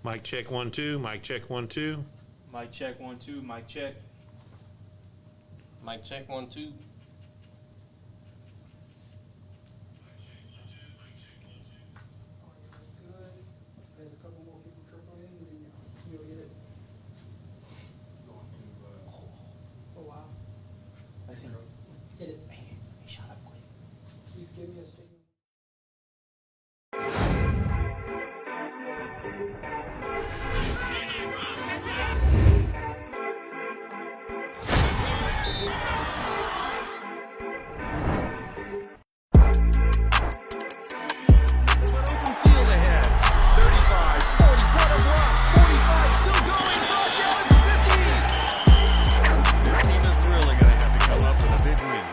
Mic check 1 2. Mic check 1 2. Mic check 1 2. Mic check. Mic check 1 2. Good. Had a couple more people trickle in, and then you'll get it. Oh, wow. I think. Get it. Man, he shot up quick. You give me a signal. Open field ahead. 35, 40, what a block. 45, still going. Brought down at the 50. This team is really going to have to come up with a big win here.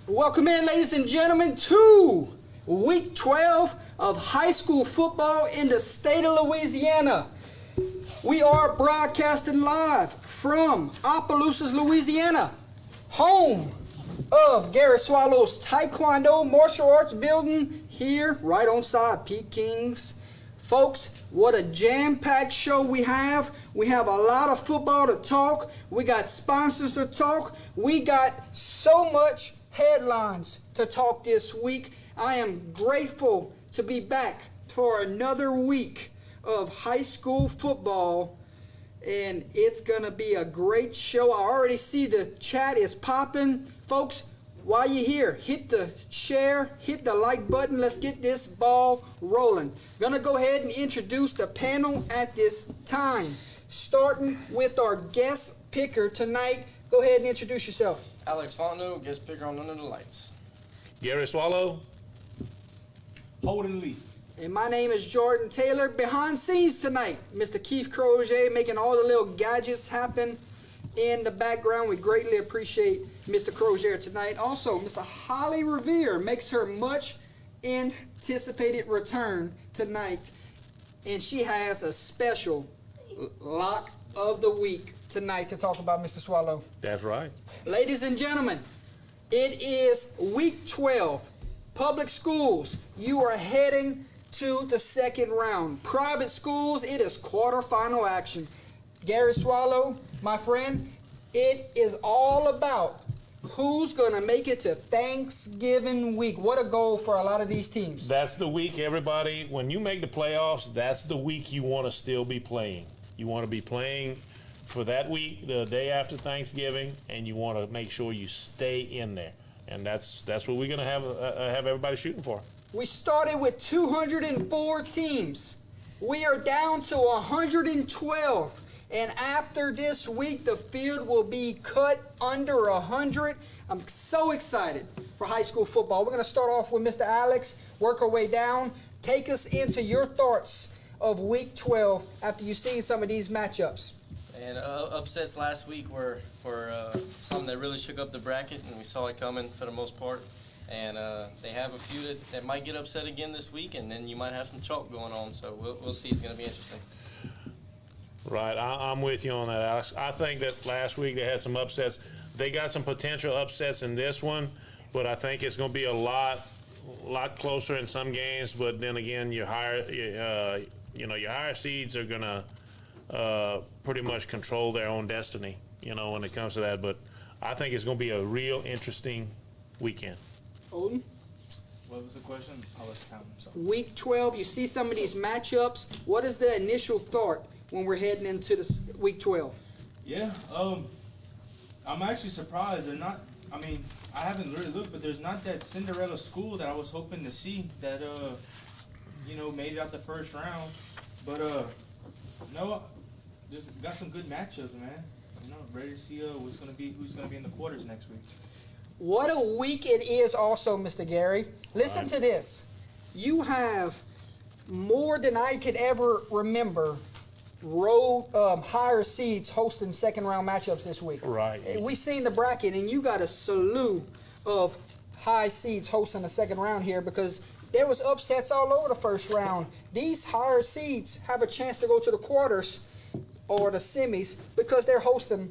Welcome in, ladies and gentlemen, to week 12 of high school football in the state of Louisiana. We are broadcasting live from Opelousas, Louisiana, home of Gary Swallow's Taekwondo martial arts building here right on side Pete King's. Folks, what a jam-packed show we have. We have a lot of football to talk. We got sponsors to talk. We got so much headlines to talk this week. I am grateful to be back for another week of high school football, and it's gonna be a great show. I already see the chat is popping. Folks, while you're here, hit the share, hit the like button. Let's get this ball rolling. Gonna go ahead and introduce the panel at this time, starting with our guest picker tonight. Go ahead and introduce yourself. Alex Fontenot, guest picker on Under the Lights. Gary Swallow. Holden Lee. And my name is Jordan Taylor. Behind scenes tonight, Mr. Keith Crozier making all the little gadgets happen in the background. We greatly appreciate Mr. Crozier tonight. Also, Mr. Holly Revere makes her much anticipated return tonight. And she has a special lock of the week tonight to talk about, Mr. Swallow. That's right. Ladies and gentlemen, it is week 12. Public schools, you are heading to the second round. Private schools, it is quarterfinal action. Gary Swallow, my friend, it is all about who's going to make it to Thanksgiving week. What a goal for a lot of these teams. That's the week, everybody. When you make the playoffs, that's the week you want to still be playing. You want to be playing for that week, the day after Thanksgiving, and you want to make sure you stay in there. And that's what we're going to have everybody shooting for. We started with 204 teams. We are down to 112. And after this week, the field will be cut under 100. I'm so excited for high school football. We're going to start off with Mr. Alex, work our way down. Take us into your thoughts of week 12 after you've seen some of these matchups. And upsets last week were something that really shook up the bracket, and we saw it coming for the most part. And they have a few that might get upset again this week, and then you might have some chalk going on. So we'll see. It's going to be interesting. Right, I'm with you on that, Alex. I think that last week they had some upsets. They got some potential upsets in this one, but I think it's going to be a lot closer in some games. But then again, your higher seeds are going to pretty much control their own destiny, when it comes to that. But I think it's going to be a real interesting weekend. Odin? What was the question? I was counting. So. Week 12, you see some of these matchups. What is the initial thought when we're heading into this week 12? Yeah, I'm actually surprised. They're not. I mean, I haven't really looked, but there's not that Cinderella school that I was hoping to see that made it out the first round. But no, just got some good matchups, man. Ready to see who's gonna be in the quarters next week. What a week it is also, Mr. Gary. Listen to this. You have more than I could ever remember higher seeds hosting second round matchups this week. Right. We seen the bracket, and you got a slew of high seeds hosting the second round here because there was upsets all over the first round. These higher seeds have a chance to go to the quarters or the semis because they're hosting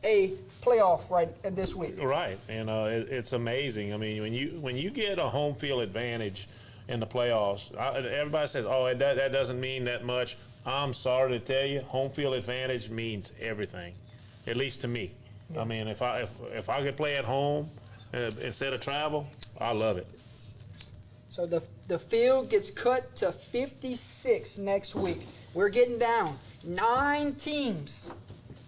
a playoff right this week. Right, it's amazing. I mean, when you get a home field advantage in the playoffs, everybody says, "Oh, that doesn't mean that much." I'm sorry to tell you, home field advantage means everything, at least to me. Yeah. I mean, if I could play at home instead of travel, I love it. So the field gets cut to 56 next week. We're getting down. 9 teams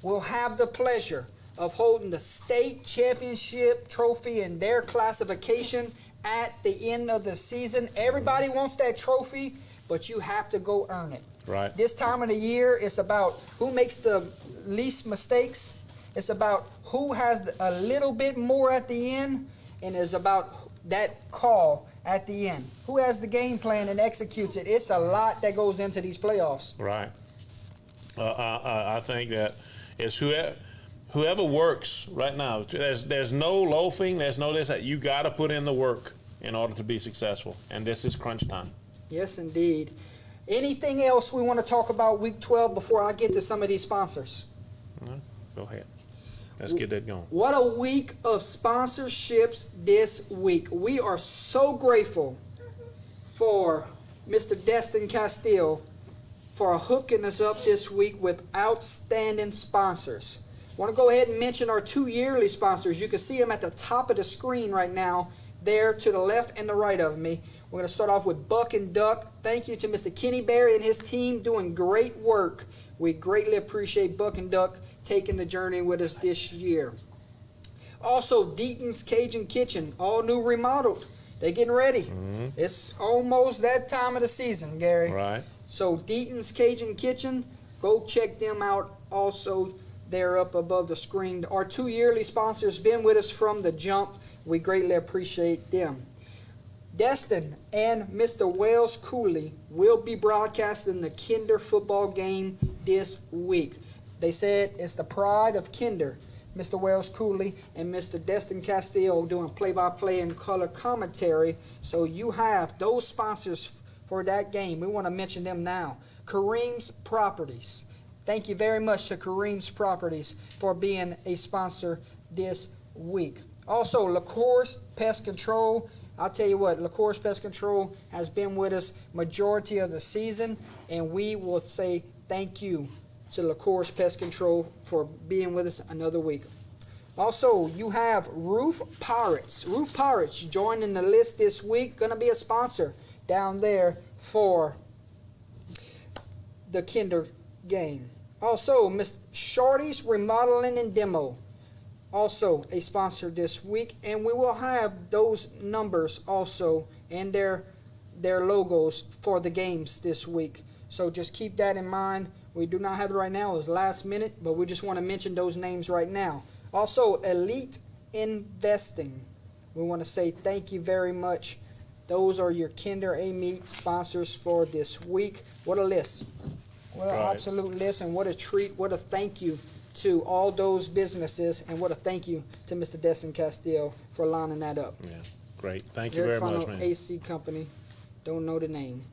will have the pleasure of holding the state championship trophy in their classification at the end of the season. Everybody wants that trophy, but you have to go earn it. Right. This time of the year, it's about who makes the least mistakes. It's about who has a little bit more at the end, and it's about that call at the end. Who has the game plan and executes it? It's a lot that goes into these playoffs. Right. I think that it's whoever works right now. There's no loafing. There's no this. That you got to put in the work in order to be successful, and this is crunch time. Yes, indeed. Anything else we want to talk about week 12 before I get to some of these sponsors? No, go ahead. Let's get that going. What a week of sponsorships this week. We are so grateful for Mr. Destin Castile for hooking us up this week with outstanding sponsors. I want to go ahead and mention our 2 yearly sponsors. You can see them at the top of the screen right now, there to the left and the right of me. We're going to start off with Buck and Duck. Thank you to Mr. Kenny Berry and his team doing great work. We greatly appreciate Buck and Duck taking the journey with us this year. Also, Deaton's Cajun Kitchen, all new remodeled. They're getting ready. Mm-hmm. It's almost that time of the season, Gary. Right. So Deaton's Cajun Kitchen, go check them out. Also, they're up above the screen. Our 2 yearly sponsors been with us from the jump. We greatly appreciate them. Destin and Mr. Wells Cooley will be broadcasting the Kinder football game this week. They said it's the pride of Kinder. Mr. Wells Cooley and Mr. Destin Castillo doing play-by-play and color commentary. So you have those sponsors for that game. We want to mention them now. Kareem's Properties. Thank you very much to Kareem's Properties for being a sponsor this week. Also, LaCourse Pest Control. I'll tell you what, LaCourse Pest Control has been with us majority of the season, and we will say thank you to LaCourse Pest Control for being with us another week. Also, you have Roof Pirates. Roof Pirates joining the list this week, going to be a sponsor down there for the Kinder game. Also, Miss Shardy's Remodeling and Demo, also a sponsor this week, and we will have those numbers also and their logos for the games this week. So just keep that in mind. We do not have it right now. It was last minute, but we just want to mention those names right now. Also, Elite Investing. We want to say thank you very much. Those are your Kinder A-Meat sponsors for this week. What a list. What an absolute list, and what a treat. What a thank you to all those businesses, and what a thank you to Mr. Destin Castillo for lining that up. Yeah, great. Thank you very much, man. AC Company. Don't know the name.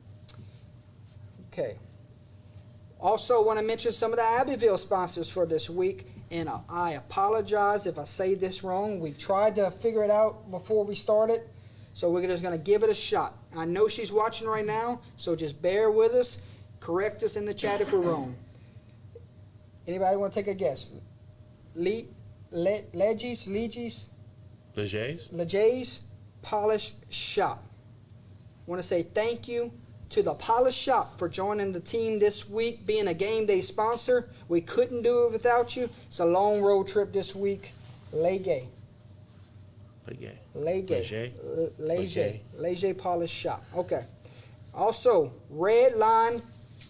Okay. Also want to mention some of the Abbeville sponsors for this week, and I apologize if I say this wrong. We tried to figure it out before we started, so we're just going to give it a shot. I know she's watching right now, so just bear with us. Correct us in the chat if we're wrong. Anybody want to take a guess? Legis, Leger's Polish Shop. Want to say thank you to the Polish Shop for joining the team this week, being a game day sponsor. We couldn't do it without you. It's a long road trip this week. Leger Polish Shop. Okay. Also, Red Line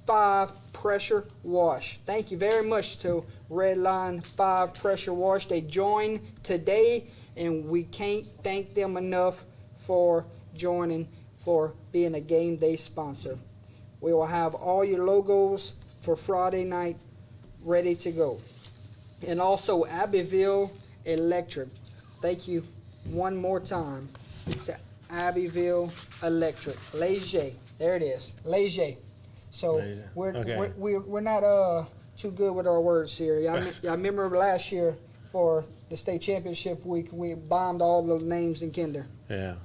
5 Pressure Wash. Thank you very much to Red Line 5 Pressure Wash. They joined today, and we can't thank them enough for joining, for being a game day sponsor. We will have all your logos for Friday night ready to go. And also Abbeville Electric. Thank you one more time to Abbeville Electric. Leger. There it is. Leger. So Okay. we're not too good with our words here. I remember last year for the state championship week, we bombed all the names in kinder. Yeah.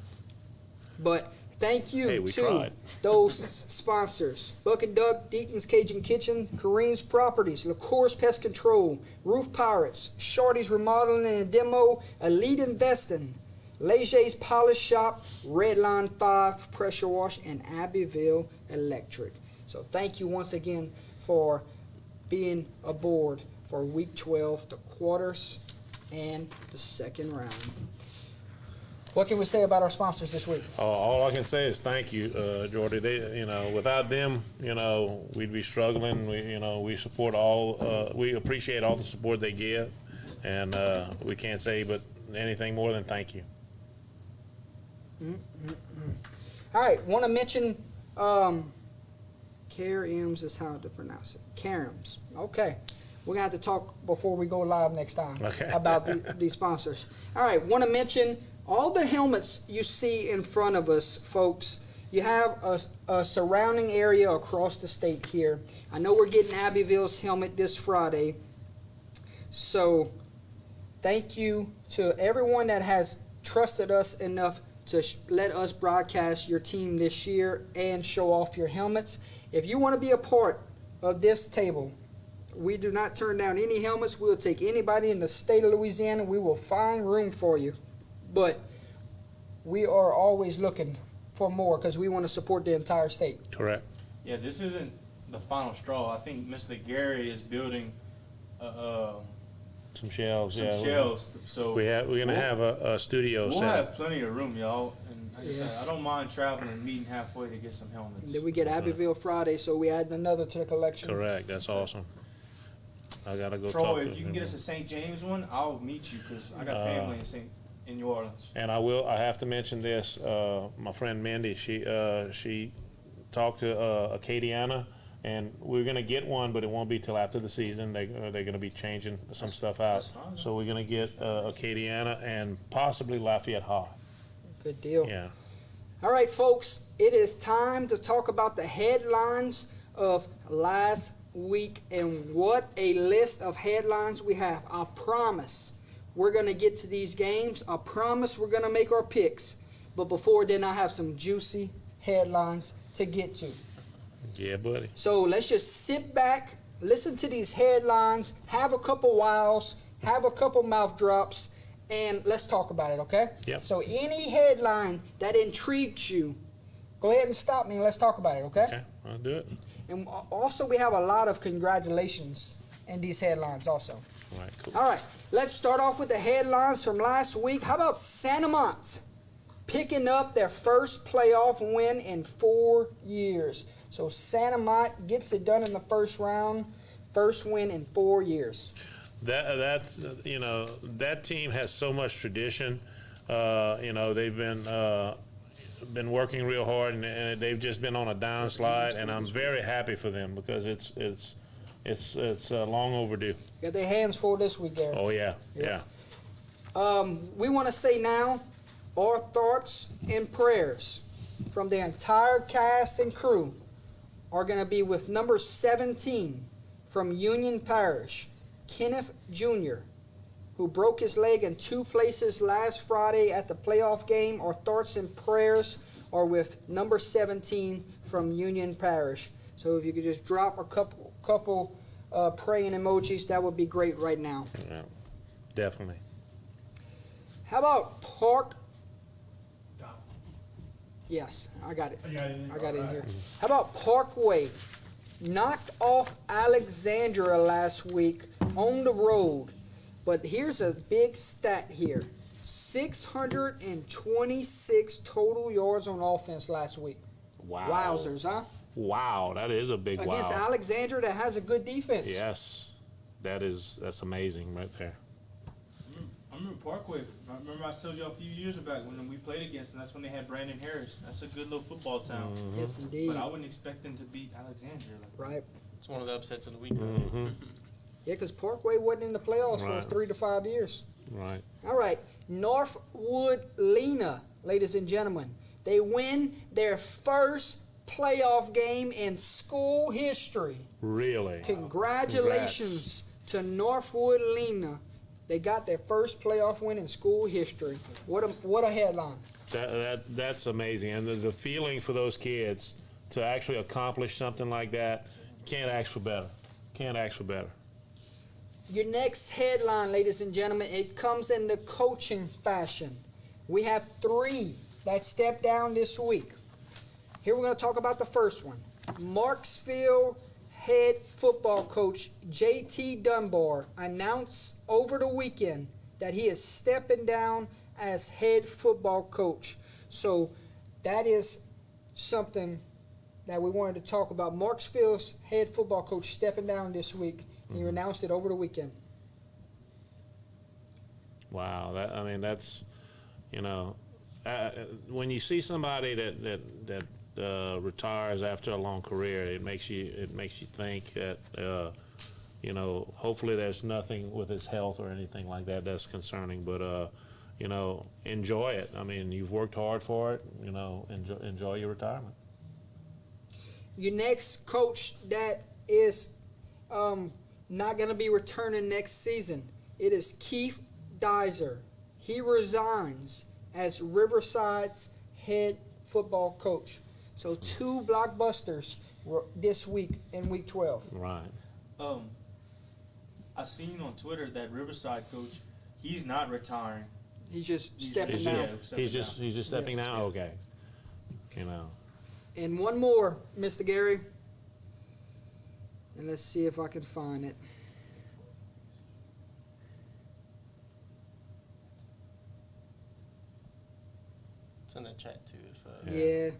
But thank you Hey, we to tried. those sponsors: Buck and Duck, Deacon's Cajun Kitchen, Kareem's Properties, LaCour's Pest Control, Roof Pirates, Shorty's Remodeling and Demo, Elite Investing, Leger's Polish Shop, Red Line 5 Pressure Wash, and Abbeville Electric. So thank you once again for being aboard for Week 12, the quarters, and the second round. What can we say about our sponsors this week? All I can say is thank you, Jordy. They, without them, we'd be struggling. We support we appreciate all the support they give, and we can't say but anything more than thank you. All right, want to mention Kareem's is how to pronounce it. Kareem's. Okay. We're going to have to talk before we go live next time Okay. about these sponsors. All right, want to mention all the helmets you see in front of us, folks. You have a surrounding area across the state here. I know we're getting Abbeville's helmet this Friday. So thank you to everyone that has trusted us enough to let us broadcast your team this year and show off your helmets. If you want to be a part of this table, we do not turn down any helmets. We'll take anybody in the state of Louisiana. We will find room for you. But we are always looking for more because we want to support the entire state. Correct. Yeah, this isn't the final straw. I think Mr. Gary is building Some shelves. some yeah. shelves. So We're gonna have a studio we'll set up. have plenty of room, y'all. And like I Yeah. said, I don't mind traveling and meeting halfway to get some helmets. Then we get Abbeville Friday, so we add another to the collection. Correct. That's awesome. I gotta go talk Troy, to if you can get us a St. James one, I'll meet you because I got family in New Orleans. And I have to mention this, my friend Mindy, she talked to Acadiana, and we're gonna get one, but it won't be till after the season. They're gonna be changing some stuff out. that's fine. So we're gonna get Acadiana and possibly Lafayette High. Good deal. Yeah. All right, folks, it is time to talk about the headlines of last week, and what a list of headlines we have. I promise we're going to get to these games. I promise we're going to make our picks. But before then, I have some juicy headlines to get to. Yeah, buddy. So let's just sit back, listen to these headlines, have a couple wows, have a couple mouth drops, and let's talk about it, okay? Yep. So any headline that intrigues you, go ahead and stop me and let's talk about it, okay? Okay, I'll do it. And also, we have a lot of congratulations in these headlines also. All right, cool. All right, let's start off with the headlines from last week. How about Santa Mont picking up their first playoff win in 4 years? So Santa Mont gets it done in the first round, first win in 4 years. That's that team has so much tradition. They've been working real hard, and they've just been on a downslide, and I'm very happy for them because it's long overdue. Got their hands full this week, Gary. Oh yeah, Yeah. yeah. We want to say now our thoughts and prayers from the entire cast and crew are going to be with number 17 from Union Parish, Kenneth Jr., who broke his leg in 2 places last Friday at the playoff game. Our thoughts and prayers are with number 17 from Union Parish. So if you could just drop a couple praying emojis, that would be great right now. Yeah, definitely. How about Park? Yes, I got it. I got it in here. How about Parkway? Knocked off Alexandria last week on the road. But here's a big stat here. 626 total yards on offense last week. Wow. Wowzers, huh? Wow, that is a big Against wow. Alexandria that has a good defense. Yes, that's amazing right there. I remember Parkway. I remember I told you a few years back when we played against them. That's when they had Brandon Harris. That's a good little football town. Yes, indeed. But I wouldn't expect them to beat Alexandria. Right. It's one of the upsets of the week. Mm-hmm. Yeah, because Parkway wasn't in the playoffs Right. for 3 to 5 years. Right. All right, Northwood Lena, ladies and gentlemen. They win their first playoff game in school history. Really. Congratulations to Northwood Lena. They got their first playoff win in school history. What a headline. That's amazing, and the feeling for those kids to actually accomplish something like that, can't ask for better. Can't ask for better. Your next headline, ladies and gentlemen, it comes in the coaching fashion. We have 3 that stepped down this week. Here we're going to talk about the first one. Marksville head football coach J.T. Dunbar announced over the weekend that he is stepping down as head football coach. So that is something that we wanted to talk about. Marksville's head football coach stepping down this week. He announced it over the weekend. Wow. That's, when you see somebody that retires after a long career, it makes you think that hopefully there's nothing with his health or anything like that that's concerning. But enjoy it. I mean, you've worked hard for it. Enjoy your retirement. Your next coach that is not going to be returning next season, it is Keith Dizer. He resigns as Riverside's head football coach. So 2 blockbusters were this week in week 12. Right. I seen on Twitter that Riverside coach, he's not retiring. He's just He's stepping just- down. yeah. He's just stepping Yes. down. Okay. And one more, Mr. Gary. And let's see if I can find it. It's in the chat too. If, Yeah.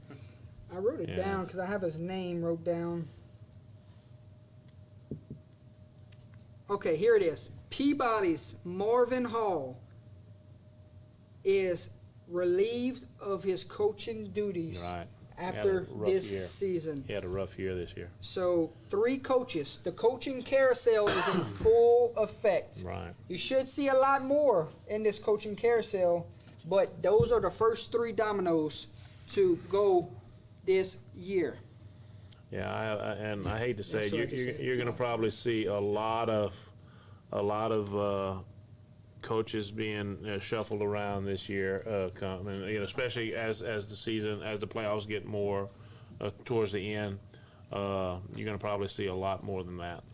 I wrote it Yeah. down because I have his name wrote down. Okay, here it is. Peabody's Marvin Hall is relieved of his coaching duties Right. after He had a rough this year. season. He had a rough year this year. So 3 coaches. The coaching carousel is in full effect. Right. You should see a lot more in this coaching carousel, but those are the first 3 dominoes to go this year. Yeah, and I hate to say, That's what I just said. you're going to probably see a lot of coaches being shuffled around this year, coming. Especially as the playoffs get more towards the end, you're going to probably see a lot more than that.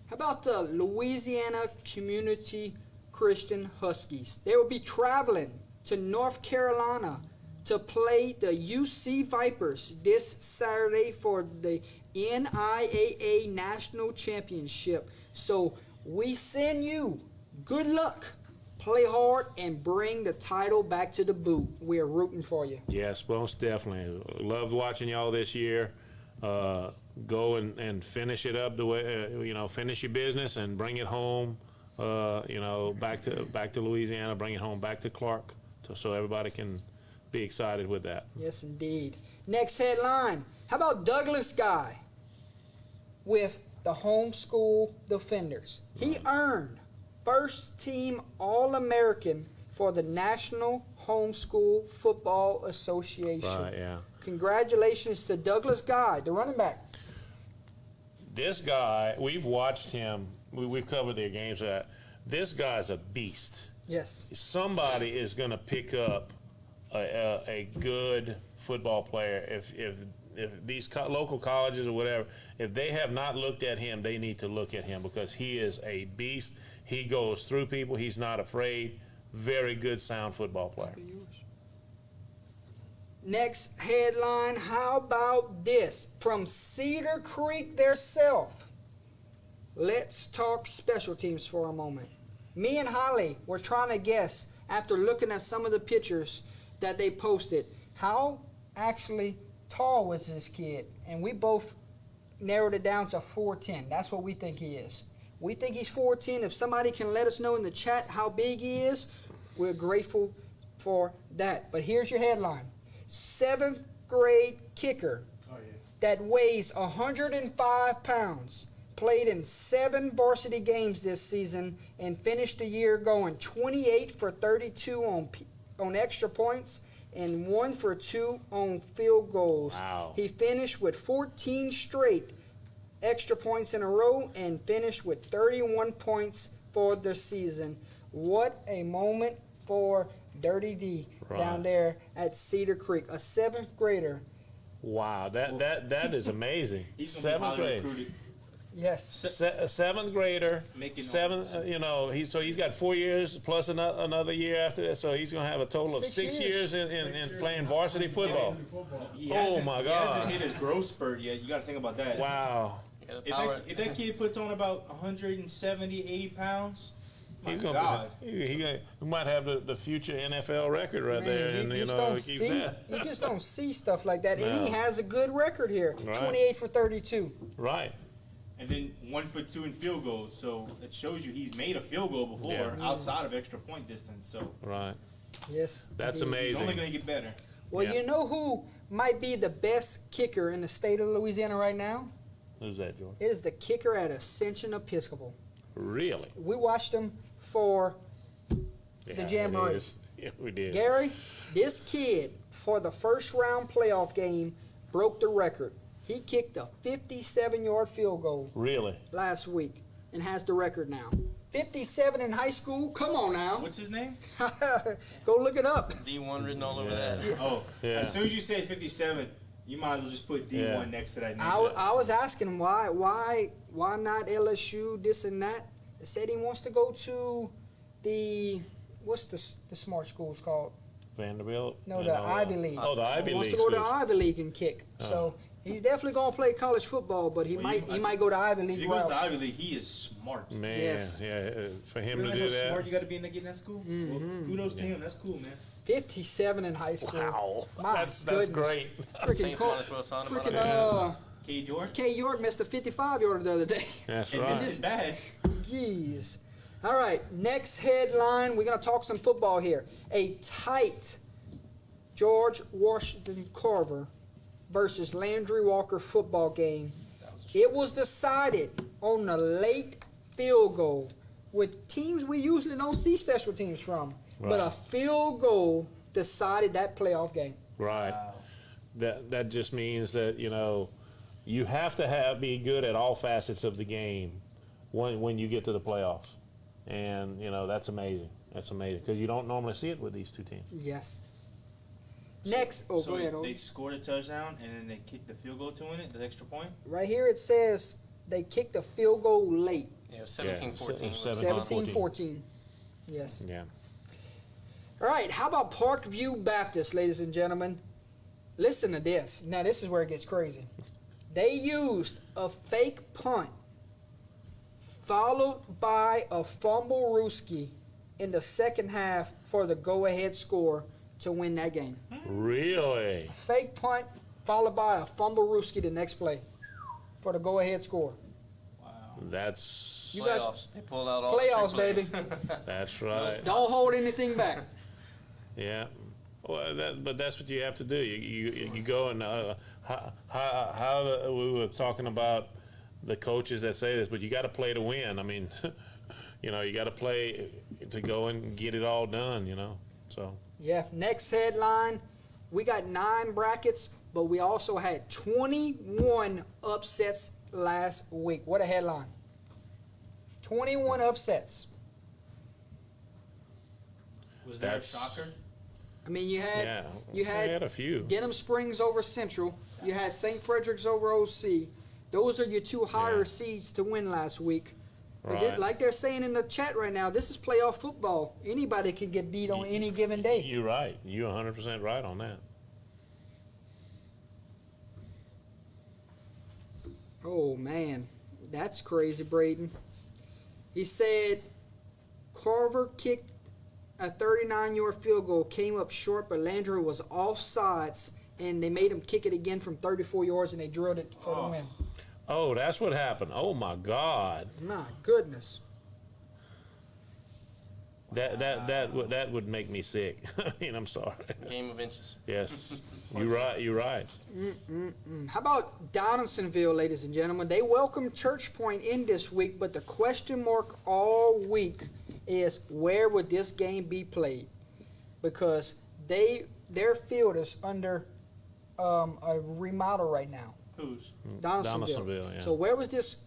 How about the Louisiana Community Christian Huskies? They will be traveling to North Carolina to play the UC Vipers this Saturday for the NIAA National Championship. So we send you good luck. Play hard and bring the title back to the boot. We're rooting for you. Yes, most definitely. Loved watching y'all this year. Go and finish it up the way finish your business and bring it home. Back to Louisiana. Bring it home back to Clark, so everybody can be excited with that. Yes, indeed. Next headline. How about Douglas Guy with the homeschool defenders? He earned first team All-American for the National Homeschool Football Association. Right, yeah. Congratulations to Douglas Guy, the running back. This guy, we've watched him. We've covered their games. This guy's a beast. Yes. Somebody is going to pick up a good football player if if these local colleges or whatever, if they have not looked at him, they need to look at him because he is a beast. He goes through people. He's not afraid. Very good, sound football player. Next headline, how about this? From Cedar Creek theirself. Let's talk special teams for a moment. Me and Holly were trying to guess, after looking at some of the pictures that they posted, how actually tall was this kid? And we both narrowed it down to 4'10". That's what we think he is. We think he's 4'10". If somebody can let us know in the chat how big he is, we're grateful for that. But here's your headline. 7th grade kicker that weighs 105 pounds, played in 7 varsity games this season, and finished the year going 28 for 32 on extra points and 1 for 2 on field goals. Wow. He finished with 14 straight extra points in a row and finished with 31 points for the season. What a moment for Dirty D down Right. there at Cedar Creek, a 7th grader. Wow, that is amazing. He's gonna be 7th highly grade. recruited. Yes. A 7th grader, Making seventh. noise. He's got 4 years plus another year after that. So he's gonna have a total of 6 6 years. years in playing varsity football. He Oh, hasn't- my He God. hasn't hit his growth spurt yet. You got to think about that. Wow, Yeah, the If power. that, if that kid puts on about 170, 80 pounds, my he's God. gonna he might have the future NFL record right there, Man, and you you just know don't keep see, that you just don't see stuff like that. And he No. has a good record here, Right. 28 for 32. right. And then 1 for 2 in field goals. So it shows you he's made a field goal before Yeah. outside of extra point distance. So Right. Yes. That's indeed. he's only amazing. going to get better. Well, Yeah. you know who might be the best kicker in the state of Louisiana right now? Who's that, George? It is the kicker at Ascension Episcopal. Really? We watched him for Yeah, it Jamboree. is. Yeah, we did. Gary, this kid, for the first round playoff game, broke the record. He kicked a 57-yard field goal Really? last week and has the record now. 57 in high school? Come on now. What's his name? Go look it up. D1 written all over Yeah. that. Oh, Yeah. as soon as you say 57, you might as well just put D1 Yeah. next to that name. I was asking him why not LSU, this and that. They said he wants to go to what's the smart schools called? Vanderbilt? No, You the know, Ivy League. Oh, the Ivy He wants League to go to schools. Ivy League and kick. So he's definitely gonna play college football, but he Well, might go to Ivy If League he goes to route. Ivy League, he is smart. Man, Yes. yeah, for him You to realize do how smart that. you got to be in getting that school? Well, kudos to him. That's cool, man. 57 in high school. Wow, My that's goodness. great. Freaking Saints Col- might as well sign him out freaking of Cade York. K. York missed a 55-yarder the other day. That's And this is right. bad. Jeez. All right, next headline. We're going to talk some football here. A tight George Washington Carver versus Landry Walker football game. It was decided on a late field goal with teams we usually don't see special teams from. But a Right. field goal decided that playoff game. Right. That just means that you have to be good at all facets of the game when you get to the playoffs, and that's amazing. That's amazing because you don't normally see it with these two teams. Yes. Next, So go ahead. they Odie. scored a touchdown and then they kicked the field goal to win it, the extra point. Right here it says they kicked a field goal late. Yeah, 17-14. was the 17-14. final. 17-14. Yes. Yeah. All right, how about Parkview Baptist, ladies and gentlemen? Listen to this. Now, this is where it gets crazy. They used a fake punt followed by a fumble rooski in the second half for the go-ahead score to win that game. Really? Fake punt followed by a fumble rooski the next play for the go-ahead score. Wow. That's You guys- Playoffs. They pull out all Playoffs, the trick plays. that's right. Don't hold anything back. Yeah. Well, but that's what you have to do. You go and we were talking about the coaches that say this, but you got to play to win. I mean, you got to play to go and get it all done. So Yeah, next headline. We got 9 brackets, but we also had 21 upsets last week. What a headline. 21 upsets. Was there a That's- shocker? I mean, you had Yeah, you they had had a few. Denham Springs over Central. You had St. Frederick's over OC. Those are your two higher Yeah. seeds to win last week. But Right. like they're saying in the chat right now, this is playoff football. Anybody can get beat on any given day. You're right. You're 100% right on that. Oh man, that's crazy, Braden. He said Carver kicked a 39-yard field goal, came up short, but Landry was offsides, and they made him kick it again from 34 yards, and they drilled it for the win. Oh, that's what happened. Oh my God. My goodness. That would make me sick. I mean, I'm sorry. Game of inches. Yes, you're right. You're right. How about Donaldsonville, ladies and gentlemen? They welcomed Church Point in this week, but the question mark all week is where would this game be played? Because their field is under a remodel right now. Who's? Donaldsonville, yeah. So where was this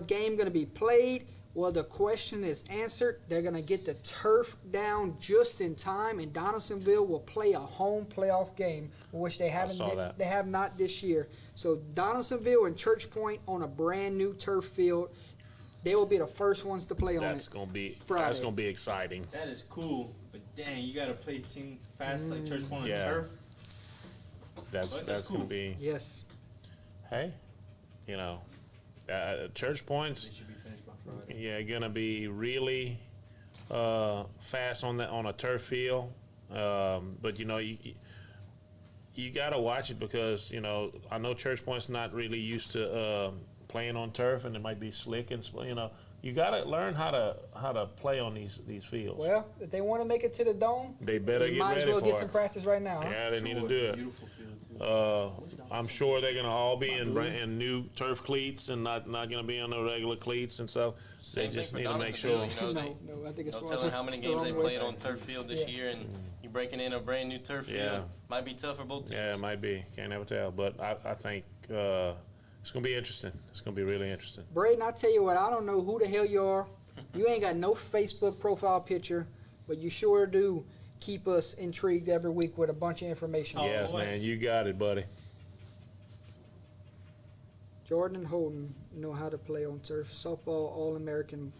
game going to be played? Well, the question is answered. They're going to get the turf down just in time, and Donaldsonville will play a home playoff game, which they haven't. saw that. They have not this year. So Donaldsonville and Church Point on a brand new turf field. They will be the first ones to play on That's it. gonna be Friday. that's gonna be exciting. That is cool, but dang, you gotta play team fast like Church Point on Yeah. turf. That's But that's gonna cool. be. Yes. Hey, you know, Church Point's They should be finished by Friday. yeah gonna be really fast on a turf field. But you know you gotta watch it because you know I know Church Point's not really used to playing on turf and it might be slick and you know you gotta learn how to play on these fields. Well, if they want to make it to the dome, They better they get might as ready well for get it. some practice right now. Huh? Yeah, they need to do it. Beautiful field too. I'm sure they're gonna all be in new turf cleats and not gonna be on the regular cleats and stuff. They Same just thing need for to make sure. Donaldsonville, you know, No, I think it's no farther telling how many the games they wrong way. played on turf field this Yeah. year, and you breaking in a brand new turf field Yeah. might be tough for both teams. Yeah, it might be. Can't ever tell. But I think it's gonna be interesting. It's gonna be really interesting. Braden, I tell you what, I don't know who the hell you are. You ain't got no Facebook profile picture, but you sure do keep us intrigued every week with a bunch of information. Oh, Yes, boy. man, you got it, buddy. Jordan and Holden know how to play on turf. Softball All-American.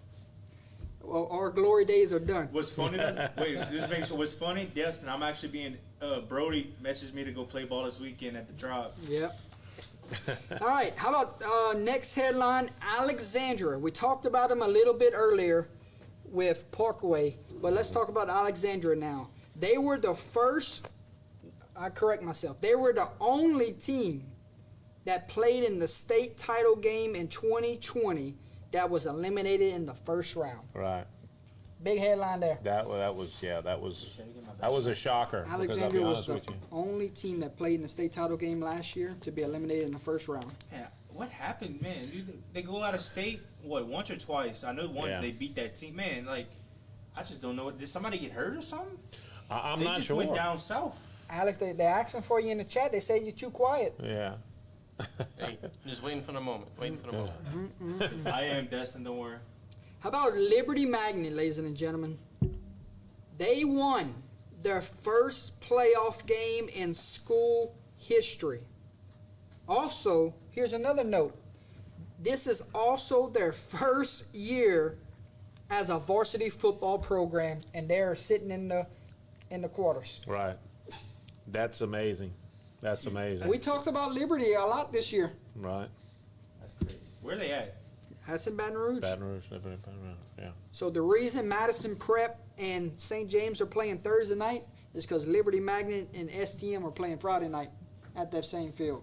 Well, our glory days are done. What's funny? Wait, just make sure. What's funny? Destin, I'm actually being. Brody messaged me to go play ball this weekend at the drop. Yep. All right, how about next headline, Alexandria. We talked about them a little bit earlier with Parkway, but let's talk about Alexandria now. They were the first, I correct myself, they were the only team that played in the state title game in 2020 that was eliminated in the first round. Right. Big headline there. That was a shocker. Because I'll be Alexandria was honest the with you. only team that played in the state title game last year to be eliminated in the first round. Yeah, what happened, man? Dude, they go out of state once or twice. I know once Yeah. they beat that team. Man, like I just don't know. Did somebody get hurt or something? I'm They not just sure. went down south. Alex, they're asking for you in the chat. They say you're too quiet. Yeah. Hey, just waiting for the moment. Waiting for the moment. I am Destin. Don't worry. How about Liberty Magnet, ladies and gentlemen? They won their first playoff game in school history. Also, here's another note. This is also their first year as a varsity football program, and they're sitting in the quarters. Right. That's amazing. That's amazing. We talked about Liberty a lot this year. Right. That's crazy. Where they at? That's in Baton Rouge. Baton Rouge. Baton Rouge. Yeah. So the reason Madison Prep and St. James are playing Thursday night is because Liberty Magnet and STM are playing Friday night at that same field.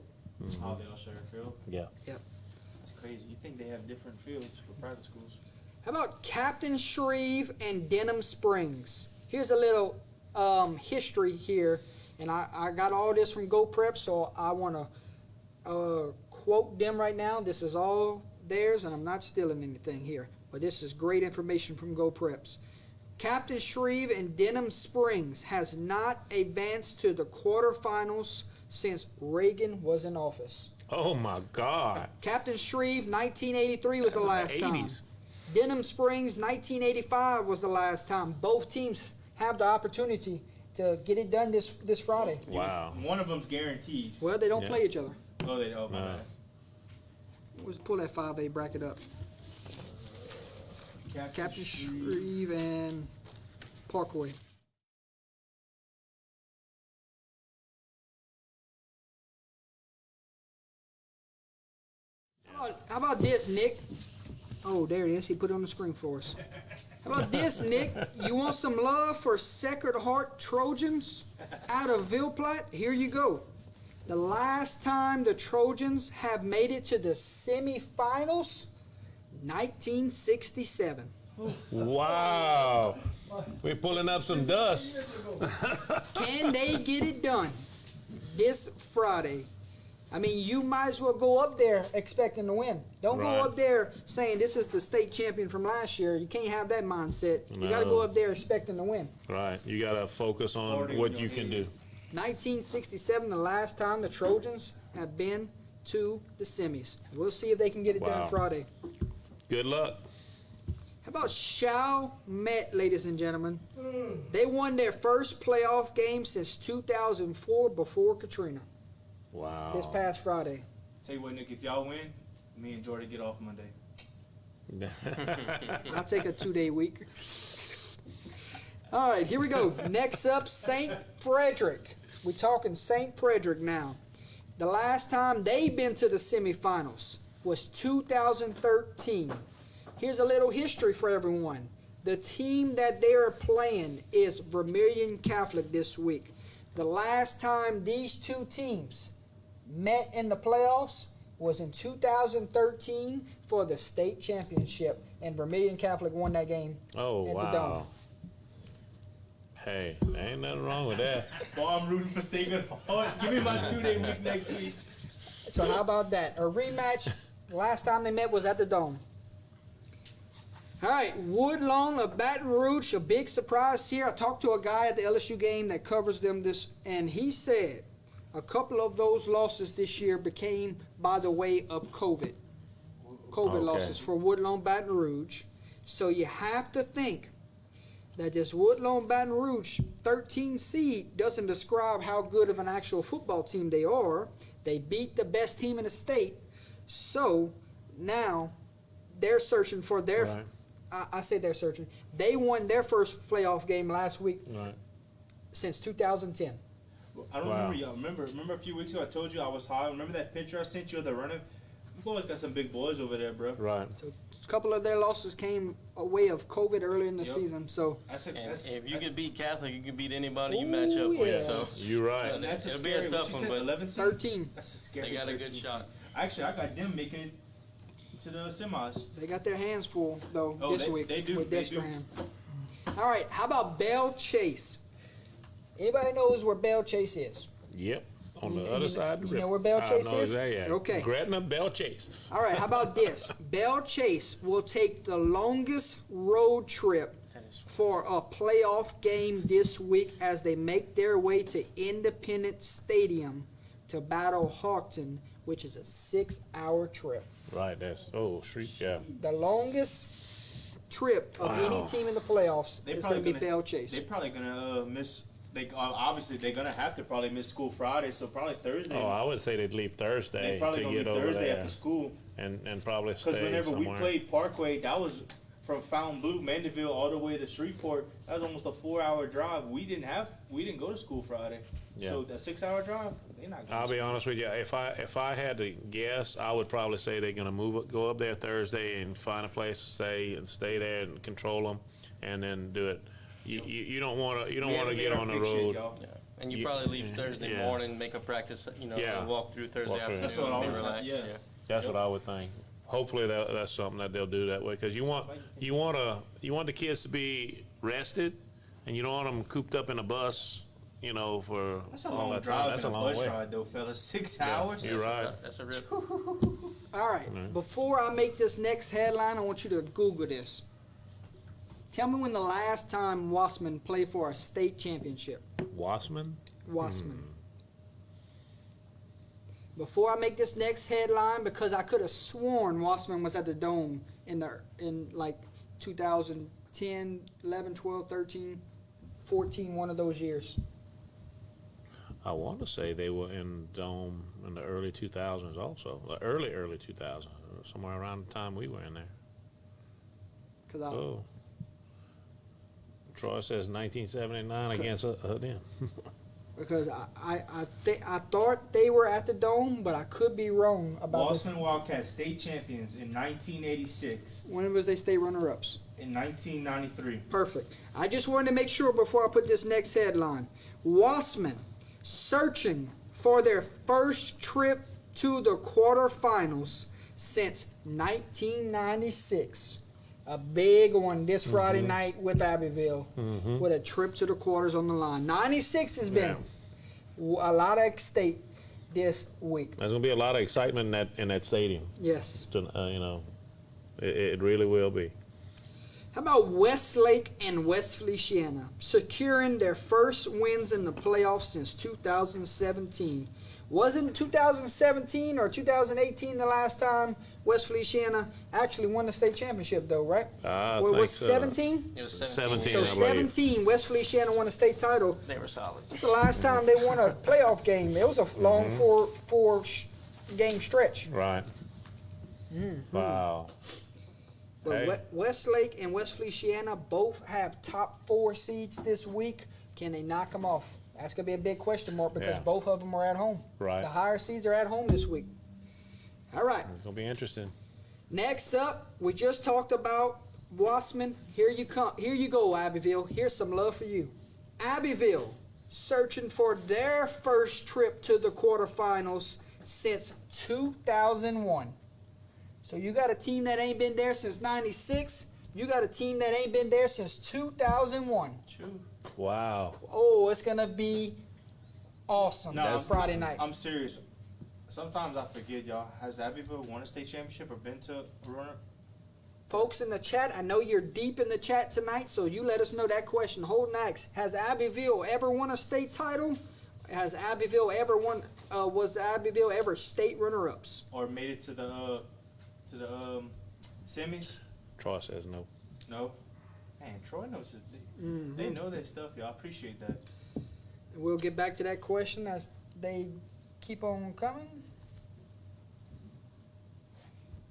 Oh, they all share a field. Yeah. That's crazy. You think they have different fields for private schools? How about Captain Shreve and Denham Springs? Here's a little history here, and I got all this from Go Prep, so I want to quote them right now. This is all theirs, and I'm not stealing anything here, but this is great information from Go Preps. Captain Shreve and Denham Springs has not advanced to the quarterfinals since Reagan was in office. Oh my God. Captain Shreve, 1983 was the That's last in the time. 80s. Denham Springs, 1985 was the last time. Both teams have the opportunity to get it done this Friday. Wow. One of them's guaranteed. Well, they don't Yeah. play each other. Oh, they. Oh, my No. bad. Let's pull that 5A bracket up. Captain Shreve and Parkway. How about this, Nick? Oh, there it is. He put it on the screen for us. How about this, Nick? You want some love for Sacred Heart Trojans out of Ville Platte? Here you go. The last time the Trojans have made it to the semifinals, 1967. Wow. We're pulling up some dust. Can they get it done this Friday? I mean, you might as well go up there expecting to win. Don't Right. go up there saying this is the state champion from last year. You can't have that mindset. You got to No. go up there expecting to win. Right. You got to focus on Already what on you your can head. do. 1967, the last time the Trojans have been to the semis. We'll see if they can get it Wow. done Friday. Good luck. How about Chalmette, ladies and gentlemen? They won their first playoff game since 2004 before Katrina Wow. this past Friday. Tell you what, Nick, if y'all win, me and Jordan get off Monday. I'll take a 2-day week. All right, here we go. Next up, St. Frederick. We're talking St. Frederick now. The last time they've been to the semifinals was 2013. Here's a little history for everyone. The team that they are playing is Vermilion Catholic this week. The last time these two teams met in the playoffs was in 2013 for the state championship, and Vermilion Catholic won that game Oh, at the wow. Dome. Hey, ain't nothing wrong with that. Well, I'm rooting for Sacred Heart. Give me my 2-day week next week. So how about that? A rematch. Last time they met was at the Dome. All right, Woodlawn of Baton Rouge, a big surprise here. I talked to a guy at the LSU game that covers them this, and he said a couple of those losses this year became by the way of COVID. COVID Okay. losses for Woodlawn Baton Rouge. So you have to think that this Woodlawn Baton Rouge 13 seed doesn't describe how good of an actual football team they are. They beat the best team in the state. So now they're searching for their, Right. I say they're searching. They won their first playoff game last week Right. since 2010. I don't Wow. remember y'all. Remember a few weeks ago I told you I was high. Remember that picture I sent you of the running? You boys got some big boys over there, bro. Right. So a couple of their losses came away of COVID early in the Yep. season. So That's And if you can beat Catholic, you can beat anybody you Ooh, match up yeah. with. So You right. that's a it'll be scary, a tough what one, you said, but 11 seed? 13, That's a scary they got a good 13 shot. seed. Actually, I got them making it to the semis. they got their hands full though Oh, this week they do, with they do. Dexterham. All right, how about Bell Chase? Anybody knows where Bell Chase is? Yep. On the You- other you- side of the you river. know where Bell Chase I know is? exactly, yeah. Okay. Gretna Bell Chase. All right, how about this? Bell Chase will take the longest road trip That is- for a playoff game this week as they make their way to Independence Stadium to battle Hawkton, which is a 6-hour trip. Right. That's street. Yeah. The longest trip of any team in the playoffs They is probably going to be gonna- Bell Chase. They're probably gonna miss. They obviously they're gonna have to probably miss school Friday, so probably Thursday. Oh, I would say they'd leave Thursday they probably to gonna get leave over Thursday there after school. and probably Because stay whenever somewhere. we played Parkway, that was from Fountain Blue, Mandeville, all the way to Shreveport. That was almost a 4-hour drive. We didn't go to school Friday, Yeah. so that 6-hour drive, they're not. I'll be honest with you. If I had to guess, I would probably say they're gonna go up there Thursday and find a place to stay and stay there and control them, and then do it. You don't want to get on the road. Yeah. And you You- probably leave Thursday yeah. morning, make a practice, Yeah. walk through Thursday Walk through. afternoon, That's what I and always be thought, relaxed. yeah. That's what I would think. Hopefully that's something that they'll do that way, because you want the kids to be rested, and you don't want them cooped up in a bus, for That's a all long that drive. time. That's a and long bus way. ride, though, fellas. 6 hours. You're right. That's a rip. All right, before I make this next headline, I want you to Google this. Tell me when the last time Wassman played for a state championship. Wassman? Wassman. Before I make this next headline, because I could have sworn Wassman was at the Dome in like 2010, 11, 12, 13, 14, one of those years. I want to say they were in Dome in the early 2000s also. The early 2000s, somewhere around the time we were in there. Cause Oh. Troy says 1979 against them. because I thought they were at the Dome, but I could be wrong about this. Walsman Wildcats state champions in 1986. When was they state runner-ups? In 1993. Perfect. I just wanted to make sure before I put this next headline. Wassman searching for their first trip to the quarterfinals since 1996. A big one this Friday night with Abbeville with a trip to the quarters on the line. 96 has been a lot at stake this week. There's going to be a lot of excitement in that stadium. Yes. It really will be. How about Westlake and West Feliciana securing their first wins in the playoffs since 2017? Wasn't 2017 or 2018 the last time West Feliciana actually won the state championship, though, right? I Well, think was so. 17? It was 17. So I believe. 17, West Feliciana won a state title. They were solid. That's the last time they won a playoff game. It was a long four game stretch. Right. Wow. But Hey. Westlake and West Feliciana both have top 4 seeds this week. Can they knock them off? That's going to be a big question mark because Yeah. both of them are at home. Right. The higher seeds are at home this week. All right. It's going to be interesting. Next up, we just talked about Wassman. Here you come. Here you go, Abbeville. Here's some love for you. Abbeville searching for their first trip to the quarterfinals since 2001. So you got a team that ain't been there since 96. You got a team that ain't been there since 2001. True. Wow. Oh, it's going to be awesome No, Friday night. I'm serious. Sometimes I forget, y'all. Has Abbeville won a state championship or been to a runner? Folks in the chat, I know you're deep in the chat tonight, so you let us know that question. Hold next. Has Abbeville ever won a state title? Has Abbeville ever won? Was Abbeville ever state runner-ups? Or made it to the semis? Troy says no. No. Man, Troy knows his. They know their stuff, y'all. I appreciate that. We'll get back to that question as they keep on coming.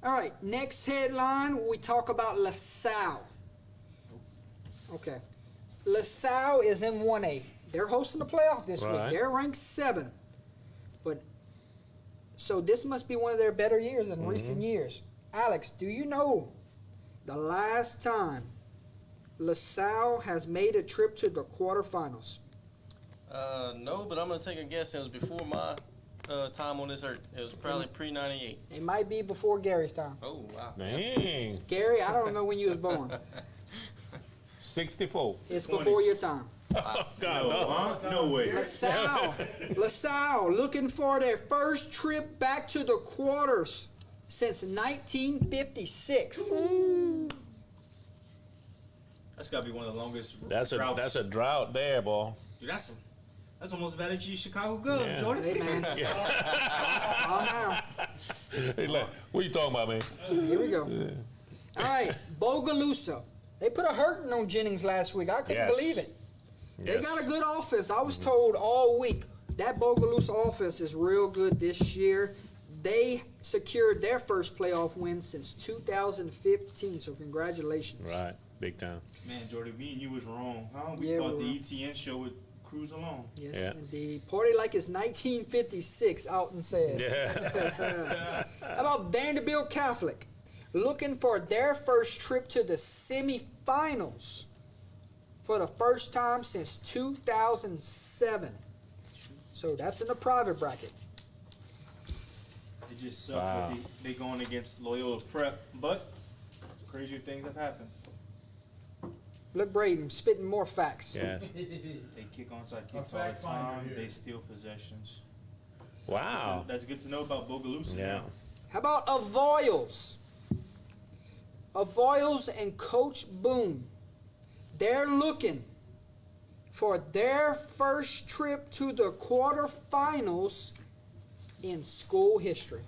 All right, next headline, we talk about LaSalle. Okay. LaSalle is in 1A. They're hosting the playoff this week. Right. They're ranked 7. But so this must be one of their better years in recent years. Alex, do you know the last time LaSalle has made a trip to the quarterfinals? No, but I'm gonna take a guess. It was before my time on this earth. It was probably pre-98. It might be before Gary's time. Oh wow. Dang. Gary, I don't know when you was born. 64. It's before your time. Oh, God, No, no. huh? No way. LaSalle looking for their first trip back to the quarters since 1956. That's got to be one of the longest That's droughts. a drought there, boy. Dude, that's almost as bad as you Chicago Cubs, Yeah. Jordan. Hey, man. Calm down. He's like, what are you talking about, man? Here we go. All right, Bogalusa. They put a hurting on Jennings last week. I couldn't Yes. believe it. They Yes. got a good offense. I was told all week that Bogalusa offense is real good this year. They secured their first playoff win since 2015, so congratulations. Right. Big time. Man, Jordan, me and you was wrong, huh? We Yeah, thought we the were. ETN show would cruise along. Yes, Yeah. indeed. Party like it's 1956, Alton says. Yeah. How about Vanderbilt Catholic? Looking for their first trip to the semifinals for the first time since 2007. So that's in the private bracket. It just sucks Wow. that they going against Loyola Prep, but crazier things have happened. Look, Braden, spitting more facts. Yes. They kick onside kicks all the time. They steal possessions. Wow. That's good to know about Bogalusa. Yeah. How about Avoyelles? Avoyelles and Coach Boone. They're looking for their first trip to the quarterfinals in school history.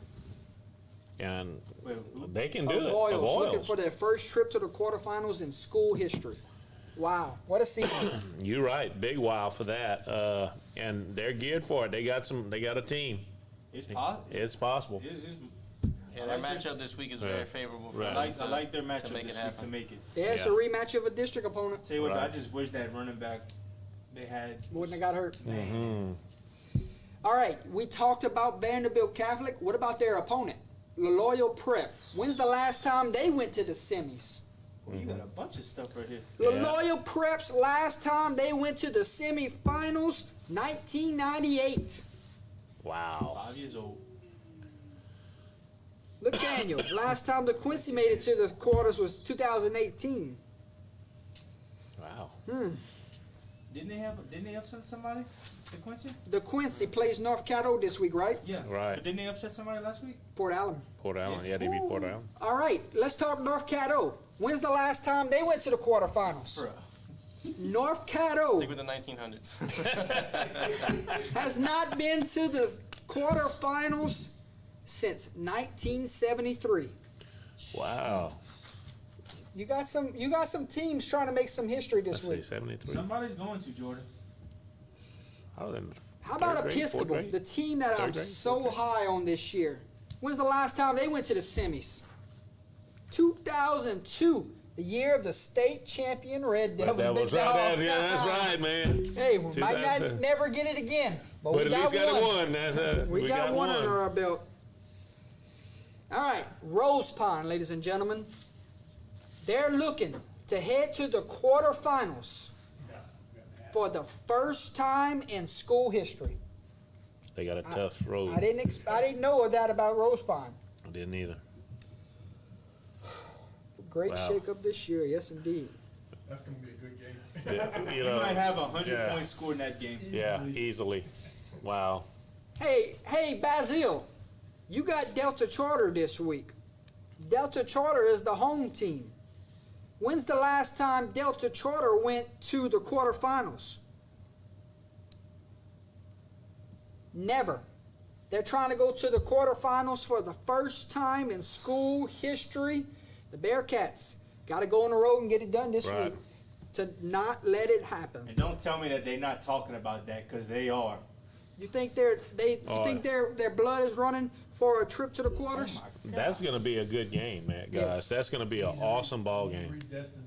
And Wait, who? they can do it. Avoyelles looking Avoyelles. for their first trip to the quarterfinals in school history. Wow, what a season. You're right. Big wow for that. and they're geared for it. They got a team. It's possible. It's possible. Yeah, their matchup this week is very favorable for Right. them. I like their to matchup make this it week happen. to make it. Yeah, it's a rematch of a district opponent. Say what, I Right. just wish that running back they had. Wouldn't have got hurt. Mm-hmm. All right, we talked about Vanderbilt Catholic. What about their opponent, Loyola Prep? When's the last time they went to the semis? Well, you got a bunch of stuff right here. Yeah. Loyola Prep's last time they went to the semifinals, 1998. Wow. 5 years old. Look, Daniel, last time the Quincy made it to the quarters was 2018. Wow. Didn't they upset somebody? The Quincy? The Quincy plays North Caddo this week, right? Yeah. Right. But didn't they upset somebody last week? Port Allen. Port Allen. Yeah, they beat Port Allen. All right, let's talk North Caddo. When's the last time they went to the quarterfinals? Bruh. North Caddo Stick with the 1900s. has not been to the quarterfinals since 1973. Wow. You got some teams trying to make some history this Let's see, week. 73. Somebody's going to, Jordan. I was in How about third grade, fourth Episcopal, grade? the team that I'm Third grade, so fourth high on this year? When's the last time they went to the semis? 2002, the year of the state champion Red Devils. That was Big right. Dog. Yeah, that's right, man. Hey, we might 2002. not never get it again, but But we at least got one. it one. That's, We got one under our belt. All right, Rose Pond, ladies and gentlemen. They're looking to head to the quarterfinals for the first time in school history. They got a tough road. I didn't know that about Rose Pond. I didn't either. Great Wow. shakeup this year, yes indeed. That's gonna be a good game. Yeah, you You might know, have 100 yeah. points scored in that game. yeah, easily. Wow. Hey, Basil, you got Delta Charter this week. Delta Charter is the home team. When's the last time Delta Charter went to the quarterfinals? Never. They're trying to go to the quarterfinals for the first time in school history. The Bearcats got to go on the road and get it done this Right. week to not let it happen. And don't tell me that they're not talking about that, because they are. You think their blood is running for a trip to the quarters? That's going to be a good game, man, guys. Yes. That's going to be an awesome game. Predestined,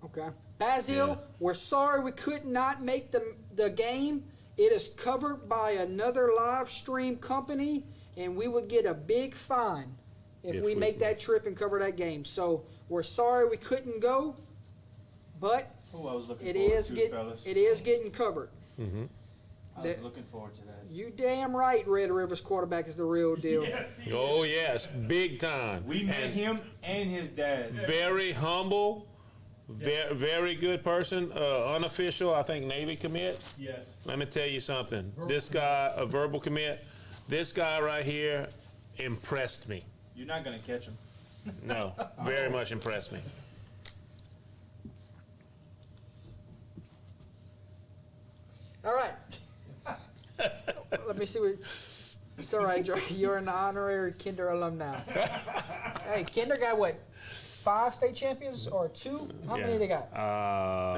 Okay. Basil, Yeah. we're sorry we could not make the game. It is covered by another live stream company, and we would get a big fine if we make that trip and cover that game. So we're sorry we couldn't go, but Oh, I was looking it forward is to it, fellas. getting covered. I was looking forward to that. You damn right, Red Rivers quarterback is the real deal. Oh, yes, big time. We met And him and his dad. very humble, very good person, unofficial, I think Navy commit. yes. Let me tell you something. This guy, a verbal commit, this guy right here impressed me. You're not gonna catch him. No, very much impressed me. All right. Let me see what. It's all right, Joe. You're an honorary Kinder alum now. Hey, Kinder got what? 5 state champions or 2? How many they got?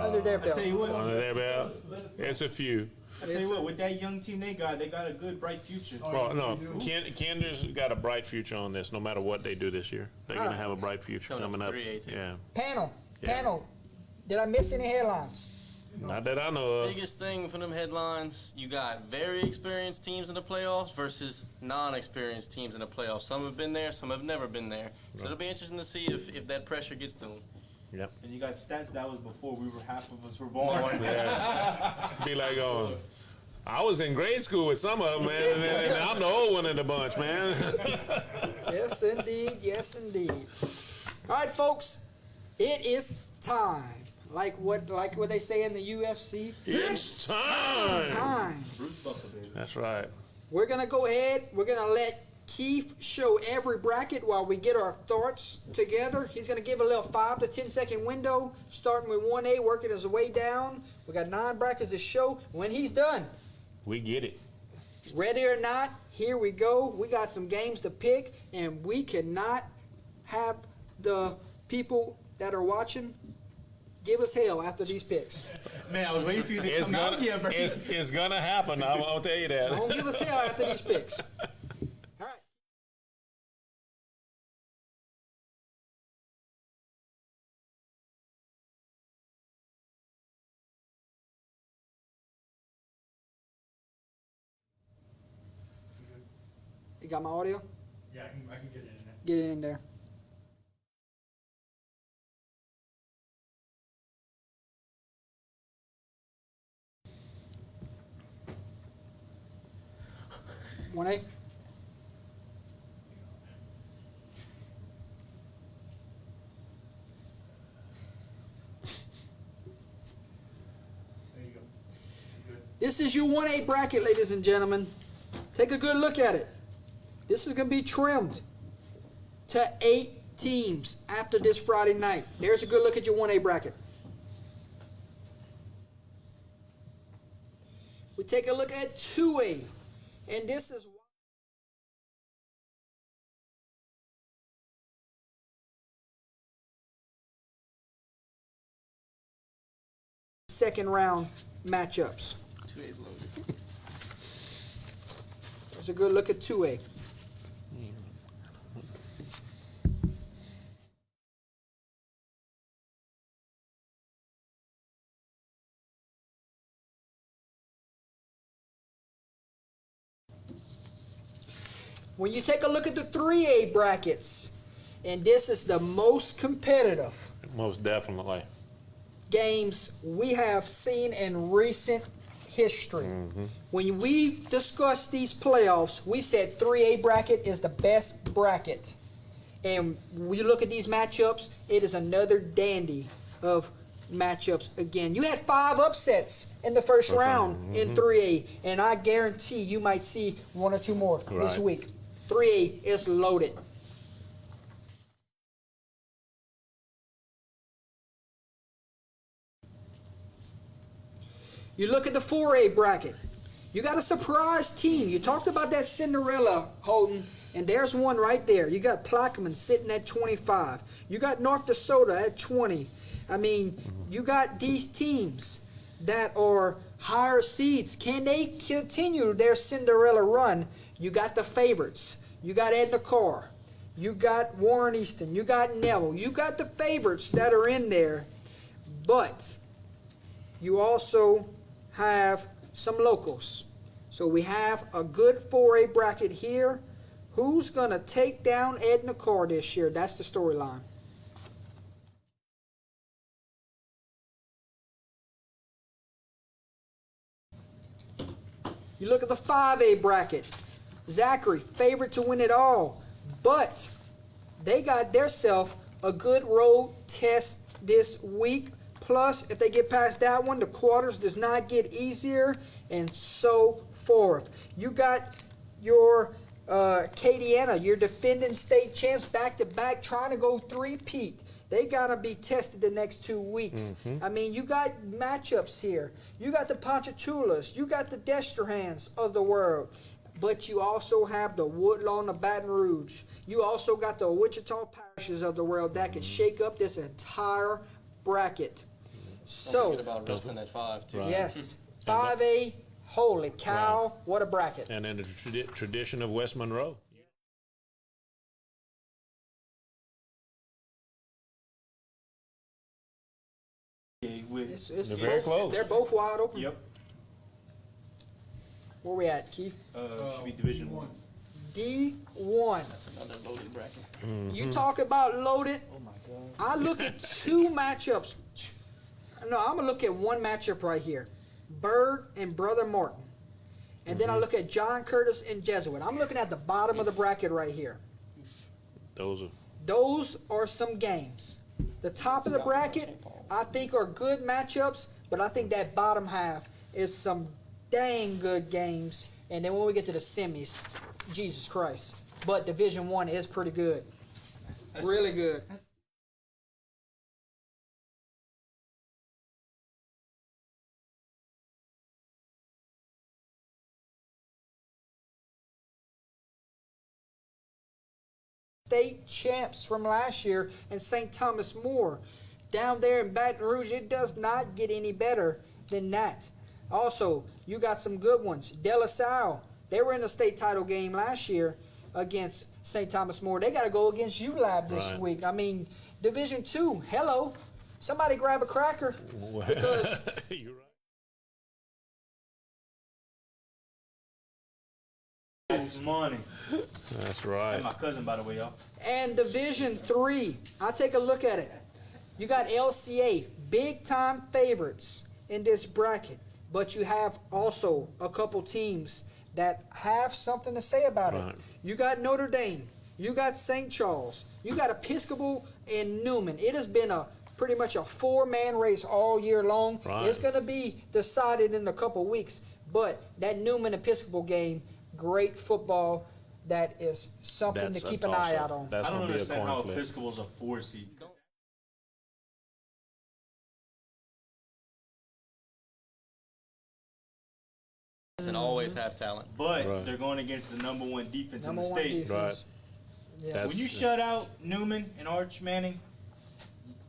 Under their I belt. tell you what. Under their belt, it's a few. I tell you what. With that young team they got a good bright future. Well, no, Kinder's got a bright future on this, no matter what they do this year. They're gonna have a bright future Coming up coming up. 3A too. Yeah, Panel. Yeah. Panel. Did I miss any headlines? not that I know of. Biggest thing for them headlines, you got very experienced teams in the playoffs versus non-experienced teams in the playoffs. Some have been there, some have never been there. So it'll be interesting to see if that pressure gets to them. Yep. And you got stats that was before half of us were born. Yeah. Be like, I was in grade school with some of them, man, and I'm the old one in the bunch, man. Yes, indeed. Yes, indeed. All right, folks. It is time. Like what they say in the UFC. It's time. Time. Bruce Buffer, baby. That's right. We're gonna go ahead. We're gonna let Keith show every bracket while we get our thoughts together. He's gonna give a little 5 to 10 second window, starting with 1A, working his way down. We got 9 brackets to show. When he's done, We get it. ready or not, here we go. We got some games to pick, and we cannot have the people that are watching give us hell after these picks. Man, I was waiting for you to It's come out gonna, here, bro. it's gonna happen. I'll tell you that. Don't give us hell after these picks. All right. You got my audio? Yeah, I can get it in there. Get it in there. One A. There you go. Good. This is your 1A bracket, ladies and gentlemen. Take a good look at it. This is going to be trimmed to 8 teams after this Friday night. There's a good look at your 1A bracket. We take a look at 2A, and this is second round matchups. 2A's loaded. There's a good look at 2A. When you take a look at the 3A brackets, and this is the most competitive Most definitely. games we have seen in recent history. When we discussed these playoffs, we said 3A bracket is the best bracket. And we look at these matchups, it is another dandy of matchups again. You had 5 upsets in the first round in 3A, and I guarantee you might see 1 or 2 more this Right. week. 3A is loaded. You look at the 4A bracket. You got a surprise team. You talked about that Cinderella, Holden, and there's one right there. You got Plaquemine sitting at 25. You got North Dakota at 20. I mean, you got these teams that are higher seeds. Can they continue their Cinderella run? You got the favorites. You got Edna Carr. You got Warren Easton. You got Neville. You got the favorites that are in there. But you also have some locals. So we have a good 4A bracket here. Who's going to take down Edna Carr this year? That's the storyline. You look at the 5A bracket. Zachary, favorite to win it all. But they got theirself a good road test this week. Plus, if they get past that one, the quarters does not get easier, and so forth. You got your Acadiana, your defending state champs, back-to-back, trying to go three-peat. They got to be tested the next 2 weeks. I mean, you got matchups here. You got the Ponchatoula's. You got the Desterhans of the world. But you also have the Woodlawn of Baton Rouge. You also got the Wichita Parishes of the world that could shake up this entire bracket. Don't So, forget about Rustin at 5, too. Right. yes, 5A, holy cow, what a bracket. And then the tradition of West Monroe. It's They're very close. They're both wide open. Yep. Where we at, Keith? Should be Division 1. D1. That's another loaded bracket. You talk about loaded. Oh my God. I look at 2 matchups. No, I'm going to look at one matchup right here. Berg and Brother Martin. And then I look at John Curtis and Jesuit. I'm looking at the bottom of the bracket right here. Those are some games. The top of the bracket, I think, are good matchups, but I think that bottom half is some dang good games. And then when we get to the semis, Jesus Christ. But Division 1 is pretty good. Really good. State champs from last year and St. Thomas More. Down there in Baton Rouge, it does not get any better than that. Also, you got some good ones. De La Salle, they were in the state title game last year against St. Thomas More. They got to go against ULAB this Right. week. I mean, Division II, hello. Somebody grab a cracker. Because You're right. That's money. That's right. And my cousin, by the way, y'all. And Division III, I'll take a look at it. You got LCA, big time favorites in this bracket, but you have also a couple teams that have something to say about Right. it. You got Notre Dame, you got St. Charles, you got Episcopal and Newman. It has been a pretty much a four-man race all year long. Right. It's going to be decided in a couple weeks, but that Newman Episcopal game, great football. That is something That's to a keep an eye toss-up. out on. That's I don't gonna be a understand coin how flip. Episcopal's a 4 seed. And always have talent. But Right. they're going against the number 1 defense Number in the one state. defense. Yeah. That's- When you shut out Newman and Arch Manning,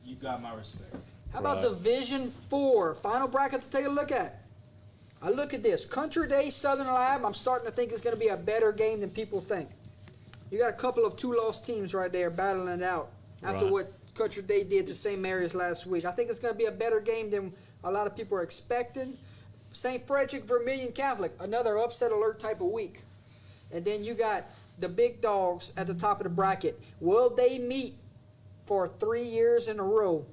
you got my respect. How about Right. Division 4? Final bracket to take a look at. I look at this. Country Day, Southern Lab, I'm starting to think it's going to be a better game than people think. You got a couple of two-loss teams right there battling it out after Right. what Country Day did to St. Mary's last week. I think it's going to be a better game than a lot of people are expecting. St. Frederick, Vermilion Catholic, another upset alert type of week. And then you got the big dogs at the top of the bracket. Will they meet for 3 years in a row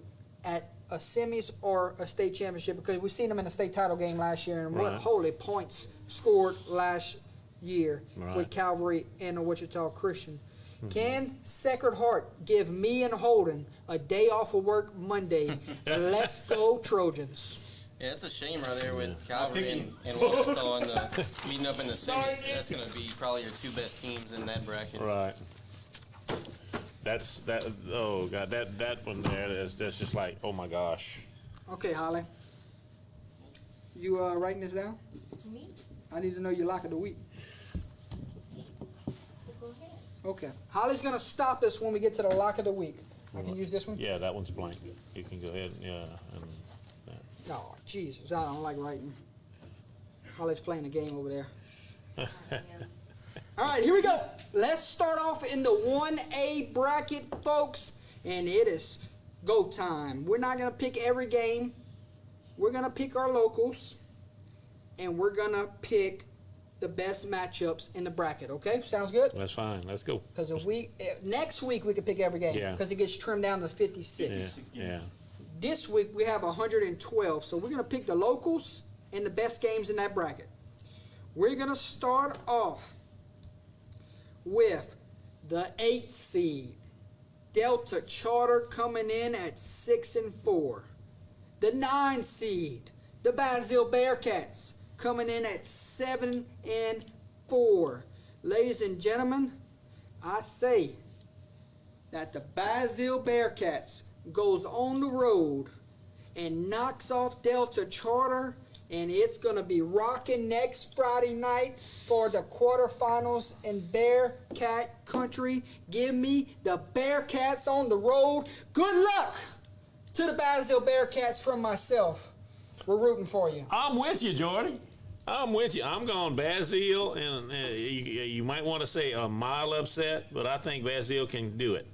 at a semis or a state championship? Because we've seen them in the state title game last year, and what Right. holy points scored last year Right. with Calvary and Wichita Christian. Can Sacred Heart give me and Holden a day off of work Monday? Let's go Trojans. Yeah, it's a shame right there with Calvary picking and Wichita and the meeting up in the semis. That's going to be probably your two best teams in that bracket. Right. That's that. Oh God, that one there. That's just like, oh my gosh. Okay, Holly. You writing this down? Me? I need to know your lock of the week. Go ahead. Okay. Holly's gonna stop us when we get to the lock of the week. I can use this one? Yeah, that one's blank. You can go ahead. Yeah. And, Oh, Jesus, I don't like writing. Holly's playing a game over there. All right, here we go. Let's start off in the 1A bracket, folks, and it is go time. We're not going to pick every game. We're going to pick our locals, and we're going to pick the best matchups in the bracket, okay? Sounds good? that's fine. Let's go. Because next week we can pick every game Yeah. because it gets trimmed down to 56. Yeah. 6 games. Yeah. This week we have 112, so we're going to pick the locals and the best games in that bracket. We're going to start off with the 8th seed, Delta Charter, coming in at 6-4. The 9 seed, the Basile Bearcats, coming in at 7-4. Ladies and gentlemen, I say that the Basile Bearcats goes on the road and knocks off Delta Charter, and it's going to be rocking next Friday night for the quarterfinals in Bearcat Country. Give me the Bearcats on the road. Good luck to the Basile Bearcats from myself. We're rooting for you. I'm with you, Jordy. I'm with you. I'm going Basile, and you might want to say a mile upset, but I think Basile can do it.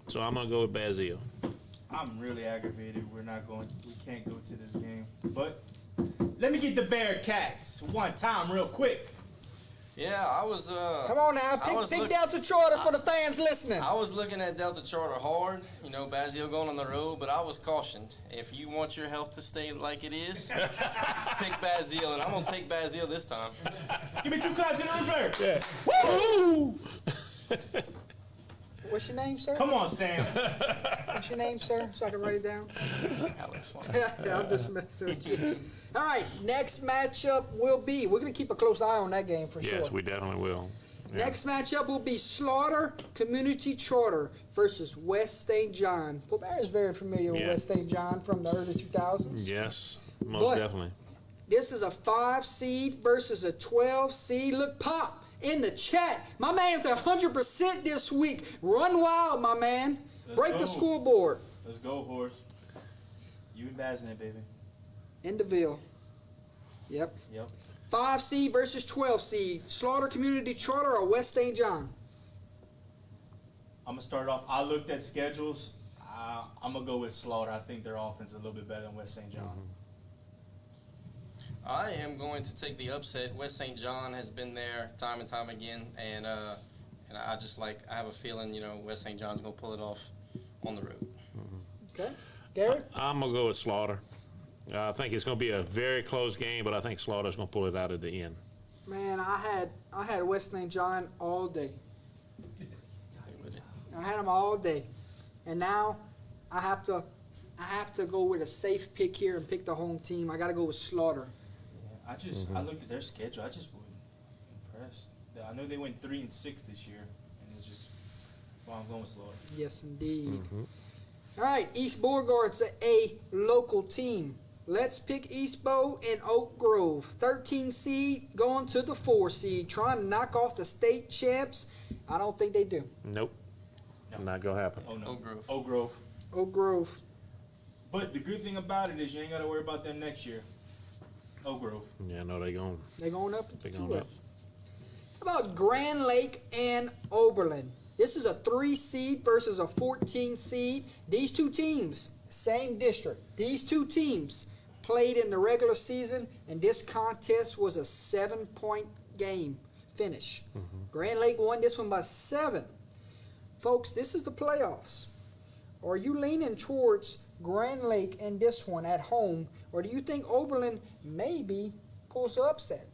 So I'm going to go with Basile. I'm really aggravated. We can't go to this game. But let me get the Bearcats one time real quick. Yeah, I was. Come on now, I was pick look- Delta Charter for the fans listening. I was looking at Delta Charter hard, you know, Basile going on the road, but I was cautioned. If you want your health to stay like it is, pick Basile, and I'm going to take Basile this time. Give me 2 claps in the reverse. Woo! What's your name, sir? Come on, Sam. What's your name, sir? So I can write it down. Alex, fine. Yeah, I'm just messing with you. All right, next matchup will be, we're going to keep a close eye on that game for sure. Yes, we definitely will. Yeah. Next matchup will be Slaughter Community Charter versus West St. John. Colbert is very familiar with Yeah. West St. John from the early 2000s. Yes, most But- definitely. This is a 5 seed versus a 12 seed. Look, Pop in the chat. My man's 100% this week. Run wild, my man. Let's Break the go. scoreboard. Let's go, horse. You and Bazinet, baby. in DeVille. Yep. Yep. 5 seed versus 12 seed. Slaughter Community Charter or West St. John? I'm gonna start off. I looked at schedules. I'm gonna go with Slaughter. I think their offense is a little bit better than West St. John. I am going to take the upset. West St. John has been there time and time again, and I have a feeling, West St. John's gonna pull it off on the road. Okay. Gary? I'm gonna go with Slaughter. I think it's gonna be a very close game, but I think Slaughter's gonna pull it out at the end. Man, I had West St. John all day. Stay with it. I had them all day, and now I have to go with a safe pick here and pick the home team. I got to go with Slaughter. Yeah, I looked at their schedule. I just wasn't impressed. I know they went 3-6 this year, and it's just. Well, I'm going with Slaughter. Yes, indeed. All right, East Beauregard's a local team. Let's pick East Bow and Oak Grove. 13 seed going to the 4 seed, trying to knock off the state champs. I don't think they do. Nope. No. Not gonna happen. Oh no. Oak Grove. Oak Grove. Oak Grove. But the good thing about it is you ain't got to worry about them next year. Oak Grove. Yeah, no, they going. They going up? They going up. How about Grand Lake and Oberlin? This is a 3 seed versus a 14 seed. These two teams, same district. These two teams played in the regular season, and this contest was a 7-point game finish. Grand Lake won this one by 7. Folks, this is the playoffs. Are you leaning towards Grand Lake in this one at home, or do you think Oberlin maybe pulls the upset?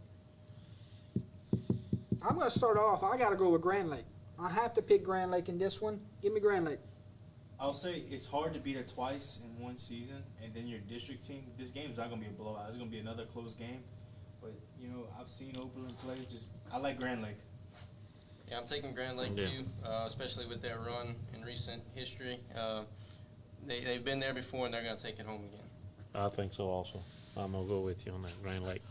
I'm going to start off. I got to go with Grand Lake. I have to pick Grand Lake in this one. Give me Grand Lake. I'll say it's hard to beat it twice in one season, and then your district team. This game is not gonna be a blowout. It's gonna be another close game. But I've seen Oberlin play. I like Grand Lake. Yeah, I'm taking Grand Lake Yeah. too, especially with their run in recent history. They've been there before, and they're going to take it home again. I think so also. I'm gonna go with you on that, Grand Lake.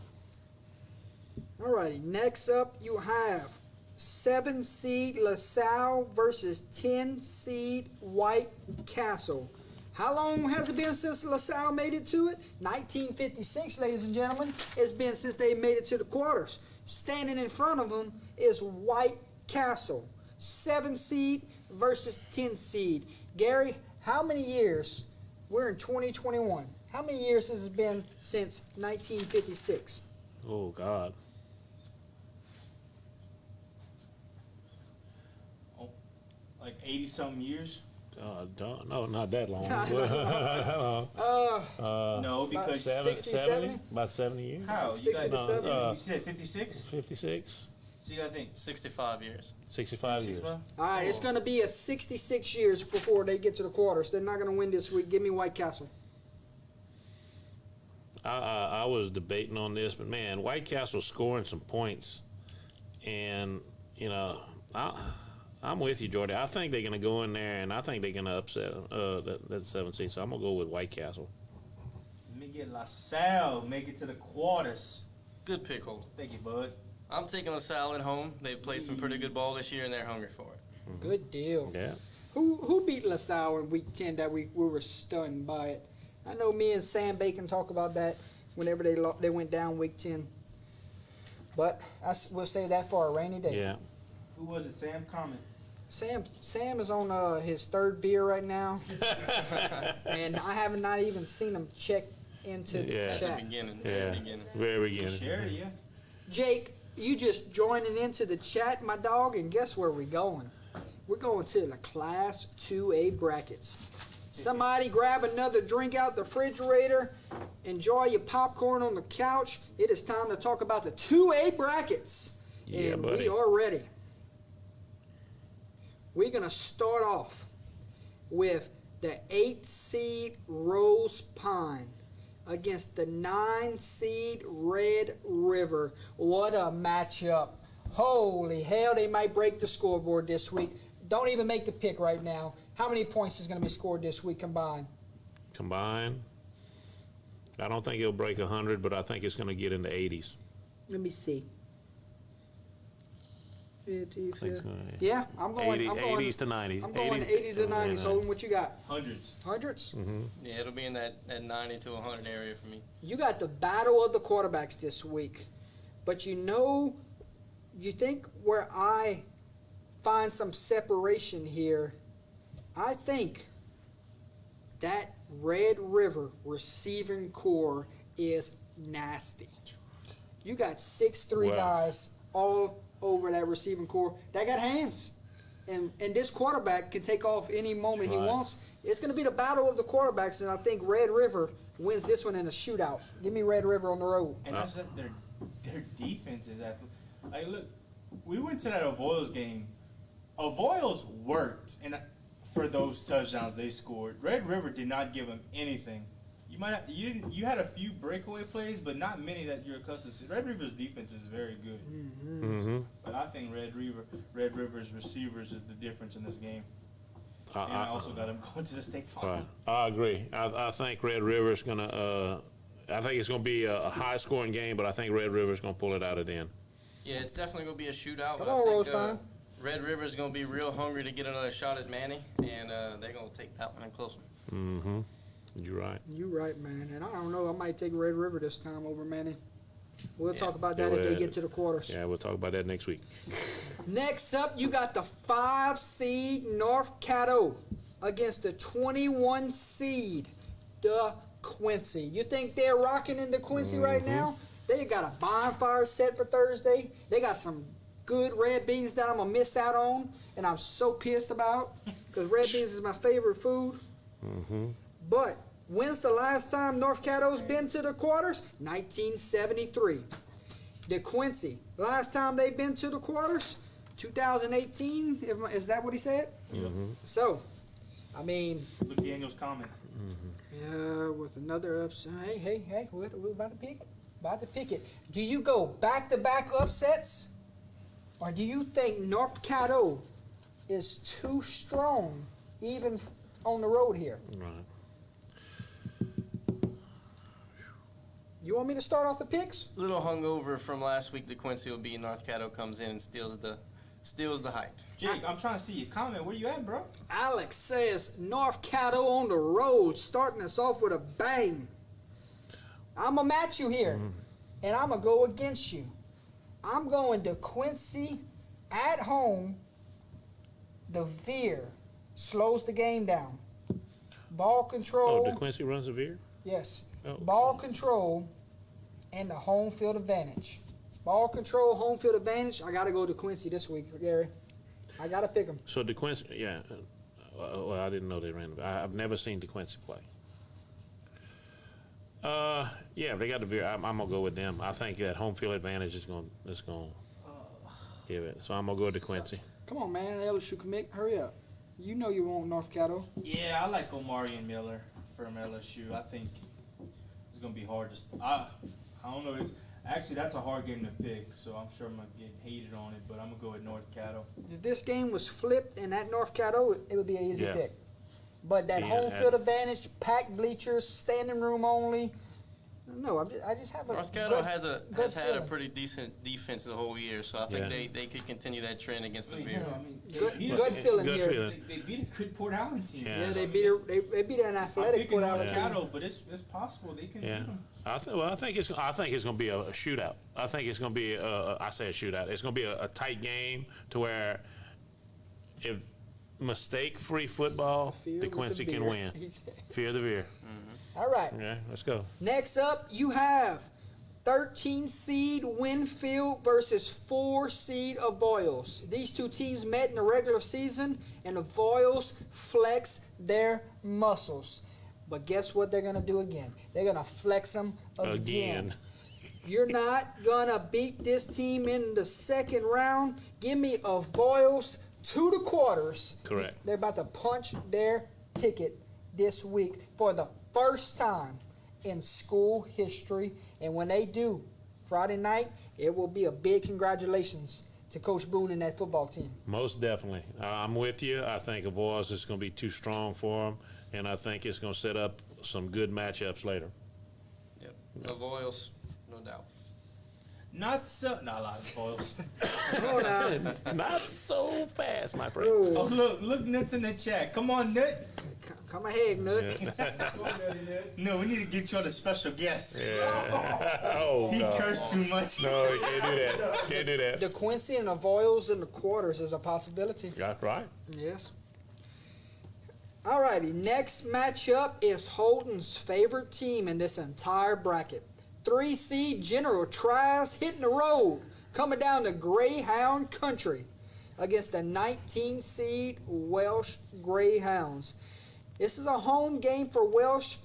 Alrighty, next up you have 7 seed LaSalle versus 10 seed White Castle. How long has it been since LaSalle made it to it? 1956, ladies and gentlemen. It's been since they made it to the quarters. Standing in front of them is White Castle. 7 seed versus 10 seed. Gary, how many years? We're in 2021. How many years has it been since 1956? Oh God. Like 80-something years. No, not that long. No, because 60, 70? 70? About 70 years. how you 60 got? to 70? You said 56. 56, So you got to think. 65 years. 65 years. 65? All right, it's going to be a 66 years before they get to the quarters. They're not going to win this week. Give me White Castle. I was debating on this, but man, White Castle's scoring some points, and I'm with you, Jordy. I think they're going to go in there, and I think they're going to upset that 7 seed. So I'm going to go with White Castle. Let me get LaSalle make it to the quarters. Good pick, Holt. Thank you, bud. I'm taking LaSalle at home. They've played some pretty good ball this year, and they're hungry for it. Good deal. Yeah. Who beat LaSalle in week 10 that we were stunned by it? I know me and Sam Bacon talk about that whenever they went down week 10. But we'll save that for a rainy day. Yeah. Who was it? Sam? Comment. Sam is on his 3rd beer right now, and I have not even seen him check into the Yeah. At the chat. beginning. Yeah. At the beginning. Very So beginning. share it, yeah. Jake, you just joining into the chat, my dog, and guess where we're going? We're going to the Class 2A brackets. Somebody grab another drink out the refrigerator. Enjoy your popcorn on the couch. It is time to talk about the 2A brackets. Yeah, and buddy. we are ready. We're going to start off with the 8 seed Rose Pine against the 9 seed Red River. What a matchup. Holy hell, they might break the scoreboard this week. Don't even make the pick right now. How many points is going to be scored this week combined? Combined, I don't think it'll break 100, but I think it's going to get in the 80s. Let me see. 50, I think it's gonna- Yeah, I'm going. 80, I'm going 80s to 90s. I'm going 80 to 90. So what you got? Hundreds. Hundreds. Yeah, it'll be in that 90 to 100 area for me. You got the battle of the quarterbacks this week, but you think where I find some separation here, I think that Red River receiving core is nasty. You got 6'3" Wow. guys all over that receiving core. They got hands. And this quarterback can take off any moment he Right. wants. It's going to be the battle of the quarterbacks, and I think Red River wins this one in a shootout. Give me Red River on the road. And that's that their defense is like, look, we went to that Avoyles game. Avoyles worked for those touchdowns they scored. Red River did not give them anything. You had a few breakaway plays, but not many that you're accustomed to. Red River's defense is very good, Mm-hmm. but I think Red River's receivers is the difference in this game. And I also got them going to the state final. Right. I agree. I think Red River's gonna. I think it's gonna be a high-scoring game, but I think Red River's gonna pull it out at the end. Yeah, it's definitely going to be a shootout. Come but on, I think Rosebud. Red River's going to be real hungry to get another shot at Manny, and they're going to take that one in close one. Mm-hmm. You're right. You right, man. And I don't know. I might take Red River this time over Manny. We'll Yeah. talk about that Go if they ahead. get to the quarters. Yeah, we'll talk about that next week. Next up, you got the 5 seed North Caddo against the 21 seed the Quincy. You think they're rocking in the Quincy right now? They got a bonfire set for Thursday. They got some good red beans that I'm gonna miss out on, and I'm so pissed about because red beans is my favorite food. Mm-hmm. But when's the last time North Caddo's been to the quarters? 1973. The Quincy, last time they've been to the quarters? 2018. Is that what he said? Mm-hmm. So, I mean, Luke Daniels comment. yeah, with another upset. Hey, we're about to pick it. About to pick it. Do you go back-to-back upsets? Or do you think North Caddo is too strong even on the road here? Right. You want me to start off the picks? A little hungover from last week. The Quincy will be North Caddo comes in and steals the hype. Jake, I'm trying to see your comment. Where you at, bro? Alex says North Caddo on the road, starting us off with a bang. I'm going to match you here, and I'm going to go against you. I'm going to Quincy at home. The Veer slows the game down. Ball control. Oh, DeQuincy runs a veer? Yes. Oh. Ball control and the home field advantage. Ball control, home field advantage. I got to go to Quincy this week, Gary. I got to pick them. So DeQuincy, yeah. Well, I didn't know they ran. I've never seen DeQuincy play. Yeah, they got the veer. I'm gonna go with them. I think that home field advantage is gonna give it. So I'm gonna go with DeQuincy. Come on, man. LSU commit. Hurry up. You know you want North Caddo. Yeah, I like Omarion Miller from LSU. I think it's gonna be hard to. I don't know. Actually, that's a hard game to pick, so I'm sure I'm gonna get hated on it. But I'm gonna go with North Caddo. If this game was flipped and at North Caddo, it would be an easy Yeah. pick. But that Yeah, home field advantage, packed bleachers, standing room only. No, I just have a North Caddo good- has good had a feeling. pretty decent defense the whole year, so I think Yeah. they could continue that trend against the Yeah, Veer. I mean, they Good- beat good a- feeling Good here. feeling. They beat a good Port Allen team. Yeah. Yeah, So, they I beat mean, they beat an I'm athletic picking Port North Allen team. Caddo, but it's possible they can Yeah. beat them. I think it's gonna be a shootout. I think it's gonna be I say a shootout. It's gonna be a tight game to where if mistake-free football, Fear with DeQuincy the can beer. win. He said. Fear the veer. All right. Okay, let's go. Next up, you have 13 seed Winfield versus 4 seed Avoyles. These two teams met in the regular season, and Avoyles flex their muscles. But guess what they're going to do again? They're going to flex them again. You're not going to beat this team in the second round. Give me Avoyles to the quarters. Correct. They're about to punch their ticket this week for the first time in school history. And when they do, Friday night, it will be a big congratulations to Coach Boone and that football team. Most definitely. I'm with you. I think Avoyles is going to be too strong for them, and I think it's going to set up some good matchups later. Yep. Avoyles, no doubt. Not so. Not a lot of spoils. Come on now. Not so fast, my friend. Oh, Oh, look, Nuts in the chat. Come on, Nut. come ahead, Nut. No, we need to get you on a special guest. Yeah. Oh, He God. cursed too much. No, you can't do that. Can't do that. The Quincy and the Voiles in the quarters is a possibility. That's right. Yes. Alrighty, next matchup is Holton's favorite team in this entire bracket. 3 seed General Trask hitting the road, coming down to Greyhound Country against the 19 seed Welsh Greyhounds. This is a home game for Welsh,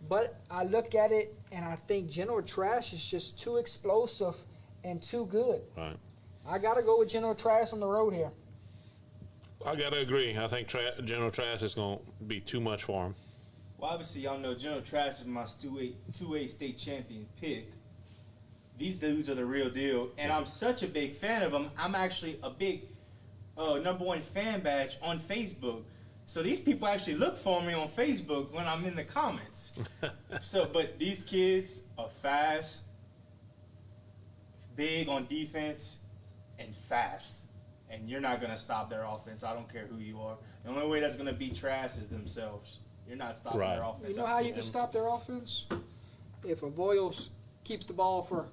but I look at it and I think General Trask is just too explosive and too good. Right. I gotta go with General Trask on the road here. I gotta agree. I think General Trask is gonna be too much for him. Well, obviously, y'all know General Trask is my 2A state champion pick. These dudes are the real deal, and I'm such a big fan of them. I'm actually a big #1 fan badge on Facebook. So these people actually look for me on Facebook when I'm in the comments. But these kids are fast, big on defense, and fast. And you're not going to stop their offense. I don't care who you are. The only way that's going to beat Trask is themselves. You're not stopping Right. their offense. You know how you can stop their offense? If a Voiles keeps the ball for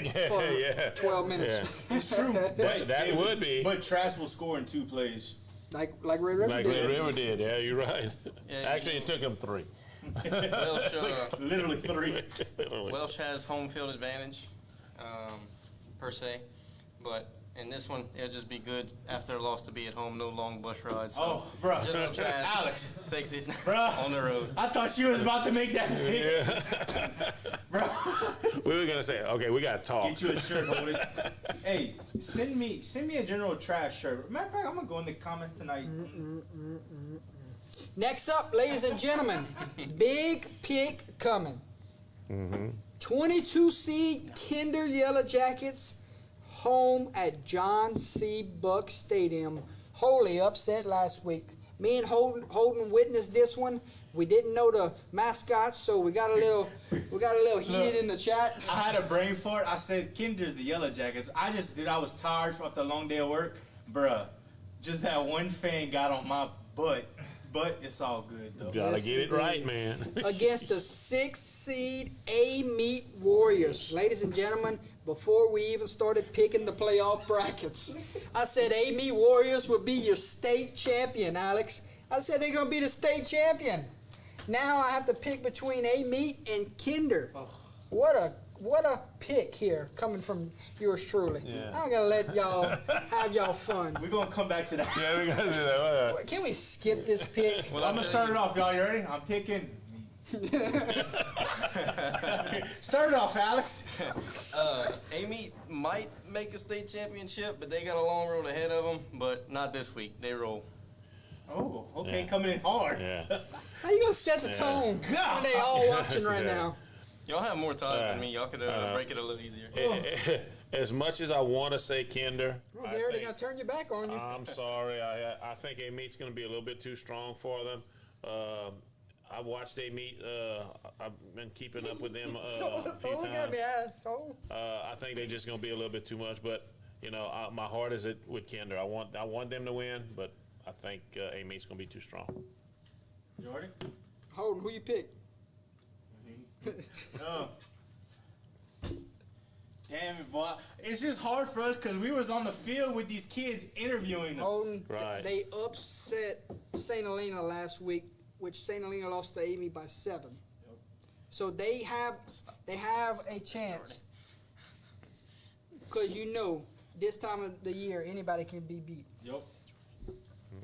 Yeah. 12 minutes. It's true. That would be. But Trask will score in 2 plays. Like Red River Like did. Red River did. Yeah, you're right. Yeah, Actually, it took him 3. Welsh, Literally 3. Welsh has home field advantage, per se, but in this one, it'll just be good after a loss to be at home, no long bus rides. So Oh, bro. General Trask Alex. takes it Bruh. on the road. I thought she was about to make that pick. Bro. We were gonna say, okay, we gotta talk. Get you a shirt, hold it. Hey, send me a General Trask shirt. Matter of fact, I'm gonna go in the comments tonight. Next up, ladies and gentlemen, big pick coming. 22 seed Kinder Yellow Jackets home at John C. Buck Stadium. Holy upset last week. Me and Holden witnessed this one. We didn't know the mascots, so we got a little heated in the chat. I had a brain fart. I said, Kinder's the Yellow Jackets. I was tired after a long day of work. Bruh, just that one fan got on my butt. But it's all good, though. Gotta Yes, get it indeed. right, man. Against the 6 seed A-Meat Warriors. Ladies and gentlemen, before we even started picking the playoff brackets, I said A-Meat Warriors would be your state champion, Alex. I said they're gonna be the state champion. Now I have to pick between A-Meat and Kinder. What a pick here coming from yours truly. Yeah. I'm gonna let y'all have y'all fun. We're going to come back to that. Yeah, we gotta do that. Can we skip this pick? Well, I'm going to start it off, y'all. You ready? I'm picking. Start it off, Alex. Amy might make a state championship, but they got a long road ahead of them. But not this week. They roll. Oh, okay, Yeah. coming in hard. Yeah. How you gonna set the tone when they all watching right Yeah. now? Y'all have more ties Yeah. than me. Y'all could break it a little easier. As much as I want to say Kinder, Well, I they're already think- gonna turn your back on you. I'm sorry. I think A-Meat's going to be a little bit too strong for them. I've watched A-Meat. I've been keeping up with them a few Don't look at times. me, asshole. I think they're just going to be a little bit too much. But you know, my heart is with Kinder. I want them to win, but I think A-Meat's going to be too strong. You ready? Holden, who you pick? Oh. Damn it, boy. It's just hard for us because we was on the field with these kids interviewing them. Holden, Right. they upset St. Helena last week, which St. Helena lost to Amy by 7. So they have a chance. Because you know, this time of the year, anybody can be beat. Yup.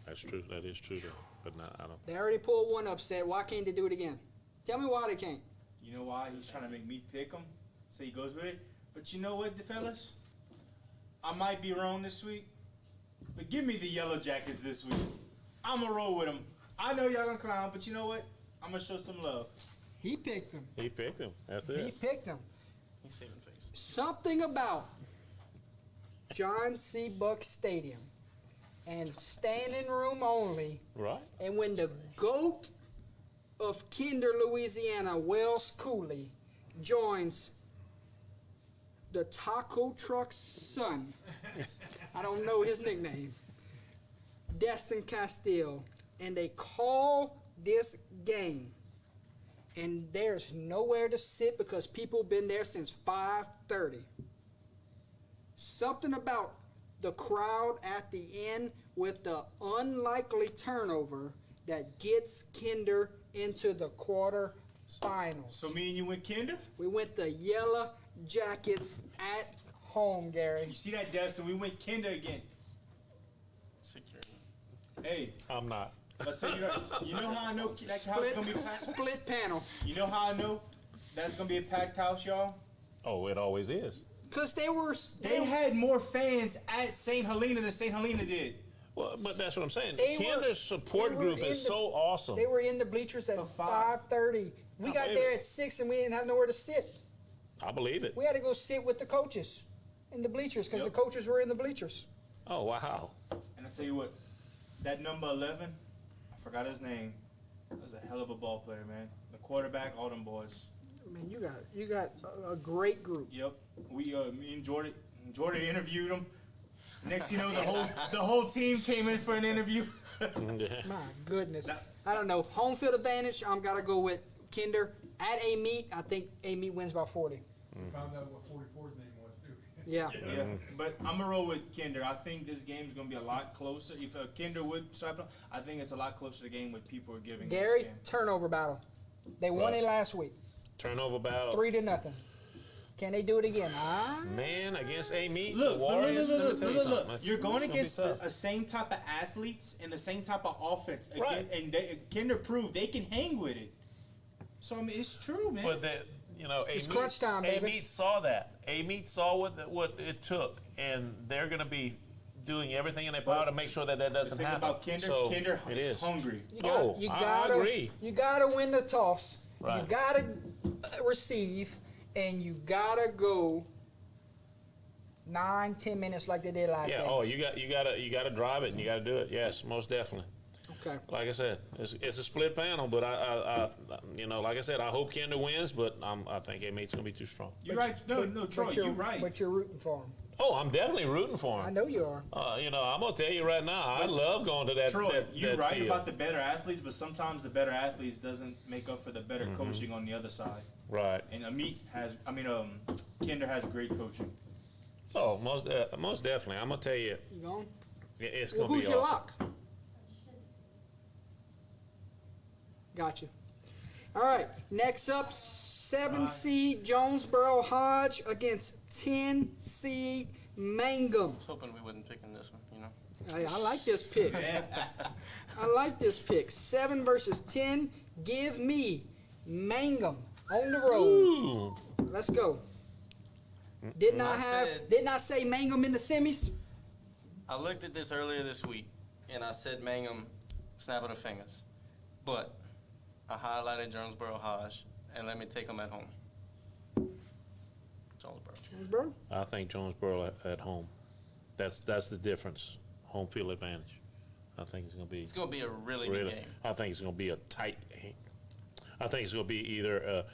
That's true. That is true. Though. But not, I don't. They already pulled one upset. Why can't they do it again? Tell me why they can't. You know why? He's trying to make me pick him, so he goes with it. But you know what, fellas? I might be wrong this week, but give me the Yellow Jackets this week. I'm going to roll with them. I know y'all going to clown, but you know what? I'm going to show some love. He picked them. He picked him. That's He it. picked them. He's saving face. Something about John C. Buck Stadium and standing room only. Right. And when the GOAT of Kinder, Louisiana, Wells Cooley, joins the taco truck's son. I don't know his nickname. Destin Castile. And they call this game. And there's nowhere to sit because people been there since 5:30. Something about the crowd at the end with the unlikely turnover that gets Kinder into the quarterfinals. So me and you went Kinder? We went the Yellow Jackets at home, Gary. You see that, Dustin? We went Kinder again. Security. Hey, I'm not. let's say you know how I know that house is gonna be packed. Split panel. You know how I know that's gonna be a packed house, y'all? Oh, it always is. Because they were. They had more fans at St. Helena than St. Helena did. Well, but that's what I'm saying. They were- Kinder's support they were group in is the- so awesome. They were in the bleachers at For 5. 5:30. We I got believe there it. at 6 and we didn't have nowhere to sit. I believe it. We had to go sit with the coaches in the bleachers because Yep. the coaches were in the bleachers. Oh, wow. And I tell you what, that number 11, I forgot his name. That was a hell of a ball player, man. The quarterback, all them boys. I mean, you got a great group. Yep. We me and Jordan interviewed him. Next you know the whole team came in for an interview. My goodness. Now- I don't know. Home field advantage, I'm got to go with Kinder. At A-Meet, I think A-Meet wins by 40. Found out what 44's name was too. Yeah. Yeah, but I'm gonna roll with Kinder. I think this game's gonna be a lot closer. If Kinder would swipe it, I think it's a lot closer to game what people are giving Gary, this game. turnover battle. They won Right. it last week. Turnover battle. 3-0. Can they do it again? Ah. Man, against A-Meet, Look, the but Warriors, let me tell you something. look. That's- You're going it's gonna be against tough. the same type of athletes and the same type of offense. Again, Right. And Kinder proved they can hang with it. So, I mean, it's true, man. But that, you know, It's crunch time, baby. A-Meet saw that. A-Meet saw what it took, and they're going to be doing everything in their power to make sure that the doesn't thing happen. about Kinder, So, Kinder it is is hungry. I agree. You gotta win the toss. Right. You gotta receive, and you gotta go 9-10 minutes like they did last Yeah. game. Oh, you gotta drive it, and you gotta do it. Yes, most definitely. Okay. Like I said, it's a split panel, but I you know, like I said, I hope Kinder wins, but I think A-Meet's gonna be too strong. You're right. No, Troy, you're right. But you're rooting for them. Oh, I'm definitely rooting for I him. know you are. You know, I'm gonna tell you right now, I love going to that. Troy, that, you're that right field. about the better athletes, but sometimes the better athletes doesn't make up for the better Mm-hmm. coaching on the other side. Right. And Kinder has great coaching. Oh, most definitely. I'm gonna tell you, You going? it's Well, gonna who's be your awesome. lock? Gotcha. All right. Next up, 7 seed Jonesboro Hodge against 10 seed Mangum. I was hoping we wouldn't pick in this one, you know. Hey, I like this pick. I like this pick. 7 versus 10. Give me Mangum on the road. Ooh. Let's go. Didn't I say Mangum in the semis? I looked at this earlier this week, and I said Mangum, snapping the fingers. But I highlighted Jonesboro Hodge, and let me take them at home. Jonesboro. Bro, I think Jonesboro at home. That's the difference. Home field advantage. I think it's gonna be It's going to be a really good game. I think it's gonna be a tight game. I think it's gonna be either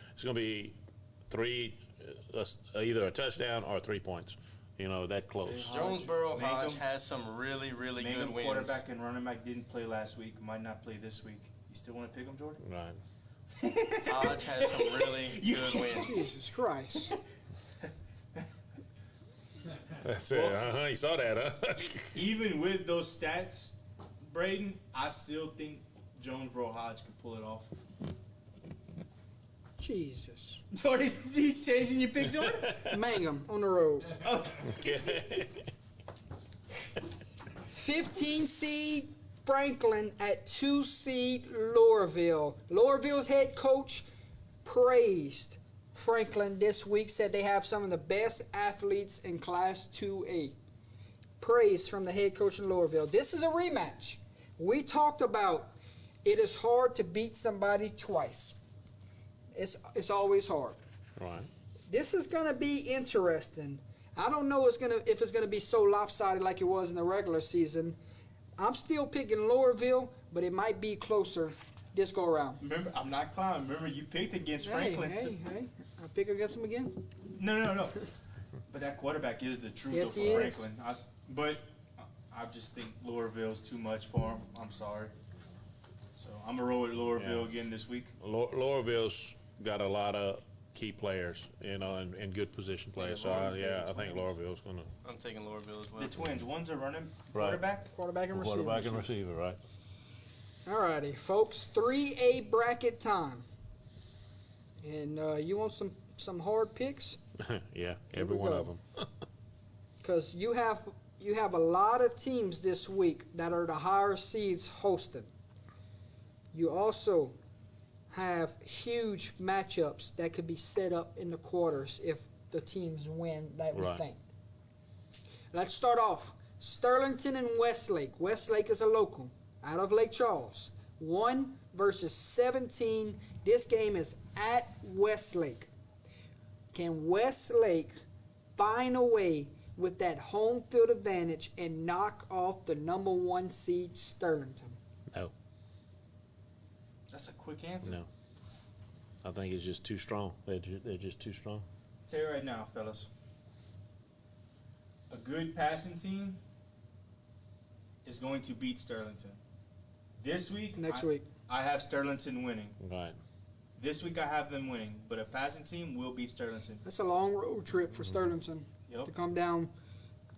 either a touchdown or 3 points. You know, that close. Jonesboro Hodge Mangum- has some really, really good Mangum wins. quarterback and running back didn't play last week. Might not play this week. You still want to pick him, Jordan? Right. Hodge has some really good wins. Jesus Christ. That's it. You saw that, huh? Even with those stats, Braden, I still think Jonesboro Hodge can pull it off. Jesus. Jordan, he's changing your pick, Jordan? Mangum on the road. Okay. 15 seed Franklin at 2 seed Loreauville. Loreauville's head coach praised Franklin this week, said they have some of the best athletes in Class 2A. Praise from the head coach in Loreauville. This is a rematch. We talked about it is hard to beat somebody twice. It's always hard. Right. This is going to be interesting. I don't know if it's going to be so lopsided like it was in the regular season. I'm still picking Loreauville, but it might be closer this go around. Remember, I'm not clowning. Remember, you picked against Franklin. Hey, I pick against him again? No. But that quarterback is the truth Yes, though, he for is. Franklin. But I just think Lowerville's too much for him. I'm sorry. So I'm gonna roll with Lowerville again this week. Laurelville's got a lot of key players, you know, and good position players. So I think Laurelville's gonna I'm taking Lowerville as well. The Twins. One's a running Right. quarterback. Quarterback and receiver. quarterback and receiver, right? Alrighty, folks, 3A bracket time. And you want some hard picks? Yeah, Here every we one go. of them. Because you have a lot of teams this week that are the higher seeds hosted. You also have huge matchups that could be set up in the quarters if the teams win that we Right. think. Let's start off. Sterlington and Westlake. Westlake is a local out of Lake Charles. 1 versus 17. This game is at Westlake. Can Westlake find a way with that home field advantage and knock off the number 1 seed Sterlington? No, That's a quick answer. no. I think it's just too strong. They're just too strong. Tell you right now, fellas. A good passing team is going to beat Sterlington. This week, Next week. I have Sterlington winning. Right. This week I have them winning, but a passing team will beat Sterlington. That's a long road trip for Sterlington Yep. to come down.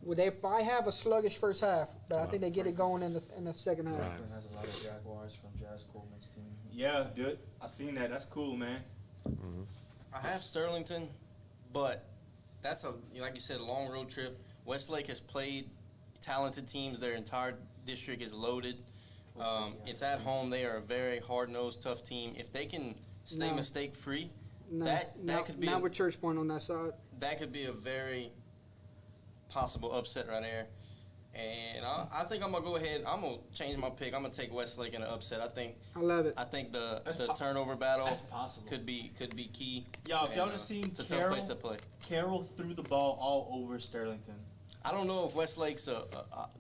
Well, they might have a sluggish first half, but I think they get it going in the second half. Right. Has a lot of Jaguars from Jazz Coleman's team. Yeah, dude. I seen that. That's cool, man. I have Sterlington, but that's like you said, a long road trip. Westlake has played talented teams. Their entire district is loaded. It's at home. They are a very hard-nosed, tough team. If they can stay No. mistake-free, No, that not, could be not with Church Point on that side. that could be a very possible upset right there. And I think I'm gonna go ahead. I'm gonna change my pick. I'm gonna take Westlake in an upset. I think I love it. the That's turnover battle That's possible. could be key. Y'all, if And, y'all just seen it's a tough place to play. Carroll threw the ball all over Sterlington. I don't know if Westlake's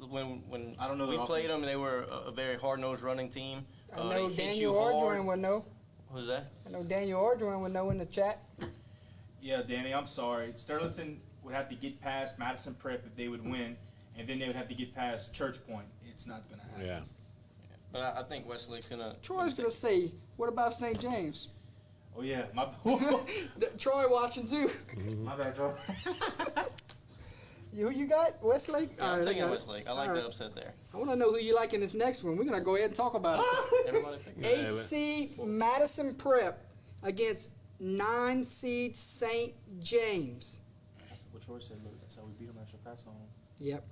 when I don't know we their played offense. them, they were a very hard-nosed running team. I know they hit Daniel you hard. Ordwin would know. Who's that? I know Daniel Ordwin would know in the chat. Yeah, Danny, I'm sorry. Sterlington would have to get past Madison Prep if they would win, and then they would have to get past Church Point. It's not gonna happen. Yeah. But I think Westlake's gonna. Troy's gonna say, "What about St. James?" Oh yeah, my Troy watching too. my bad, bro. Who you got? Westlake? Yeah, I'm All right, I taking got it. Westlake. I like All the right. upset there. I want to know who you like in this next one. We're gonna go ahead and talk about it. Everybody pick. 8 seed Madison Prep against 9 seed St. James. That's what Troy said. Look, that's how we beat them. I should pass on them. Yep.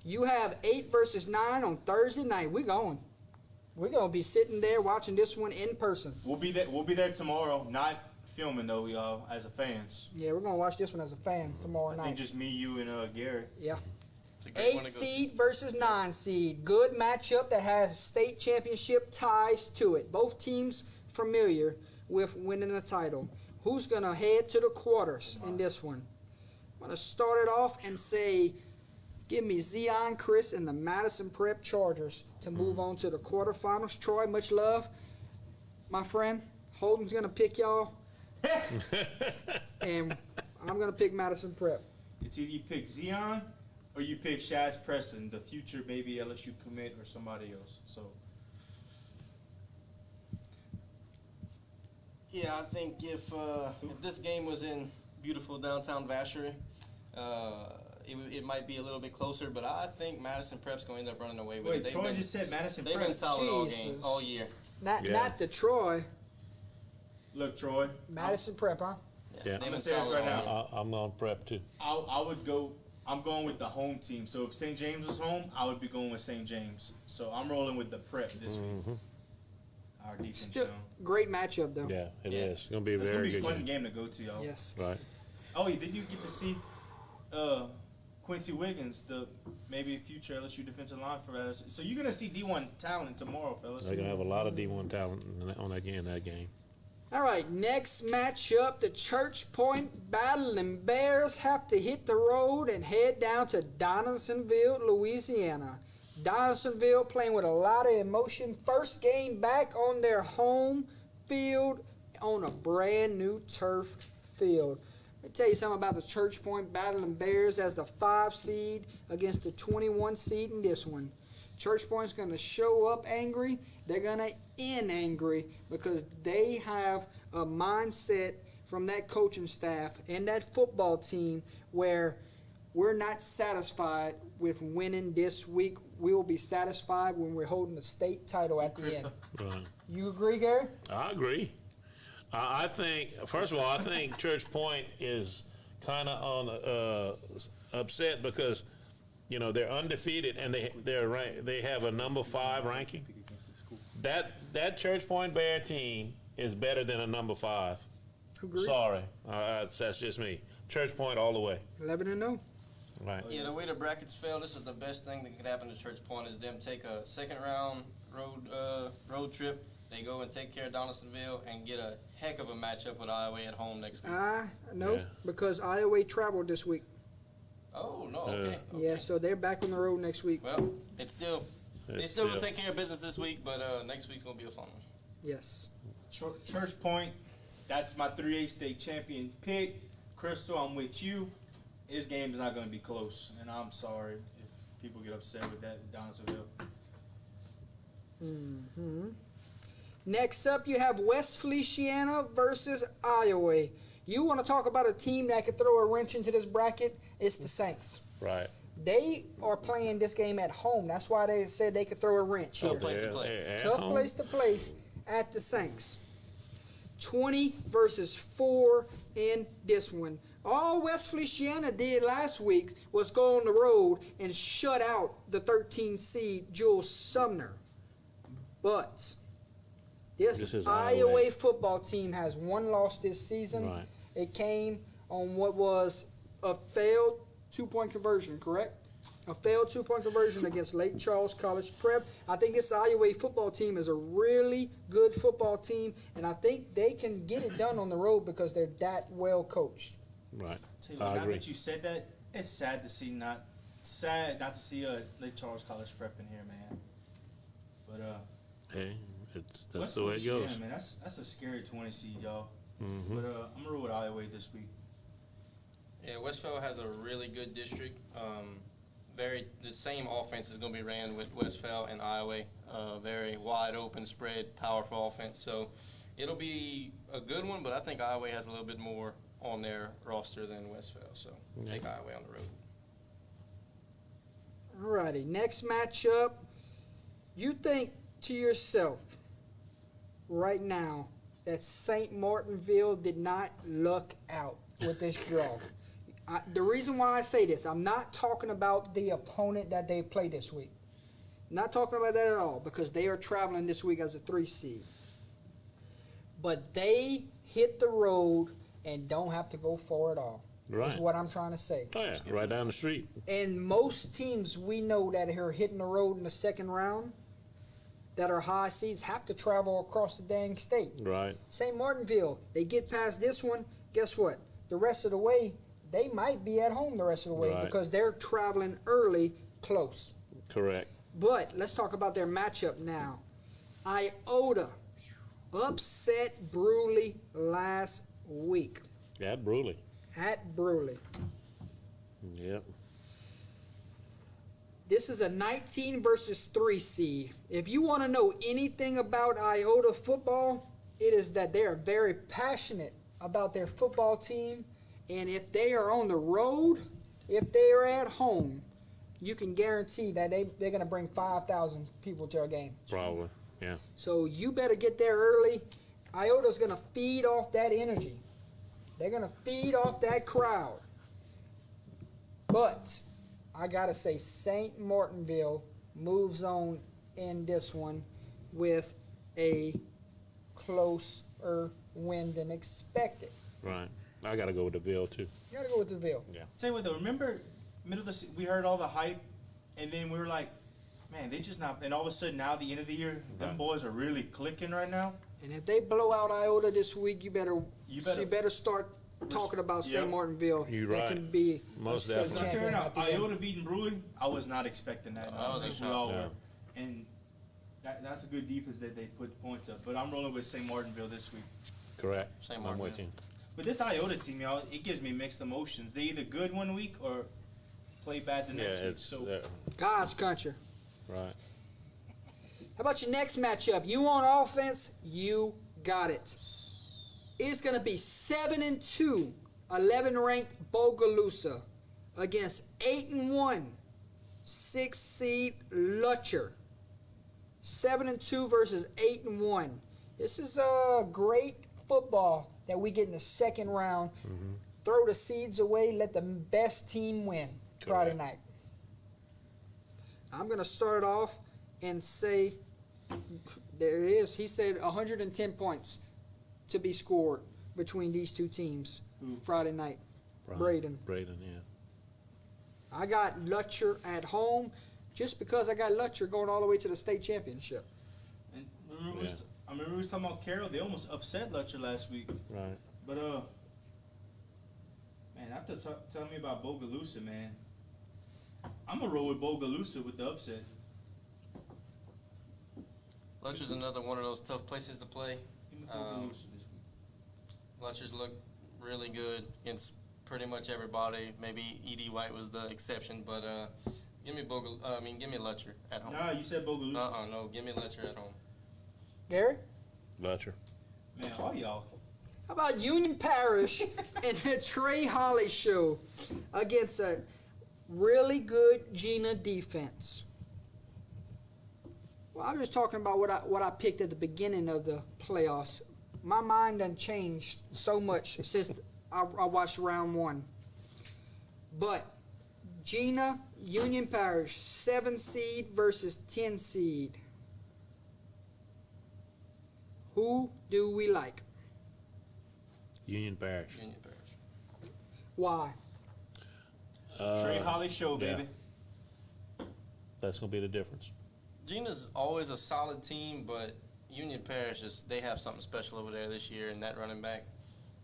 You have 8 versus 9 on Thursday night. We're going. We're gonna be sitting there watching this one in person. We'll be there. We'll be there tomorrow. Not filming though. We as a fans. Yeah, we're gonna watch this one as a fan tomorrow I night. think just me, you, and Garrett. Yeah. It's a great one 8 to go to. seed versus 9 seed. Good matchup that has state championship ties to it. Both teams familiar with winning the title. Who's going to head to the quarters in this one? I'm going to start it off and say, give me Zion Chris and the Madison Prep Chargers to move on to the quarterfinals. Troy, much love. My friend, Holden's going to pick y'all. And I'm going to pick Madison Prep. It's either you pick Zion or you pick Shaz Preston, the future maybe LSU commit or somebody else. So Yeah, I think if this game was in beautiful downtown Vacherie, it might be a little bit closer. But I think Madison Prep's going to end up running away with it. wait, Troy just said Madison They've Prep. been solid Jesus. all year. Not the Troy. Look, Troy. Madison Prep, huh? Yeah. They've I'ma been say this solid right all now. year. I'm on Prep too. I would go. I'm going with the home team. So if St. James was home, I would be going with St. James. So I'm rolling with the Prep this week. Our defense Still, shown. great matchup though. Yeah, it Yeah. is. It's gonna be a It's gonna very be a good fun game. game to go to, y'all. Yes. Right. Oh, yeah, did you get to see Quincy Wiggins, the maybe future LSU defensive line for us? So you're gonna see D1 talent tomorrow, fellas. They're gonna have a lot of D1 talent on that game. All right, next matchup, the Church Point Battling Bears have to hit the road and head down to Donaldsonville, Louisiana. Donaldsonville playing with a lot of emotion. First game back on their home field on a brand new turf field. Let me tell you something about the Church Point Battling Bears as the 5 seed against the 21 seed in this one. Church Point's going to show up angry. They're going to end angry because they have a mindset from that coaching staff and that football team where we're not satisfied with winning this week. We will be satisfied when we're holding the state title at the end. Right. You agree, Gary? I agree. I think, first of all, I think Church Point is kind of on upset because, you know, they're undefeated and they have a number 5 ranking. That Church Point Bear team is better than a number 5. Agree? Sorry, that's just me. Church Point all the way. 11-0. Right. Yeah, the way the brackets fell, this is the best thing that could happen to Church Point is them take a second round road trip. They go and take care of Donaldsonville and get a heck of a matchup with Iowa at home next week. No, Yeah. because Iowa traveled this week. Oh, no, okay. Yeah, so they're back on the road next week. Well, they still It's will take care of business this week, but next week's going to be a fun one. Yes. Church Point, that's my 3A state champion pick. Crystal, I'm with you. This game's not going to be close, and I'm sorry if people get upset with that with Donaldsonville. Next up, you have West Feliciana versus Iowa. You want to talk about a team that could throw a wrench into this bracket? It's the Saints. Right. They are playing this game at home. That's why they said they could throw a wrench here. Tough place to play. At Tough home. place to play at the Saints. 20 versus 4 in this one. All West Feliciana did last week was go on the road and shut out the 13 seed Jules Sumner. But this is Iowa Iowa. football team has one loss this season. Right. It came on what was a failed 2-point conversion, correct? A failed 2-point conversion against Lake Charles College Prep. I think this Iowa football team is a really good football team, and I think they can get it done on the road because they're that well coached. Right. Tell you I what, now agree. that you said that, it's sad not to see Lake Charles College Prep in here, man. But Hey, that's West the way it goes. Feliciana, man, that's a scary 20 seed, y'all. But I'm gonna roll with Iowa this week. Yeah, Westphal has a really good district. The same offense is going to be ran with Westphal and Iowa. Very wide open spread, powerful offense. So it'll be a good one, but I think Iowa has a little bit more on their roster than Westphal. So take Iowa on the road. Alrighty, next matchup. You think to yourself right now that St. Martinville did not luck out with this draw. The reason why I say this, I'm not talking about the opponent that they play this week. Not talking about that at all because they are traveling this week as a 3 seed. But they hit the road and don't have to go far at all. Right. That's what I'm trying to say. Oh, yeah, right down the street. And most teams we know that are hitting the road in the second round that are high seeds have to travel across the dang state. Right. St. Martinville, they get past this one, guess what? The rest of the way, they might be at home the rest of the way Right. because they're traveling early close. Correct. But let's talk about their matchup now. Iota upset Bruley last week At Bruley. at Bruley. Yep. This is a 19 versus 3 seed. If you want to know anything about Iota football, it is that they are very passionate about their football team. And if they are on the road, if they are at home, you can guarantee that they're going to bring 5,000 people to a game. Probably. Yeah. So you better get there early. Iota's going to feed off that energy. They're going to feed off that crowd. But I got to say, St. Martinville moves on in this one with a closer win than expected. Right. I got to go with the Ville, too. You got to go with the Ville. Tell you what though, remember middle of we heard all the hype, and then we were like, man, they just not. And all of a sudden now, the end of the year, them Right. boys are really clicking right now. And if they blow out Iota this week, you better start talking about Yep. St. Martinville. You're They right. can be Most a state definitely. I'm champion tearing at out the end. Iota beating Bruley. I was not expecting that. I was think we shocked. all Yeah. were. And that's a good defense that they put points up. But I'm rolling with St. Martinville this week. Correct. St. I'm with Martinville. you. But this Iota team, y'all, it gives me mixed emotions. They either good one week or play bad the Yeah, next week. it's So God's country. right. How about your next matchup? You on offense, you got it. It's going to be 7-2, 11-ranked Bogalusa against 8-1, 6-seed Lutcher. 7-2 versus 8-1. This is a great football that we get in the second round. Throw the seeds away, let the best team win Friday night. I'm going to start off and say, there it is. He said 110 points to be scored between these two teams Friday night. Braden. Braden, yeah. I got Lutcher at home just because I got Lutcher going all the way to the state championship. and I remember we was talking about Carroll. They almost upset Lutcher last week. Right. But man, after telling me about Bogalusa, man, I'm gonna roll with Bogalusa with the upset. Lutcher's another one of those tough places to play. Give me Bogalusa this week. Lutcher's look really good against pretty much everybody. Maybe E.D. White was the exception, but give me Lutcher at home. Nah, you said Bogalusa. No, give me Lutcher at home. Gary? Lutcher. Man, all y'all. How about Union Parish and the Trey Holly show against a really good Gina defense? Well, I'm just talking about what I picked at the beginning of the playoffs. My mind done changed so much since I watched round one. But Gina, Union Parish, 7 seed versus 10 seed. Who do we like? Union Parish. Union Parish. Why? Trey Holly show, yeah. baby. That's gonna be the difference. Gina's always a solid team, but Union Parish they have something special over there this year, and that running back,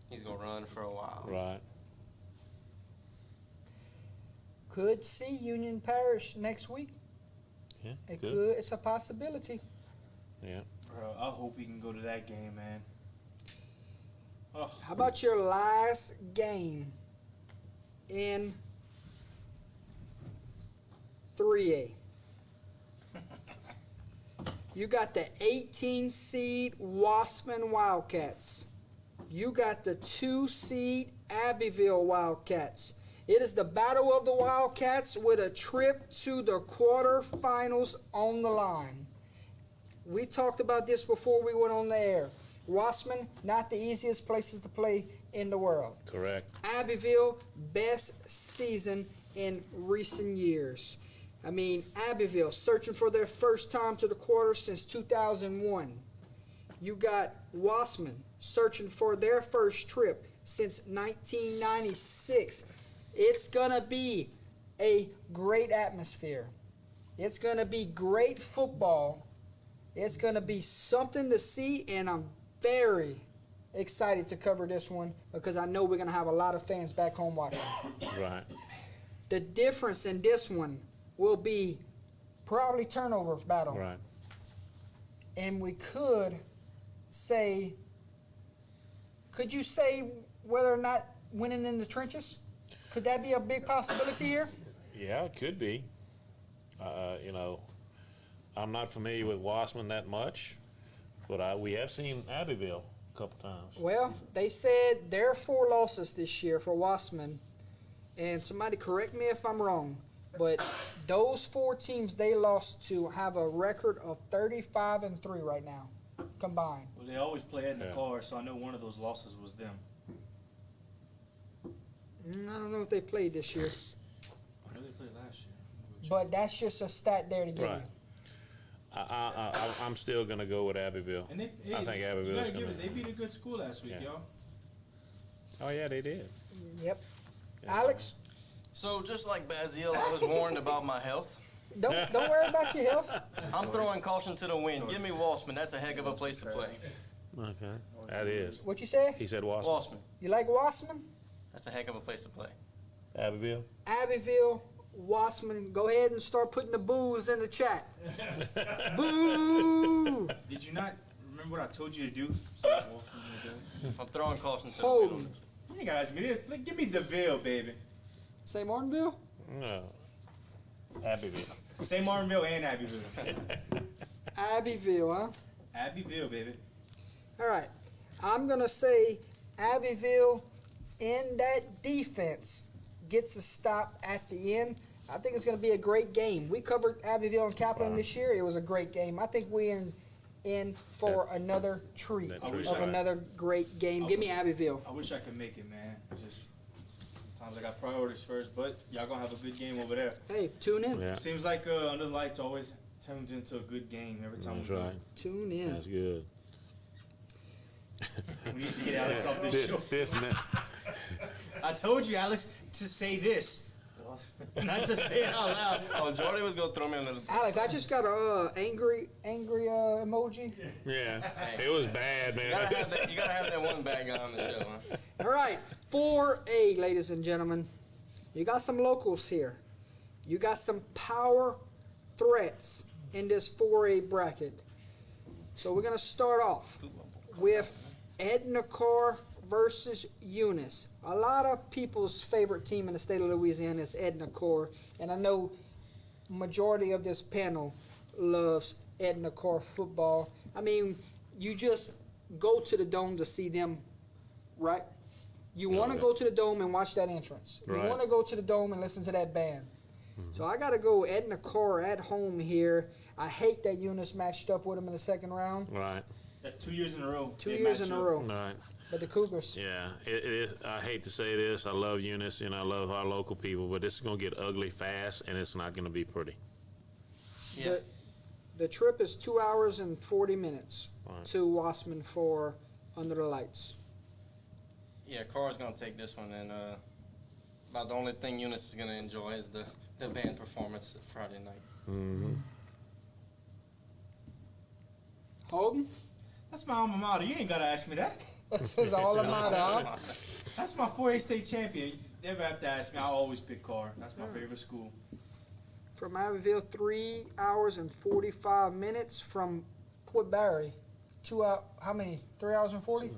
he's gonna run for a while. Right. Could see Union Parish next week. Yeah. It good. could. It's a possibility. Yeah. Bro, I hope we can go to that game, man. Oh, How about your last game in 3A? You got the 18 seed Wasman Wildcats. You got the 2 seed Abbeville Wildcats. It is the battle of the Wildcats with a trip to the quarterfinals on the line. We talked about this before we went on the air. Wasman, not the easiest places to play in the world. Correct. Abbeville, best season in recent years. I mean, Abbeville searching for their first time to the quarter since 2001. You got Wasman searching for their first trip since 1996. It's going to be a great atmosphere. It's going to be great football. It's going to be something to see, and I'm very excited to cover this one because I know we're going to have a lot of fans back home watching. Right. The difference in this one will be probably turnover battle. Right. And we could you say whether or not winning in the trenches? Could that be a big possibility here? Yeah, it could be. You know, I'm not familiar with Wasman that much, but we have seen Abbeville a couple times. Well, they said there are 4 losses this year for Wasman, and somebody correct me if I'm wrong, but those 4 teams they lost to have a record of 35-3 right now, combined. well, they always play at Yeah. Nacar, so I know one of those losses was them. I don't know if they played this year, I know they played last year. but that's just a stat there to give Right. I'm still gonna go with Abbeville. And they, I think you Abbeville's gotta give gonna. it, they beat a good school last week, Yeah. y'all. Oh yeah, they did. you. Yep. Yeah. Alex, So just like Bazil, I was warned about my health. don't worry about your health. I'm throwing caution to the wind. Give me Walsman. That's a heck of a place to play. Okay. That is. What you say? He said Wasman. Walsman. You like Wasman? That's a heck of a place to play. Abbeville. Abbeville, Wasman, go ahead and start putting the boos in the chat. Boo! Did you not Remember what I told you to do? So, well, I'm throwing caution to the Hold. wind on this. you ain't gotta ask me this. Give me DeVille, baby. St. Martinville? No. Abbeville. Say Martinville and Abbeville. Abbeville, huh? Abbeville, baby. All right. I'm going to say Abbeville in that defense gets a stop at the end. I think it's going to be a great game. We covered Abbeville and Kaplan this year. It was a great game. I think we in for another treat That of treat. another great game. Give me Abbeville. I wish I could make it, man. It's just sometimes I got priorities first, but y'all gonna have a good game over there. Hey, tune in. Yeah, Seems like Under the Lights always turns into a good game every time that's we go. right. Tune in. That's good. We need to get Alex off this show. This and that. I told you, Alex, to say this, not to say it out loud. Oh, Jordy was gonna throw me under the. Alex, I just got a angry emoji. Yeah, it was bad, You man. gotta have that one bad guy on the show, huh? All right, 4A, ladies and gentlemen. You got some locals here. You got some power threats in this 4A bracket. So we're going to start off with Edna Carr versus Eunice. A lot of people's favorite team in the state of Louisiana is Edna Carr, and I know majority of this panel loves Edna Carr football. I mean, you just go to the Dome to see them, right? You want to Okay. go to the Dome and watch that entrance. You Right. want to go to the Dome and listen to that band. So I got to go Edna Carr at home here. I hate that Eunice matched up with him in the second round. Right, That's 2 years in a row. 2 they years match in a up. row. right. But the Cougars. Yeah, it is. I hate to say this. I love Eunice and I love our local people, but this is gonna get ugly fast, and it's not gonna be pretty. Yeah. The trip is 2 hours and 40 minutes Right. to Wasserman for Under the Lights. Yeah, Carr's gonna take this one, and about the only thing Eunice is gonna enjoy is the band performance Friday night. Mm-hmm. Holden? That's my alma mater. You ain't gotta ask me that. This is all about huh? That's my 4A state champion. You never have to ask me. I always pick Carr. That's my favorite school. From Abbeville, 3 hours and 45 minutes. From Port Barry, 2 hours, how many? 3 hours and 40?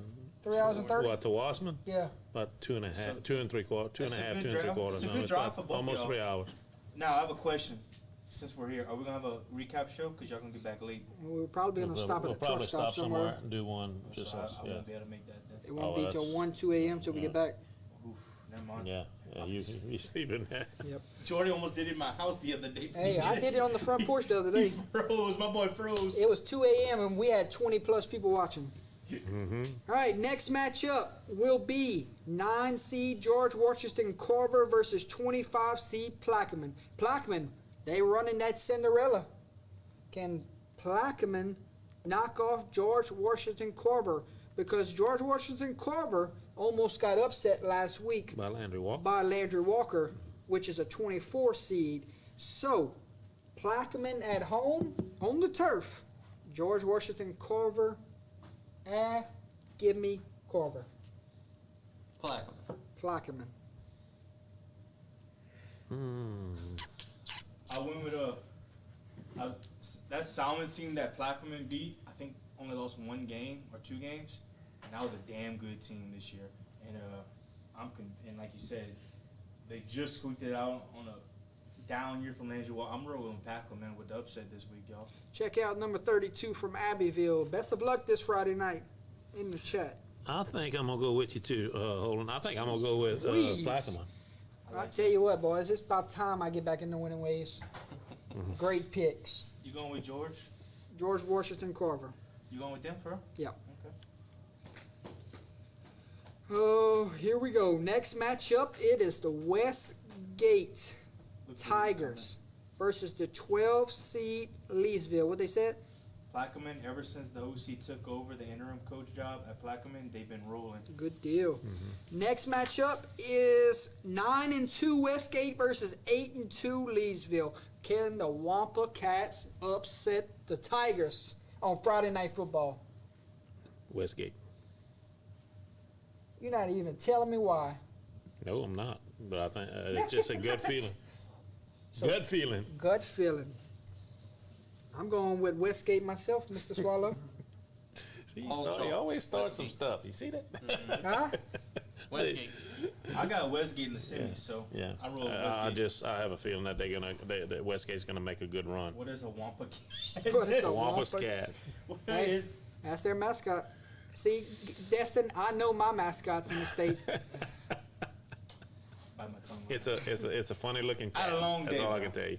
3 hours and 30? What, to Wasserman? Yeah. About 2.5, So- 2 and 3/4, two and a That's a half, good 2 and drive. 3/4. It's a no, good it's drive about for both of almost y'all. 3 hours. Now, I have a question. Since we're here, are we gonna have a recap show? Because y'all gonna get back late. We're probably going to stop We'll at a truck probably stop somewhere. and do one. So Just I us. Yeah, won't be able to make that then. It won't Oh, be till that's- 1, 2 a.m. till we get back. Oof, never mind. yeah. You sleeping there? Jordy almost did it in my house the other day. Hey, I did it on the front porch the other day. He froze. My boy froze. It was 2 a.m. and we had 20 plus people watching. Mm-hmm. All right, next matchup will be 9 seed George Washington Carver versus 25 seed Plaquemine. Plaquemine, they running that Cinderella. Can Plaquemine knock off George Washington Carver? Because George Washington Carver almost got upset last week By Landry Walker. by Landry Walker, which is a 24 seed. So, Plaquemine at home on the turf. George Washington Carver. Give me Carver. Plaquemine. Plaquemine. I went with that Salmon team that Plaquemine beat. I think only lost 1 game or 2 games, and that was a damn good team this year. And and like you said, they just squeaked it out on a down year from Landry Walker. I'm rolling Plaquemine with the upset this week, y'all. Check out number 32 from Abbeville. Best of luck this Friday night in the chat. I think I'm gonna go with you too, Holden. I think I'm gonna go with Please. Plaquemine. I tell you what, boys, it's about time I get back in the winning ways. Great picks. You going with George? George Washington Carver. You going with them, for real? Yeah. Okay. Oh, here we go. Next matchup, it is the Westgate Look who's Tigers versus the 12 seed Leesville. What they said? Plaquemine, ever since the OC took over the interim coach job at Plaquemine, they've been rolling. Good deal. Next matchup is 9-2 Westgate versus 8-2 Leesville. Can the Wampa Cats upset the Tigers on Friday Night Football? Westgate. You're not even telling me why. No, I'm not. But I think it's just a gut feeling. So- Gut feeling. Gut feeling. I'm going with Westgate myself, Mr. Swallow. See, All he chalk. always starts some Westgate. stuff. You see that? Huh? Westgate. I got Westgate in the semis, so Yeah. I roll with Westgate. I have a feeling that that Westgate's gonna make a good run. What is a Wampa What is cat? a Wampus Wampa? Cat. What Hey. is- That's their mascot. See, Destin, I know my mascots in the state. Bite my tongue. It's a funny looking I had cat. a long That's day, all I bro. can tell you.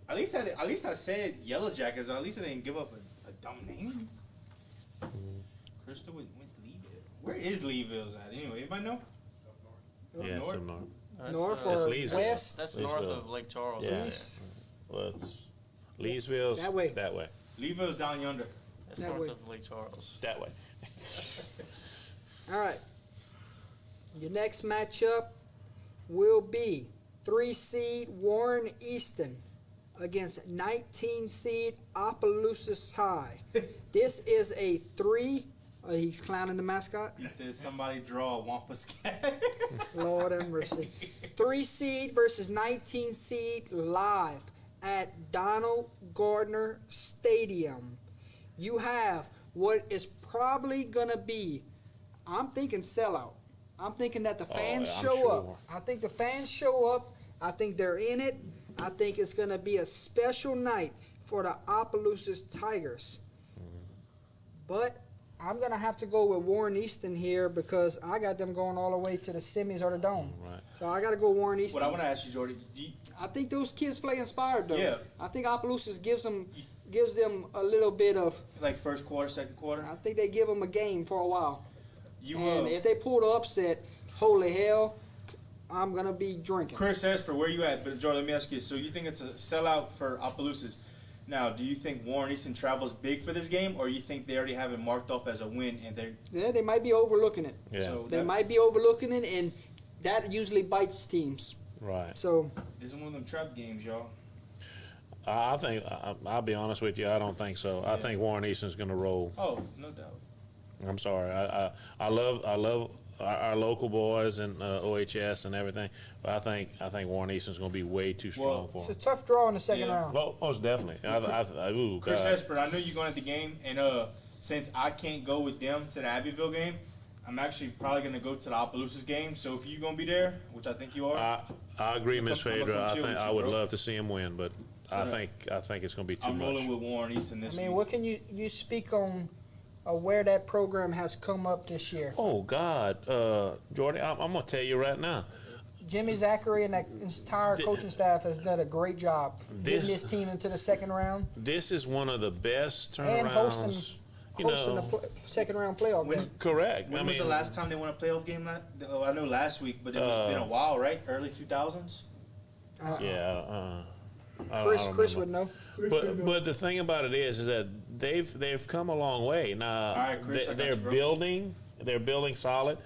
At least I said Yellow Jackets. At least I didn't give up a dumb name. Crystal went Leeville. Where is Leeville's at anyway? Anybody know? Yeah, north? some north. That's, North It's or Leesville. west? That's Leesville. north of Lake Charles. Yeah. right East? Well, it's Leesville's That way. That way. Leeville's down yonder. That's That north way. of Lake Charles. That way. All right. Your next matchup will be 3 seed Warren Easton against 19 seed Opelousas High. This is a he's clowning the mascot. He says somebody draw a Wampus cat. Lord have mercy. 3 seed versus 19 seed live at Donald Gardner Stadium. You have what is probably gonna be, I'm thinking sellout. I'm thinking that the fans I'm show sure. up. I think the fans show up. I think they're in it. I think it's gonna be a special night for the Opelousas Tigers. But I'm gonna have to go with Warren Easton here because I got them going all the way to the semis or the dome. Right. So I gotta go Warren Easton. What I want to ask you, Jordy, I think those kids play inspired though. Yeah. I think Opelousas gives them a little bit of. like first quarter, second quarter, I think they give them a game for a while. you And if they pull the upset, holy hell, I'm gonna be drinking. Chris Esper, where you at? But Jordy, let me ask you. So you think it's a sellout for Opelousas? Now, do you think Warren Easton travels big for this game, or you think they already have it marked off as a win and they're Yeah, they might be overlooking it. Yeah. so They that, might be overlooking it, and that usually bites teams. Right. So this is one of them trap games, y'all. I think I'll be honest with you. I don't think so. I think Warren Easton's gonna roll. Oh, no doubt. I'm sorry. I love our local boys and OHS and everything, but I think Warren Easton's going to be way too strong Well, for it's a him. tough draw in the second Yeah. round. Well, most definitely. Ooh, Chris God. Esper, I know you're going at the game, and since I can't go with them to the Abbeville game, I'm actually probably going to go to the Opelousas game. So if you're going to be there, which I think you are, I agree, Miss I'm gonna Phaedra. I chill think with I you, would bro. love to see him win, but I think it's going to be too I'm much. rolling with Warren Easton this I mean, week. what can you speak on where that program has come up this year? Oh God, Jordy, I'm going to tell you right now. Jimmy Zachary and that entire coaching staff has done a great job getting This- this team into the second round This is one of the best and turnarounds. hosting the second round playoff When- game. Correct. When I was mean, the last time they won a playoff game? I know last week, but it's been a while, right? Early 2000s? Yeah. I Chris don't would remember. know. But the thing about it is that they've come a long way. Now All right, Chris, I got they're you, bro. building solid.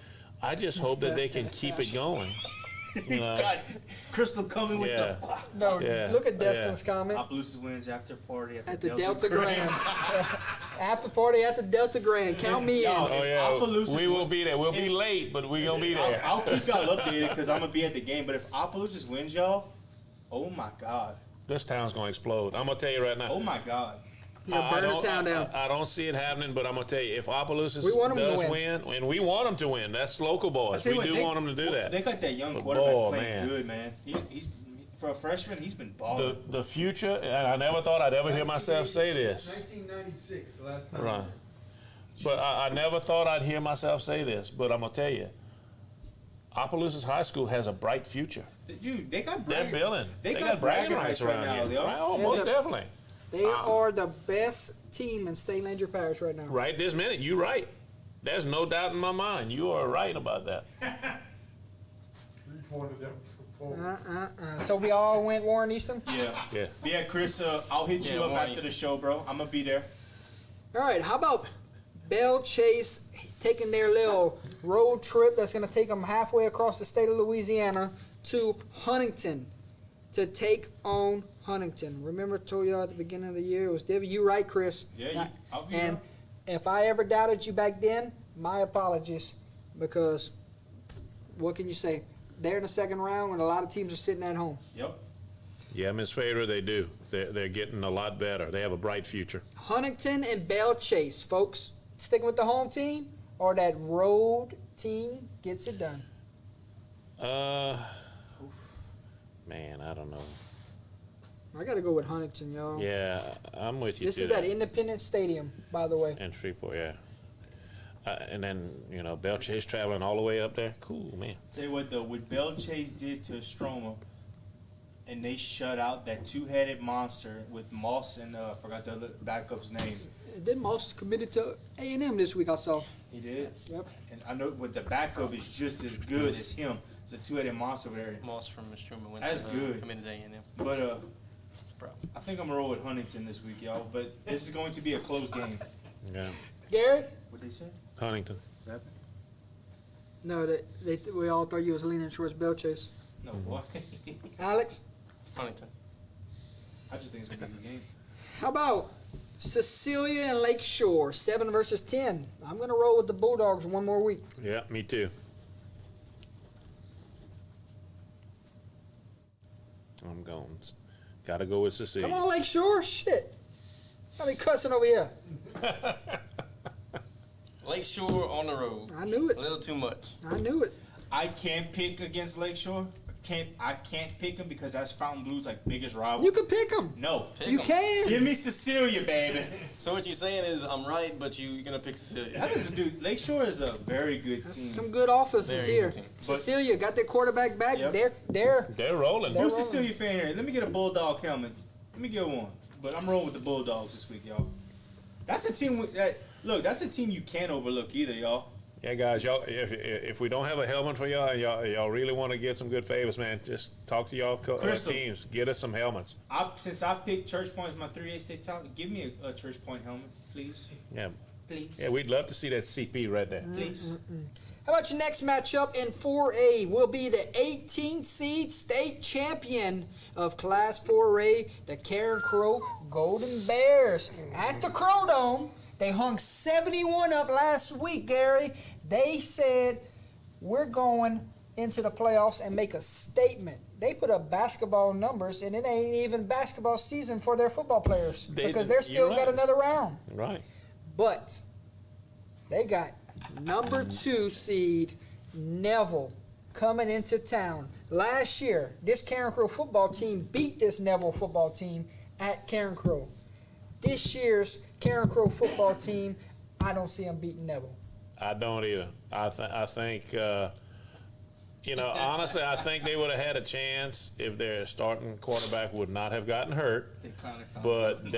I just hope that they can keep it going. You know? God, Crystal coming with Yeah. No, Yeah, look at Destin's comment. Opelousas wins after party At the Delta Grand. After party at the Delta Grand. Count me in. Y'all, Oh If yeah, Opelousas we will win- be there. We'll be if- late, but we gonna be there. I'll keep y'all updated because I'm gonna be at the game. But if Opelousas wins, y'all, oh my God, This town's gonna explode. I'm gonna tell you right now. oh my God. You'll burn the town down. I don't see it happening, but I'm gonna tell you, if Opelousas We want 'em to does win. win, and we want them to win, that's local boys. tell We you do what, want them to do that. They got that young But quarterback boy, playing man. good, man. He's for a freshman, he's been balling. The future, and I never thought I'd ever hear myself say this. 1996, the last time. Right. But I never thought I'd hear myself say this, but I'm gonna tell you, Opelousas High School has a bright future. Dude, they got They're bragging. building. They got got bragging rights right around now, here. yo. Right? Oh, most Yeah. definitely. They are the best team in State Landry Parish right now. Right this minute, you're right. There's no doubt in my mind. You are right about that. 3-1 to them for four. So we all went Warren Easton? Yeah. Yeah. Yeah, Chris, I'll hit you Yeah, up Warren after the Easton. show, bro. I'm gonna be there. All right, how about Bell Chase taking their little road trip that's going to take them halfway across the state of Louisiana to Huntington to take on Huntington. Remember I told you at the beginning of the year, it was Debbie. You right, Chris. Yeah, I'll be And there. if I ever doubted you back then, my apologies, because what can you say? They're in the second round when a lot of teams are sitting at home. Yep. Yeah, Miss Fader, they do. They're getting a lot better. They have a bright future. Huntington and Bell Chase, folks. Sticking with the home team or that road team gets it done? Man, I don't know. I got to go with Huntington, y'all. Yeah, I'm with you This too. is at Independence Stadium, by the way. And Shreveport, yeah. And then, Bell Chase traveling all the way up there. Cool, man. Tell you what though, what Bell Chase did to Stroma, and they shut out that two-headed monster with Moss and I forgot the other backup's name. Then Moss committed to A&M this week, I saw. He did. Yep. And I know what the backup is just as good as him. It's a two-headed monster there. Moss from Truman went That's to good. committed to A&M. But It's a problem. I think I'm gonna roll with Huntington this week, y'all. But this is going to be a close game. Yeah. Gary? What they say? Huntington. No, we all thought you was leaning towards Bell Chase. No, what? Alex? Huntington. I just think it's gonna be a good game. How about Cecilia and Lake Shore, 7 versus 10? I'm going to roll with the Bulldogs one more week. Yeah, me too. I'm going. Got to go with Come Cecilia. on, Lake Shore. Shit. I be cussing over here. Lakeshore on the road. I knew it. A little too much. I knew it. I can't pick against Lakeshore. I can't pick them because that's Fountain Blue's like biggest rival. You can pick them. No. Pick You 'em. can. Give me Cecilia, baby. So what you're saying is I'm right, but you're gonna pick Cecilia. That is, dude. Lakeshore is a very good That's team. some good offenses Very here. good team. Cecilia got their quarterback back. Yep. They're They're rolling. They're Who's rolling. Cecilia fan here? Let me get a Bulldog helmet. Let me get one. But I'm rolling with the Bulldogs this week, y'all. That's a team look. That's a team you can't overlook either, y'all. Yeah, guys, y'all. If we don't have a helmet for y'all really want to get some good favors, man. Just talk to y'all Crystal. teams. Get us some helmets. Since I picked Church Point as my 3A state talent, give me a Church Point helmet, please. Yeah, Please. yeah. We'd love to see that CP right there. Please. How about your next matchup in 4A will be the 18th seed state champion of Class 4A, the Karen Crow Golden Bears. At the Crow Dome, they hung 71 up last week, Gary. They said, we're going into the playoffs and make a statement. They put up basketball numbers, and it ain't even basketball season for their football players because they're still you're got right. another round. Right. But they got number 2 seed Neville coming into town. Last year, this Karen Crow football team beat this Neville football team at Karen Crow. This year's Karen Crow football team, I don't see them beating Neville. I don't either. I think, honestly, I think they would have had a chance if their starting quarterback would not have gotten hurt. They finally found But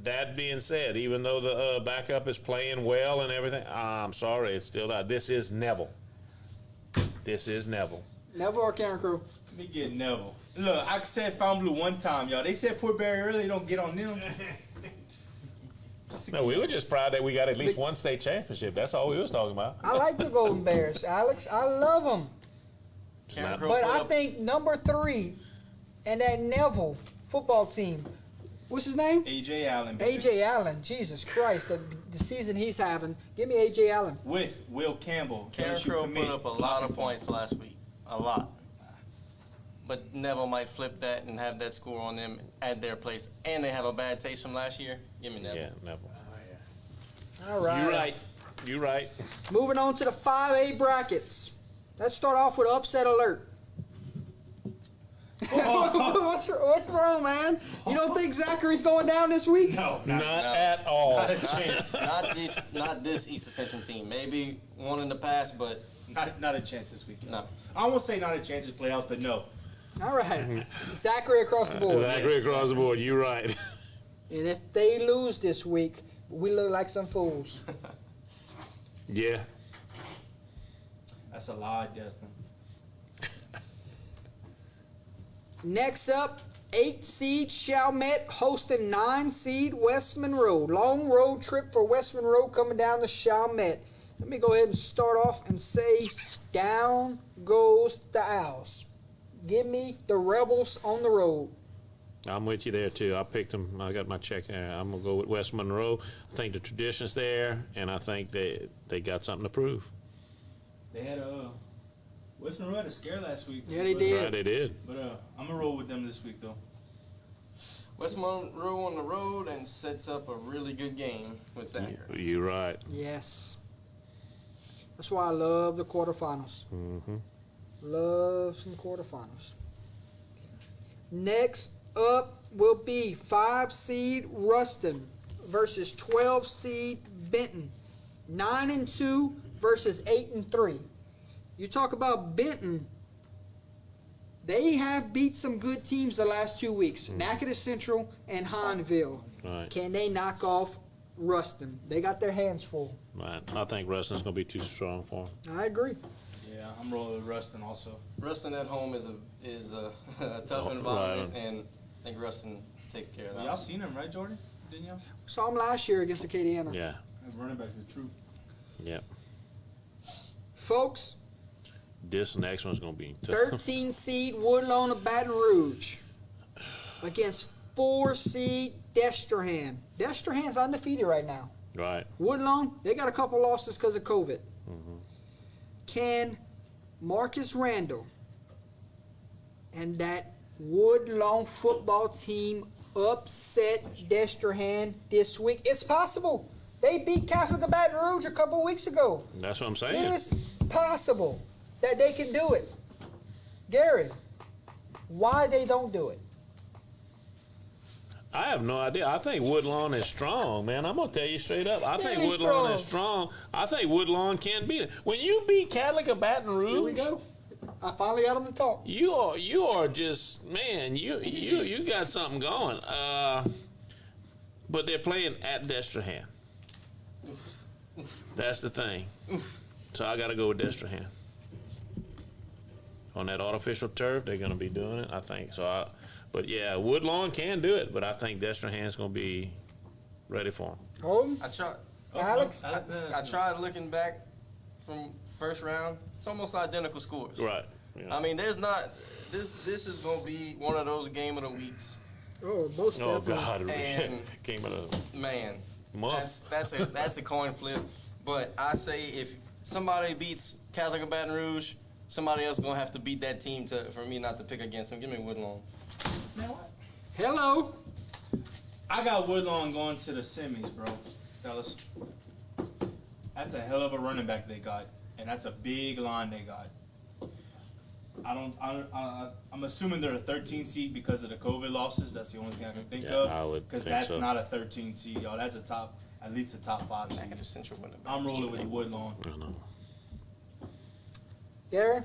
that being said, even though the backup is playing well and everything, I'm sorry, it's still not. This is Neville. This is Neville. Neville or Karen Crow? Let me get Neville. Look, I said Fountain Blue one time, y'all. They said Port Barry early, don't get on them. No, we were just proud that we got at least one state championship. That's all we was talking about. I like the Golden Bears, Alex. I love them. Karen Crow But put I up- think number 3 and that Neville football team, what's his name? AJ Allen. baby. A.J. Allen. Jesus Christ, the season he's having. Give me A.J. Allen. With Will Campbell. Karen LSU Crow commit. put up a lot of points last week. A lot. But Neville might flip that and have that score on them at their place. And they have a bad taste from last year. Give me Neville. Yeah, Neville. All right. You're right. You're right. Moving on to the 5A brackets. Let's start off with upset alert. what's wrong, man? You don't think Zachary's going down this week? No, Not at all. not a chance. Not this East Ascension team. Maybe one in the past, but Not a chance this week. no. I won't say not a chance to playoffs, but no. All right. Zachary across the board. Zachary across the board. You're right. And if they lose this week, we look like some fools. Yeah. That's a lie, Destin. Next up, 8 seed Chalmette hosting 9 seed West Monroe. Long road trip for West Monroe coming down to Chalmette. Let me go ahead and start off and say, down goes the Owls. Give me the Rebels on the road. I'm with you there too. I picked them. I got my check there. I'm gonna go with West Monroe. I think the tradition's there, and I think they got something to prove. They had West Monroe had a scare last week. Yeah, they but, did. Right, they did. But I'm gonna roll with them this week though. West Monroe on the road and sets up a really good game with Zachary. You're right. Yes. That's why I love the quarterfinals. Mm-hmm. Love some quarterfinals. Next up will be 5 seed Ruston versus 12 seed Benton. 9-2 versus 8-3. You talk about Benton. They have beat some good teams the last 2 weeks. Natchitoches Central and Hinesville. Right. Can they knock off Ruston? They got their hands full. Right. I think Ruston's gonna be too strong for them. I agree. Yeah, I'm rolling with Ruston also. Ruston at home is a tough Oh, environment, right. and I think Ruston takes care of that. Y'all seen him, right, Jordan? Didn't y'all? Saw them last year against Acadiana. Yeah. Running back's the truth. Yep. Folks, This next one's gonna be tough. 13 seed Woodlawn of Baton Rouge against 4 seed Destrehan. Destrehan's undefeated right now. Right. Woodlawn, they got a couple losses because of COVID. Can Marcus Randall and that Woodlawn football team upset Destrehan this week? It's possible. They beat Catholic of Baton Rouge a couple weeks ago. That's what I'm It saying. is possible that they can do it. Gary, why they don't do it? I have no idea. I think Woodlawn is strong, man. I'm gonna tell you straight up. I think Really Woodlawn is strong. strong. I think Woodlawn can beat it. When you beat Catholic of Baton Rouge, Here we go. I finally got them to talk. you are just, man. You got something going. But they're playing at Destrehan. That's the thing. So I got to go with Destrehan. On that artificial turf, they're going to be doing it, I think. But yeah, Woodlawn can do it, but I think Destrehan's going to be ready for them. Holden, I tried. Alex, I tried looking back from first round. It's almost identical scores. Right. Yeah. I mean, there's not. This is gonna be one of those game of the weeks. oh, most Oh definitely. God! And- Came out of Man, month. that's a coin flip. But I say if somebody beats Catholic of Baton Rouge, somebody else gonna have to beat that team for me not to pick against them. Give me Woodlawn. Hello. I got Woodlawn going to the semis, bro, fellas. That's a hell of a running back they got, and that's a big line they got. I'm assuming they're a 13 seed because of the COVID losses. That's the only thing I can think Yeah, of. I would Because think that's so. not a 13 seed, y'all. That's at least a top 5 seed. Natchitoches Central wouldn't have been I'm a team rolling with that- Woodlawn. I don't know. Gary,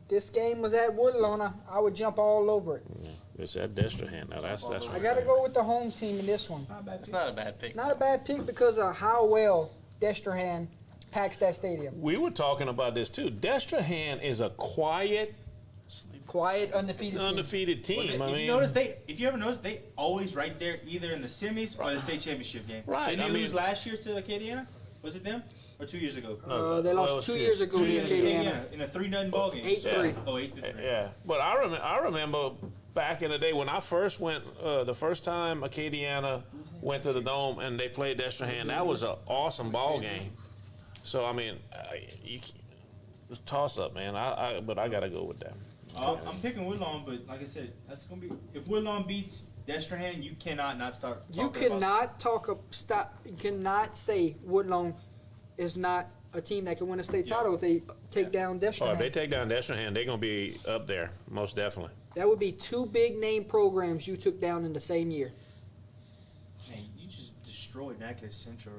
this game was at Woodlawn. I would jump all over it. It's at Destrehan. Now that's what I got to go with the home team in this one. It's not a bad pick. It's not a bad pick because of how well Destrehan packs that stadium. We were talking about this too. Destrehan is a quiet, Quiet, undefeated team. undefeated team. I If mean, you ever notice, they always right there either in the semis or the state championship game. Right, Didn't I they mean- lose last year to Acadiana? Was it them? Or 2 years ago? They well, lost 2 shit. years ago 2 to years ago, Acadiana. in a 3-0 ball game. 8-3. Oh, 8-3. yeah. But I remember back in the day when I first went, the first time Acadiana went to the Dome and they played Destrehan. That was an awesome ball game. So I mean, it's toss up, man. But I gotta go with that. I'm picking Woodlawn, but like I said, that's gonna be if Woodlawn beats Destrehan, you cannot not start. You talking about- cannot You cannot say Woodlawn is not a team that can win a state title if they take down Oh, if they Destrehan. take down Destrehan, they're gonna be up there, most definitely. That would be 2 big name programs you took down in the same year. Man, you just destroyed Natchitoches Central.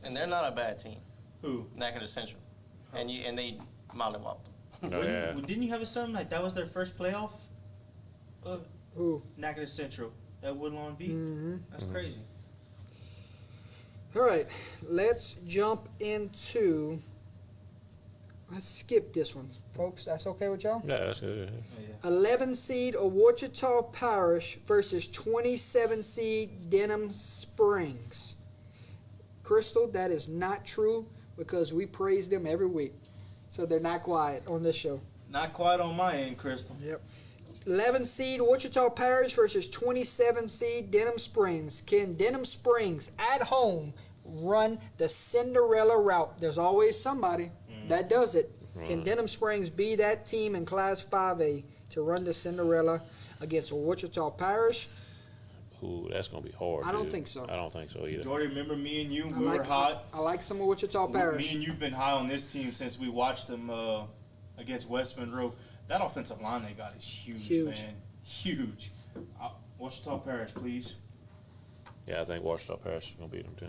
And they're not a bad team. who? Natchitoches Central, and they mollywopped them. Oh, yeah. Didn't you have a something like that was their first playoff? Who? Natchitoches Central that Woodlawn beat. Mm-hmm. That's crazy. All right, let's jump into. Let's skip this one, folks. That's okay with y'all? Yeah, that's good. Oh, yeah. 11 seed of Wichita Parish versus 27 seed Denham Springs. Crystal, that is not true because we praise them every week. So they're not quiet on this show. Not quite on my end, Crystal. Yep. 11 seed Wichita Parish versus 27 seed Denham Springs. Can Denham Springs at home run the Cinderella route? There's always somebody that does it. Can Right. Denham Springs be that team in Class 5A to run the Cinderella against Wichita Parish? Ooh, that's gonna be hard. I don't dude. think so. I don't think so either. Jordy, remember me and you? I We were like, hot. I like some of Wichita Parish. Me and you've been high on this team since we watched them against West Monroe. That offensive line they got is huge, Huge. man. Huge. Wichita Parish, please. Yeah, I think Washington Parish is gonna beat them too.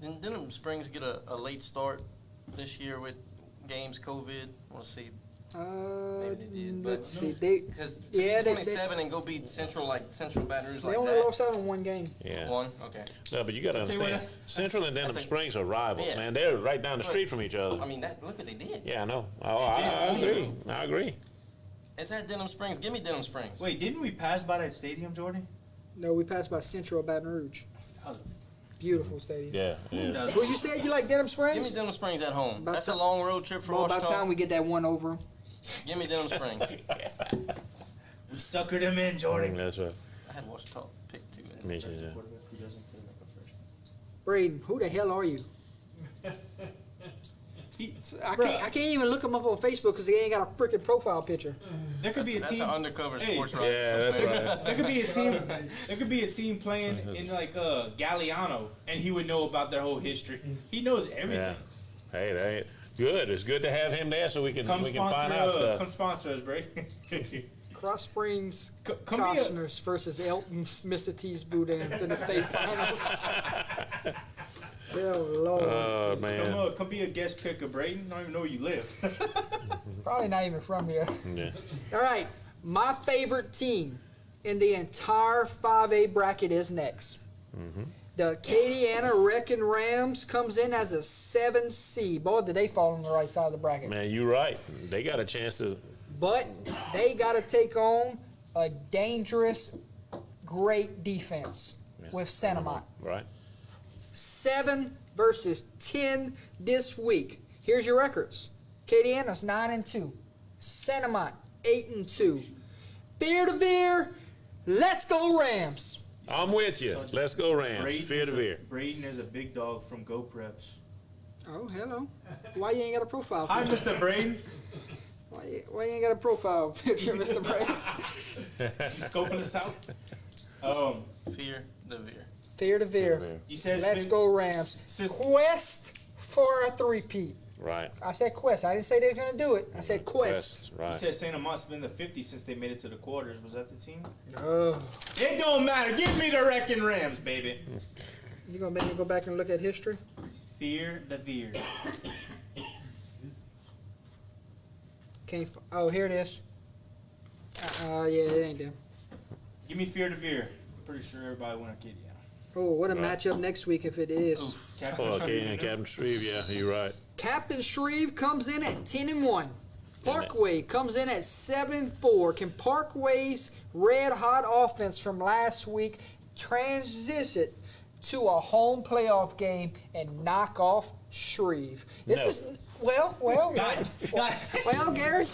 Didn't Denham Springs get a late start this year with games, COVID? I want to see. Maybe they did, but- Let's see. They Because to Yeah, be they- 27 and go beat Central Baton Rouge they like only that. lost out on one game. Yeah. One? Okay. No, but you gotta tell you what, understand, Central and Denham that's a- Springs are rivals, Yeah. man. They're right down the street from each other. I mean, look what they did. Yeah, I know. Oh, I agree. I agree. It's at Denham Springs. Give me Denham Springs. Wait, didn't we pass by that stadium, Jordy? No, we passed by Central Baton Rouge. That was- Beautiful stadium. Yeah, Who yeah. does- Who you said you like Denham Give Springs? me Denham Springs at home. About That's ti- a long road trip for Well, by the Washington. time we get that one over. Give me Denham Springs. We suckered him in, Jordy. That's right. I had Washington pick 2. Me too, yeah. Quarterback who doesn't play like a freshman. Braden, who the hell are you? I can't even look him up on Facebook because he ain't got a freaking profile picture. There could be a That's team. an undercover Hey, sports Yeah, writer. that's right. There could be a team. There could be a team playing in like Galliano, and he would know about their whole history. He knows Yeah. everything. Hey, that good. It's good to have him there so we can Come find sponsor, out stuff. come sponsor us, Bray. Cross Springs Come be a, Cautioners versus Elton Mr. T's Boudins in the state finals. Oh, Lord. Oh man. come be a guest picker, Brayden. I don't even know where you live. Probably not even from here. Yeah. All right, my favorite team in the entire 5A bracket is next. The Acadiana Wrecking Rams comes in as a 7C. Boy, did they fall on the right side of the bracket. Man, you're right. They got a chance to. But they got to take on a dangerous, great defense with Santa Mont. Right. 7 versus 10 this week. Here's your records. Acadiana's 9-2. Santa Mont 8-2. Fear to veer. Let's go Rams. I'm with you. Let's go Rams. Brayden Fear is to a- veer. Brayden is a big dog from Go Preps. Oh, hello. Why you ain't got a profile Hi, picture? Mr. Brayden. Why you ain't got a profile picture, Mr. Brady? You scoping us out? Fear the veer. Fear to veer. You said it's Let's been- go Rams. Since- Quest for a three-peat. Right. I said quest. I didn't say they were going to do it. I said quest. You Right. said Santa Mont's been the 50 since they made it to the quarters. Was that the team? Oh. It don't matter. Give me the Wrecking Rams, baby. You going to make me go back and look at history? Fear the veer. Oh, here it is. Yeah, it ain't them. Give me Fear the veer. I'm pretty sure everybody went Acadiana. Oh, what a Right. matchup next week if it is. Captain Oh, Shreve, okay, you and know? Captain Shreve, yeah, you're right. Captain Shreve comes in at 10-1. Parkway comes in at 7-4. Can Parkway's red hot offense from last week transition to a home playoff game and knock off Shreve? This No. is well, Gary.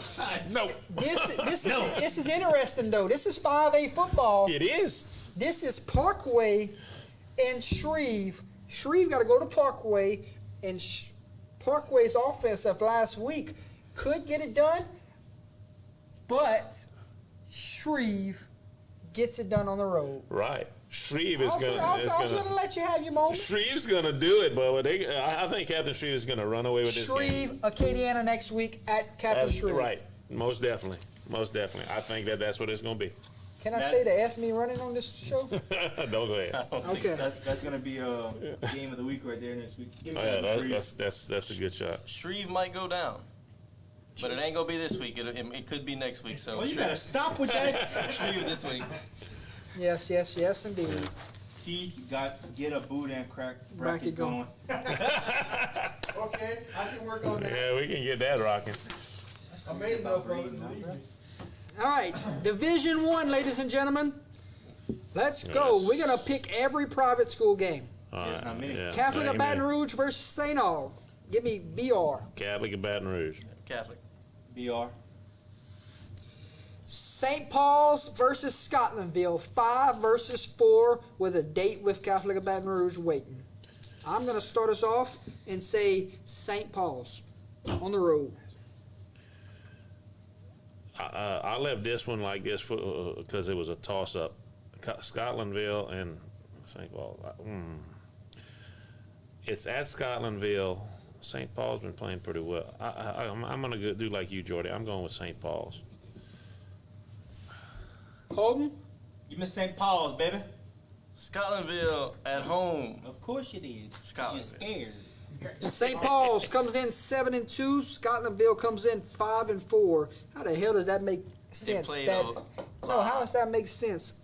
No. This is interesting though. This is 5A football. It is. This is Parkway and Shreve. Shreve got to go to Parkway, and Parkway's offense of last week could get it done, but Shreve gets it done on the road. Right. Shreve is I was gonna. going to let you have your moment. Shreve's gonna do it, but I think Captain Shreve is gonna run away with this game. Shreve, Acadiana next week at Captain That's Shreve. right. Most definitely. Most definitely. I think that's what it's gonna be. Can I say the F me running on this show? Don't go ahead. Okay. That's gonna be a game of the week right there next week. Give me Oh, yeah, Shreve. that's a good shot. Shreve might go down, but it ain't gonna be this week. It could be next week. So Well, you Shreve, gotta stop with that. Shreve this week. Yes, indeed. He get a boot and crack Bracket bracket going. going. Okay, I can work on that. Yeah, we can get that rocking. I made enough of it. All right, Division 1, ladies and gentlemen. Let's go. Yes. We're going to pick every private school game. All There's not many. Catholic of Baton Amen. Rouge versus St. Aug. Give me BR. Catholic of Baton Rouge. Catholic. BR. St. Paul's versus Scotlandville. 5 versus 4 with a date with Catholic of Baton Rouge waiting. I'm going to start us off and say St. Paul's on the road. I left this one like this because it was a toss-up. Scotlandville and St. Paul. It's at Scotlandville. St. Paul's been playing pretty well. I'm going to do like you, Jordy. I'm going with St. Paul's. Holden? You missed St. Paul's, baby. Scotlandville at home. Of course you did. Scotlandville. You're scared. St. Paul's comes in 7-2. Scotlandville comes in 5-4. How the hell does that make sense? played No, how does that make sense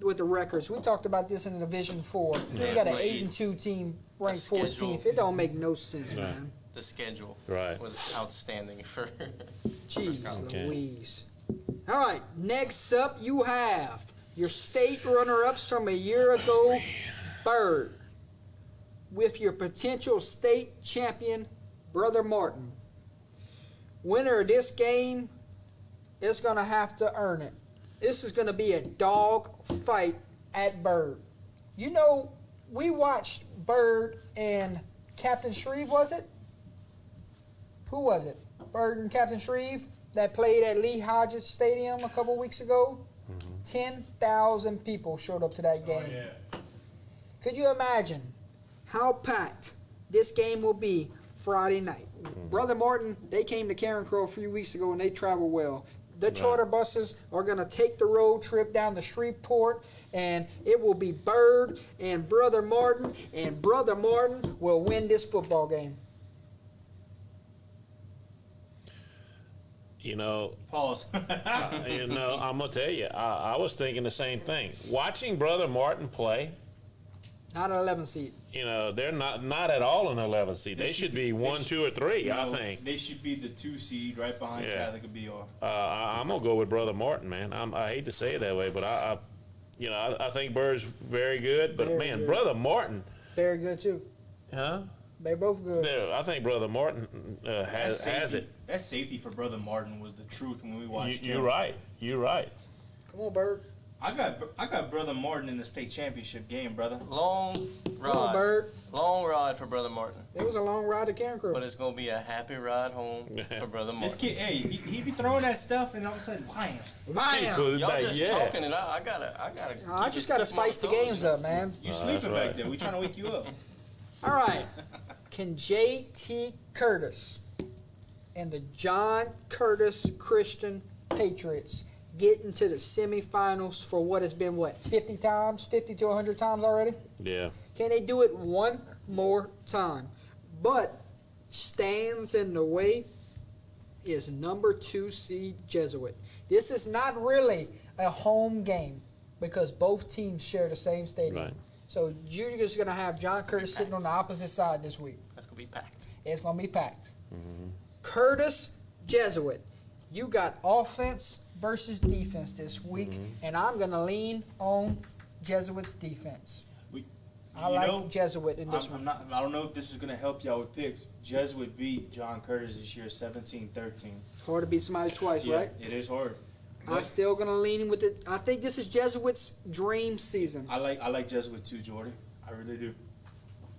with the records? We talked about this in Division 4. We got an played 8-2 team ranked schedule. 14th. It don't make no sense, Right. man. The schedule Right. was outstanding for. Jeez Okay. Louise. All right, next up you have your state runner-ups from a year ago, Bird, with your potential state champion, Brother Martin. Winner of this game is going to have to earn it. This is going to be a dog fight at Bird. You know, we watched Bird and Captain Shreve, was it? Who was it? Bird and Captain Shreve that played at Lee Hodges Stadium a couple weeks ago? 10,000 people showed up to that game. Could you imagine how packed this game will be Friday night? Brother Martin, they came to Karen Crow a few weeks ago and they travel well. The charter buses are going to take the road trip down to Shreveport, and it will be Bird and Brother Martin will win this football game. You know, Pause. I'm gonna tell you, I was thinking the same thing. Watching Brother Martin play, Not an 11 seed. they're not at all an 11 seed. They should be 1, 2, or 3. I think. They should be the 2 seed right behind Yeah. Catholic and BR. I'm gonna go with Brother Martin, man. I hate to say it that way, but I think Bird's very good. But Very man, good. Brother Martin, Very good, too. huh? They're both good. I think Brother Martin has it. That safety for Brother Martin was the truth when we watched him. You're right. You're right. Come on, Bird. I got Brother Martin in the state championship game, brother. Long Come on, ride. Bird. Long ride for Brother Martin. It was a long ride to Karen Crow. But it's going to be a happy ride home for Brother This Martin. kid, hey, he be throwing that stuff, and all of a sudden, wham! Bam! Y'all just Yeah. chalking it out. I gotta. I just got to spice the games up, man. You that's sleeping right. back there. We trying to wake you up. All right. Can J.T. Curtis and the John Curtis Christian Patriots get into the semifinals for what has been, 50 times? 50 to 100 times already? Yeah. Can they do it one more time? But stands in the way is number 2 seed Jesuit. This is not really a home game because both teams share the same stadium. Right. So you're just going to have John Curtis sitting on the opposite side this week. That's going to be packed. It's going to be packed. Curtis Jesuit, you got offense versus defense this week, and I'm going to lean on Jesuit's defense. I You like know, Jesuit in this one. I don't know if this is gonna help y'all with picks. Jesuit beat John Curtis this year, 17-13. Hard to beat somebody twice, right? It is hard. I'm still gonna lean with it. I think this is Jesuit's dream season. I like Jesuit too, Jordy. I really do.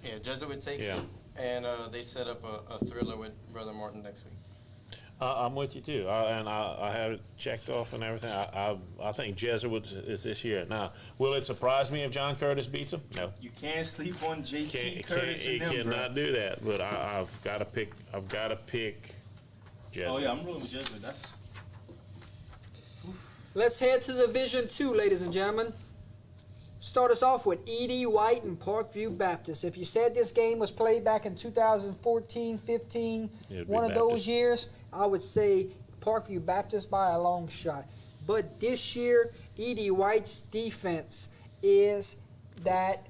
Yeah, Jesuit takes Yeah. it, and they set up a thriller with Brother Martin next week. I'm with you too, and I have it checked off and everything. I think Jesuit is this year. Now, will it surprise me if John Curtis beats him? No. You can't sleep on JT Can't, Curtis you and them, bro. cannot do that. But I've got to pick. I've got to pick Jesuit. Oh yeah, I'm rolling with Jesuit. That's Let's head to Division 2, ladies and gentlemen. Start us off with E.D. White and Parkview Baptist. If you said this game was played back in 2014, 15, It'd be one of those Baptist. years, I would say Parkview Baptist by a long shot. But this year, E.D. White's defense is that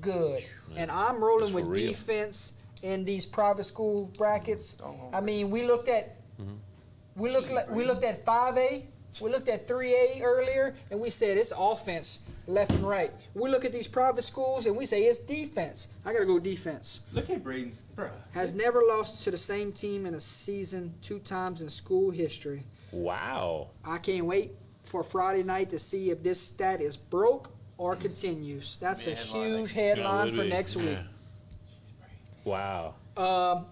good. And I'm rolling It's with for real. defense in these private school brackets. I mean, we looked at we looked at 5A, we looked at 3A earlier, and we said it's offense left and right. We look at these private schools and we say it's defense. I gotta go defense. look at Braden's, bro. Has never lost to the same team in a season 2 times in school history. Wow. I can't wait for Friday night to see if this stat is broke or continues. That's Be a a headline huge next headline It for would be, next week. yeah. Wow.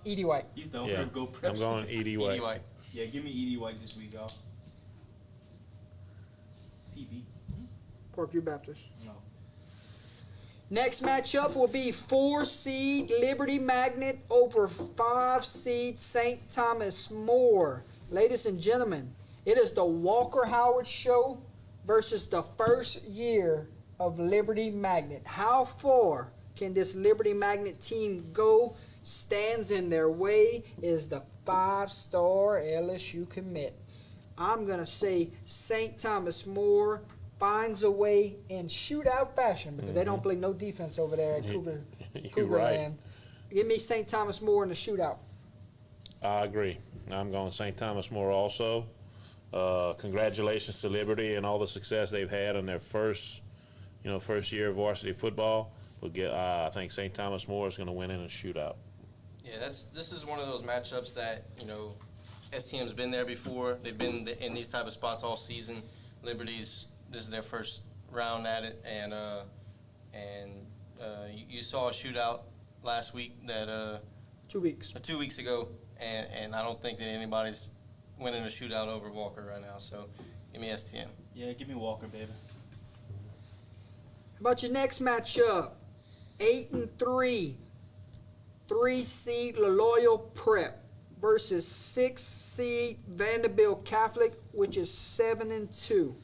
E.D. White. He's the Yeah. owner of Go Preps. I'm going E.D. E.D. White. White. Yeah, give me E.D. White this week, y'all. PB. Parkview Baptist. No. Next matchup will be 4-seed Liberty Magnet over 5-seed St. Thomas More. Ladies and gentlemen, it is the Walker Howard Show versus the first year of Liberty Magnet. How far can this Liberty Magnet team go? Stands in their way is the 5-star LSU commit. I'm going to say St. Thomas More finds a way in shootout fashion because they don't play no defense over there at You're Cougar right. Land. Give me St. Thomas More in the shootout. I agree. I'm going St. Thomas More also. Congratulations to Liberty and all the success they've had in their first year of varsity football. I think St. Thomas More is going to win in a shootout. Yeah, this is one of those matchups that, STM's been there before. They've been in these type of spots all season. Liberty's, this is their first round at it, and you saw a shootout last week that 2 weeks. 2 weeks ago, and I don't think that anybody's winning a shootout over Walker right now. So give me STM. Yeah, give me Walker, baby. How about your next matchup? 8-3, 3-seed Loyola Prep versus 6-seed Vanderbilt Catholic, which is 7-2.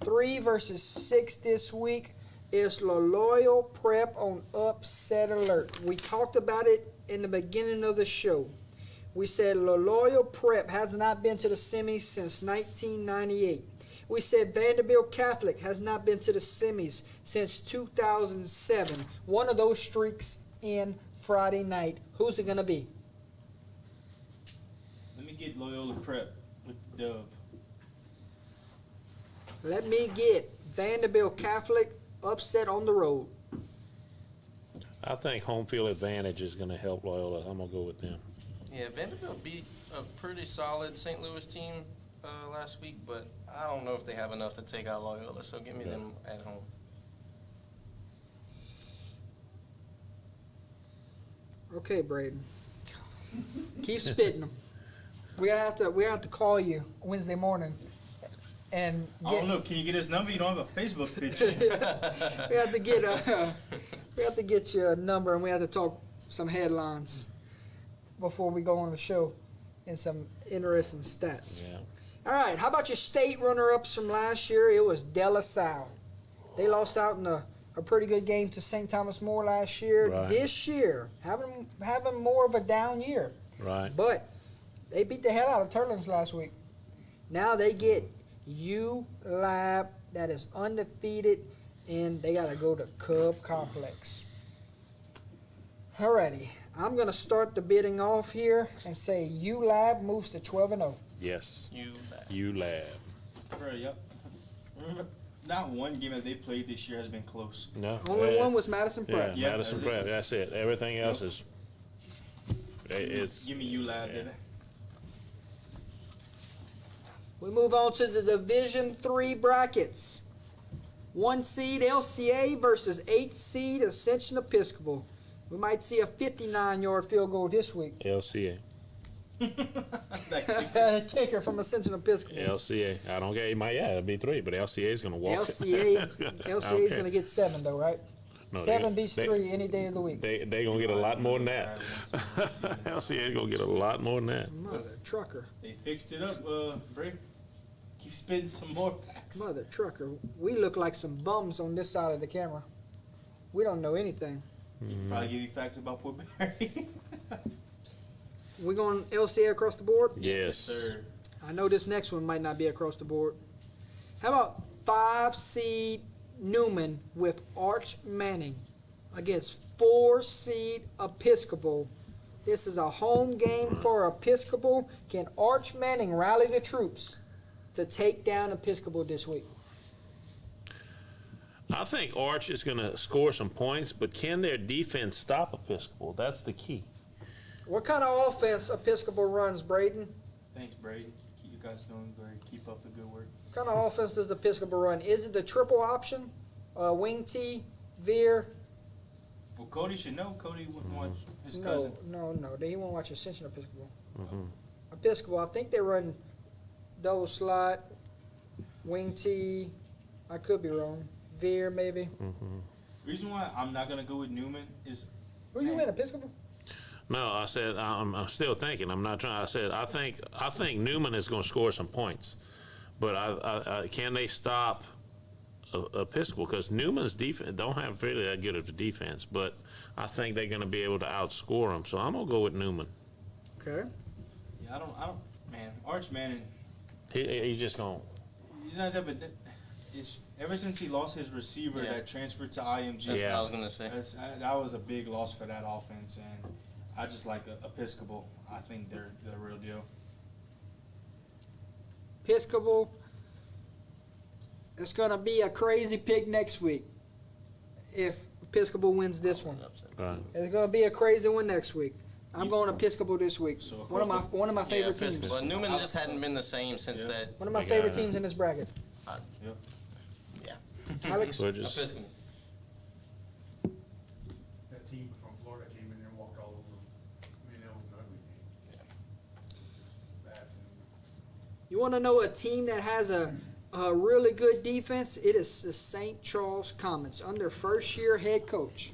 3 versus 6 this week is Loyola Prep on upset alert. We talked about it in the beginning of the show. We said Loyola Prep has not been to the semis since 1998. We said Vanderbilt Catholic has not been to the semis since 2007. One of those streaks in Friday night. Who's it going to be? Let me get Loyola Prep with the dub. Let me get Vanderbilt Catholic upset on the road. I think home field advantage is going to help Loyola. I'm going to go with them. Yeah, Vanderbilt beat a pretty solid St. Louis team last week, but I don't know if they have enough to take out Loyola, so give me them at home. Okay, Braden. Keep spitting them. We have to call you Wednesday morning and I get. don't know. Can you get his number? You don't have a Facebook page. we have to get your number and we have to talk some headlines before we go on the show and some interesting stats. Yeah. All right, how about your state runner-ups from last year? It was De La Salle. They lost out in a pretty good game to St. Thomas More last year. Right. This year, having more of a down year. Right. But they beat the hell out of Turlings last week. Now they get ULab that is undefeated, and they got to go to Cub Complex. Alrighty, I'm going to start the bidding off here and say ULab moves to 12-0. Yes. You ULab. Bro, yep. Not one game that they played this year has been close. No. Only one was Madison Yeah, Prep. Yeah, Madison that's Prep. That's it. Everything else is. It's. Give me ULab, baby. We move on to the Division III brackets. 1-seed LCA versus 8-seed Ascension Episcopal. We might see a 59-yard field goal this week. LCA. Kicker from Ascension Episcopal. LCA. I don't get it. It'll be 3, but LCA is going to walk. LCA is Okay. going to get 7 though, right? No, 7 beats 3 any day of the week. They going to get a lot more than that. LCA is going to get a lot more than that. Mother trucker. They fixed it up, Bray. Keep spitting some more facts. Mother trucker. We look like some bums on this side of the camera. We don't know anything. Probably give you facts about Port Barry. We going LCA across the board? Yes. Sir. I know this next one might not be across the board. How about 5-seed Newman with Arch Manning against 4-seed Episcopal? This is a home game for Episcopal. Can Arch Manning rally the troops to take down Episcopal this week? I think Arch is going to score some points, but can their defense stop Episcopal? That's the key. What kind of offense Episcopal runs, Braden? Thanks, Brady. Keep you guys doing great. Keep up the good work. What kind of offense does Episcopal run? Is it the triple option? Wing T, veer? Well, Cody should know. Cody wouldn't watch his No, cousin. no. He won't watch Ascension Episcopal. Mhm. Episcopal, I think they run double slot, wing T, I could be wrong. Veer, maybe. Reason why I'm not gonna go with Newman is Who you in, Episcopal? No, I said I'm still thinking. I'm not trying. I said I think Newman is going to score some points, but I can they stop Episcopal, because Newman's defense don't have really that good of a defense, but I think they're going to be able to outscore them. So I'm gonna go with Newman. Okay. yeah, I don't man, Arch Manning. He's just going. You know, but it's, ever since he lost his receiver Yeah. that transferred to IMG, That's Yeah. what I was gonna say. that was a big loss for that offense, and I just like Episcopal. I think they're the real deal. Episcopal. It's gonna be a crazy pick next week. If Episcopal wins this one, Right. it's gonna be a crazy one next week. I'm going Episcopal this week. So One of my Yeah, favorite teams. Episcopal. Newman just hadn't been the same since Yeah. that. One of my Big favorite guy. teams in this bracket. Yep. Yeah. Alex. We're just Episcopal. That team from Florida came in there and walked all over them. I mean, that was an ugly game. It's just bad for them. You want to know a team that has a really good defense? It is the St. Charles Comets under first-year head coach.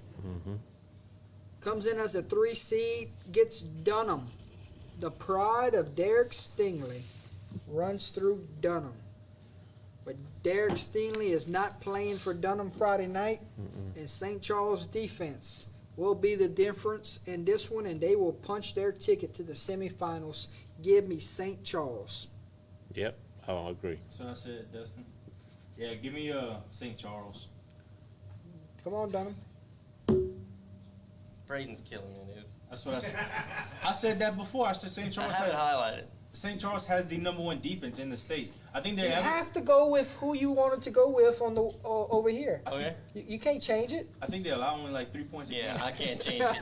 Comes in as a 3 seed, gets Dunham. The pride of Derek Stingley runs through Dunham. But Derek Stingley is not playing for Dunham Friday night, and St. Charles defense will be the difference in this one, and they will punch their ticket to the semifinals. Give me St. Charles. Yep, I'll agree. That's what I said, Dustin. Yeah, give me St. Charles. Come on, Dunham. Braden's killing me, dude. That's what I said. I said that before. I said St. I Charles have it has highlighted. St. Charles has the #1 defense in the state. I think You they have to go with who you wanted to go with on the over here. Okay. You can't change it. I think they allow only like 3 points a Yeah, game. I can't change it.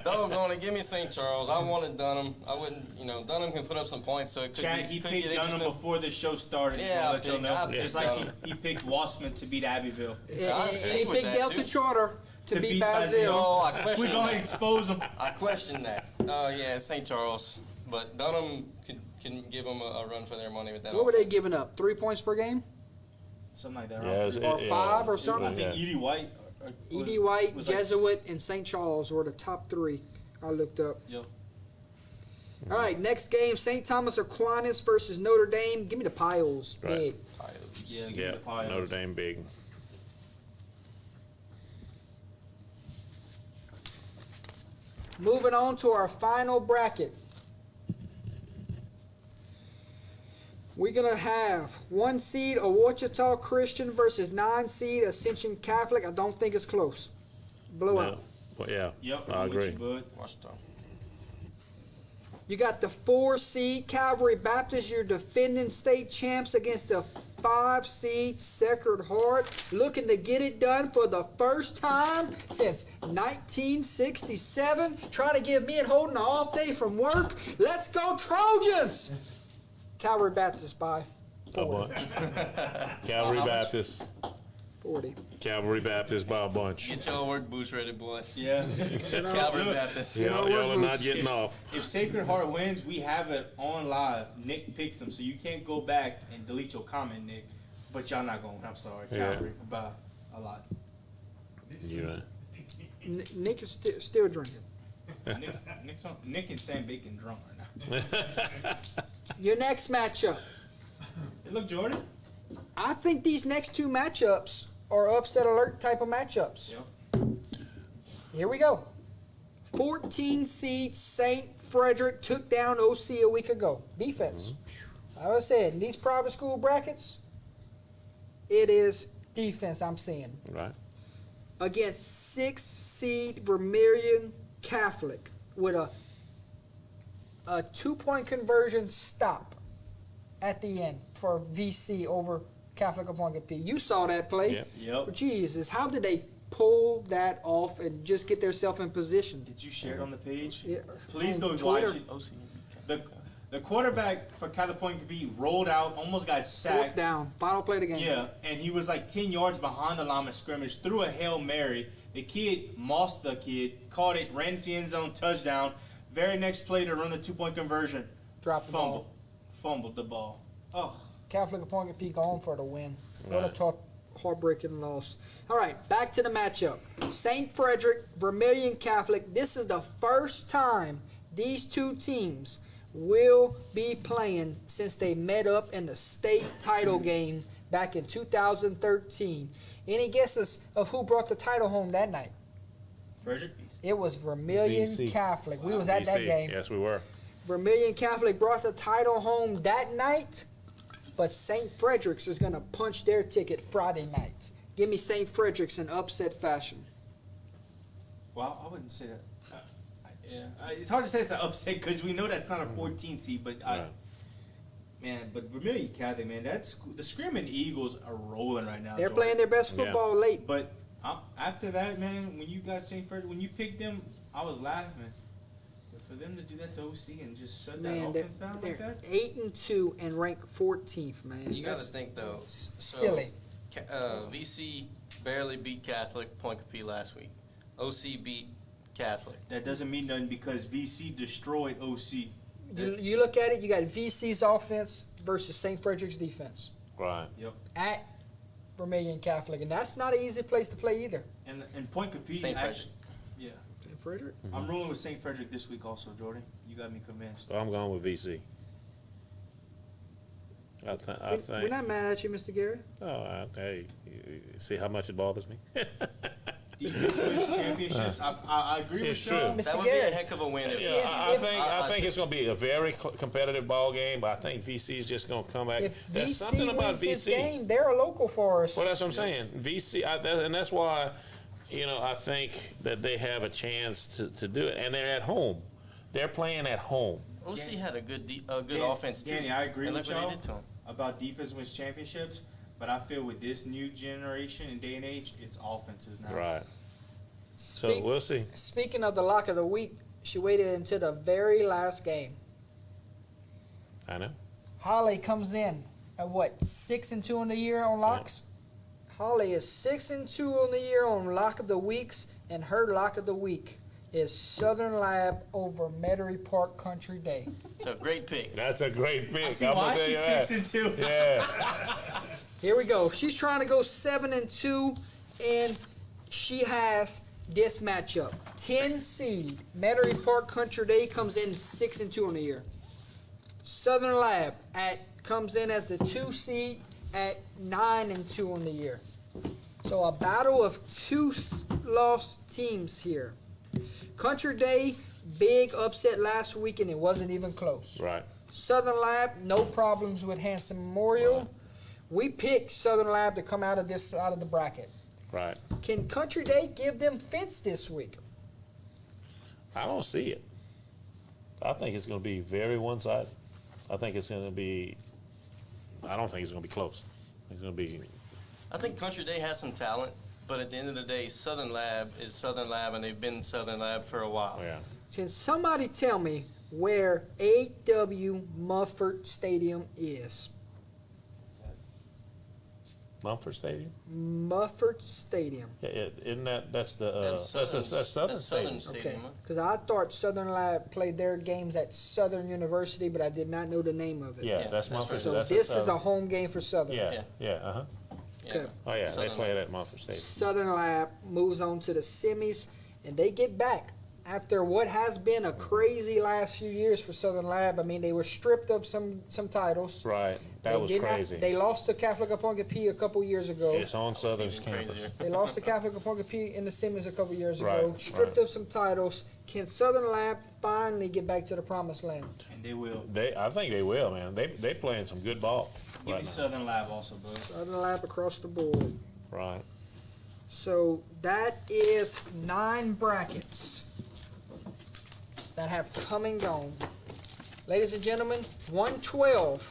Doggone it, give me St. Charles. I wanted Dunham. I wouldn't, Dunham can put up some points, so it could Chad, he could picked get Dunham interesting. before the show started. Yeah, so I'll let y'all know. I picked It's like Dunham. he picked Wassman to beat Abbeville. I And see he with picked that, Delta too. Charter to beat beat Basil. Oh, I We're question gonna that. expose him. I question that. Oh, yeah, St. Charles. But Dunham can give them a run for their money with that. What were they offense. giving up? 3 points per game? Something like that. Yeah, Right? it's- Or yeah, 5 or it's- something? I think yeah. Edie White. E.D. White, was like- Jesuit, and St. Charles were the top 3 I looked up. Yep. All right, next game, St. Thomas Aquinas versus Notre Dame. Give me the Piles. Right. Big. Yeah, give me Yeah, the Pios. Notre Dame big. Moving on to our final bracket. We're going to have 1 seed of Wichita Christian versus 9 seed Ascension Catholic. I don't think it's close. Blowout. No. Well, yeah, Yep. I I'm with agree. you, bud. Washington. You got the 4 seed Calvary Baptist, your defending state champs, against the 5 seed Sacred Heart, looking to get it done for the first time since 1967. Trying to give me and Holden an off day from work. Let's go Trojans! Calvary Baptist by A 40. bunch. Calvary Baptist. 40. Calvary Baptist by a bunch. Get your word boots ready, boys. Yeah. Calvary Baptist. Y'all are not getting off. If Sacred Heart wins, we have it on live. Nick picks them, so you can't go back and delete your comment, Nick. But y'all not going. I'm sorry, Yeah. Calvary by a lot. Yeah. Nick is still drinking. Nick and Sam Bacon drunk right now. Your next matchup. Hey, look, Jordan. I think these next 2 matchups are upset alert type of matchups. Yep. Here we go. 14 seed St. Frederick took down OC a week ago. Defense. Like I said, in these private school brackets, it is defense I'm seeing. Right. Against 6 seed Vermilion Catholic with a 2-point conversion stop at the end for VC over Catholic upon P. You saw that play. Yep. Yep. Jesus, how did they pull that off and just get themselves in position? Did you share it on the page? Yeah, Please on go Twitter. watch it. The quarterback for California could be rolled out, almost got 4th sacked. down, final play of the game. Yeah, and he was like 10 yards behind the line of scrimmage, threw a Hail Mary. The kid mossed the kid, caught it, ran to the end zone, touchdown. Very next play to run the 2-point conversion. Dropped the ball. Fumbled the ball. Oh, Catholic of Point Peak on for the win. What a Right. tough, heartbreaking loss. All right, back to the matchup. St. Frederick, Vermilion Catholic. This is the first time these two teams will be playing since they met up in the state title game back in 2013. Any guesses of who brought the title home that night? Frederick. It was Vermilion VC. Catholic. We was at that VC. game. Yes, we were. Vermilion Catholic brought the title home that night, but St. Frederick's is going to punch their ticket Friday night. Give me St. Frederick's in upset fashion. Well, I wouldn't say that. It's hard to say it's an upset because we know that's not a 14 seed, but Right. but Vermilion Catholic, man, that's the Screaming Eagles are rolling right now. They're Jordan. playing their best Yeah. football late. But after that, man, when you got St. Frederick, when you picked them, I was laughing. But for them to do that to OC and just shut that Man, offense down like they're that, 8-2 and ranked 14th, man. You got to That's think though. So, silly. VC barely beat Catholic Point Capee last week. OC beat Catholic. that doesn't mean nothing because VC destroyed OC. You look at it, you got VC's offense versus St. Frederick's defense Right. at Vermilion Catholic, and that's not an easy place to play either. And Point Capee, St. Frederick. actually, yeah. St. Frederick? I'm rolling with St. Frederick this week also, Jordan. You got me convinced. So I'm going with VC. I We're think. not mad at you, Mr. Gary. Oh, hey, you see how much it bothers me? Defense wins championships. I agree It's with y'all. true. Mr. That would be a Garrett. heck of a win. If Yeah, I think it's going to be a very competitive ball game, but I think VC is just going to come back. If There's VC something about wins this VC. game, they're a local for us. Well, that's what I'm saying. VC, and that's why, I think that they have a chance to do it, and they're at home. They're playing at home. OC had a good Dan- offense too. Danny, I agree and with look what y'all they did to him. about defense wins championships, but I feel with this new generation and day and age, it's offenses now. Right. So Speak- we'll see. Speaking of the lock of the week, she waited until the very last game. I know. Holly comes in at what, 6-2 on the year on locks? Holly is 6-2 on the year on lock of the weeks, and her lock of the week is Southern Lab over Metairie Park Country Day. It's a great pick. That's a great pick. I see I'm why gonna tell she's you that. 6-2. Yeah. Here we go. She's trying to go 7-2, and she has this matchup. 10 seed Metairie Park Country Day comes in 6-2 on the year. Southern Lab comes in as the 2 seed at 9-2 on the year. So a battle of two lost teams here. Country Day, big upset last week, and it wasn't even close. Right. Southern Lab, no problems with Hanson Memorial. Right. We picked Southern Lab to come out of the bracket. Right. Can Country Day give them fits this week? I don't see it. I think it's going to be very one-sided. I think it's going to be. I don't think it's going to be close. It's going to be. I think Country Day has some talent, but at the end of the day, Southern Lab is Southern Lab, and they've been Southern Lab for a while. Yeah. Can somebody tell me where A.W. Mufford Stadium is? Mumford Stadium. Mufford Stadium. Yeah, isn't that's the That's Southern, that's Southern Stadium. Okay. Stadium. Huh? Because I thought Southern Lab played their games at Southern University, but I did not know the name of it. Yeah, Yeah, that's that's Mumford. right. So that's this is a Southern. home game for Southern. Yeah, Yeah. yeah, uh-huh. Okay. Oh yeah, Southern they play it Lab. at Mumford Stadium. Southern Lab moves on to the semis, and they get back after what has been a crazy last few years for Southern Lab. I mean, they were stripped of some titles. Right, that They was did not- crazy. they lost to Catholic Appointepe a couple years ago. It's on Southern's even campus. crazier. They lost to Catholic Appointepe in the semis a couple years ago. Right, Stripped right. of some titles. Can Southern Lab finally get back to the promised land? And they will. I think they will, man. They playing some good ball Give me right now. Southern Lab also, bro. Southern Lab across the board. Right. So that is 9 brackets that have come and gone. Ladies and gentlemen, 112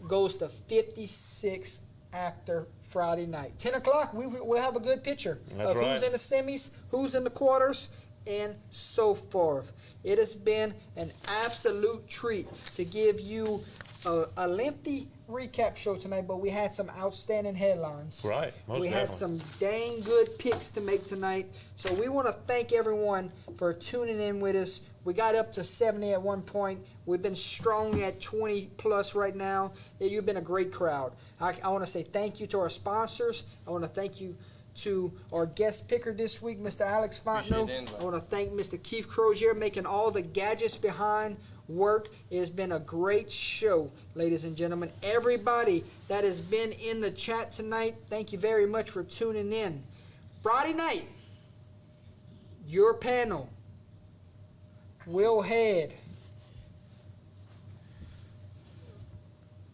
goes to 56 after Friday night. 10 o'clock, we'll have a good picture That's of right. who's in the semis, who's in the quarters, and so forth. It has been an absolute treat to give you a lengthy recap show tonight, but we had some outstanding headlines. Right, most We definitely. had some dang good picks to make tonight. So we want to thank everyone for tuning in with us. We got up to 70 at one point. We've been strong at 20 plus right now. Yeah, you've been a great crowd. I want to say thank you to our sponsors. I want to thank you to our guest picker this week, Mr. Alex Appreciate Fontenot. the invite. I want to thank Mr. Keith Crozier making all the gadgets behind work. It has been a great show, ladies and gentlemen. Everybody that has been in the chat tonight, thank you very much for tuning in. Friday night, your panel will head.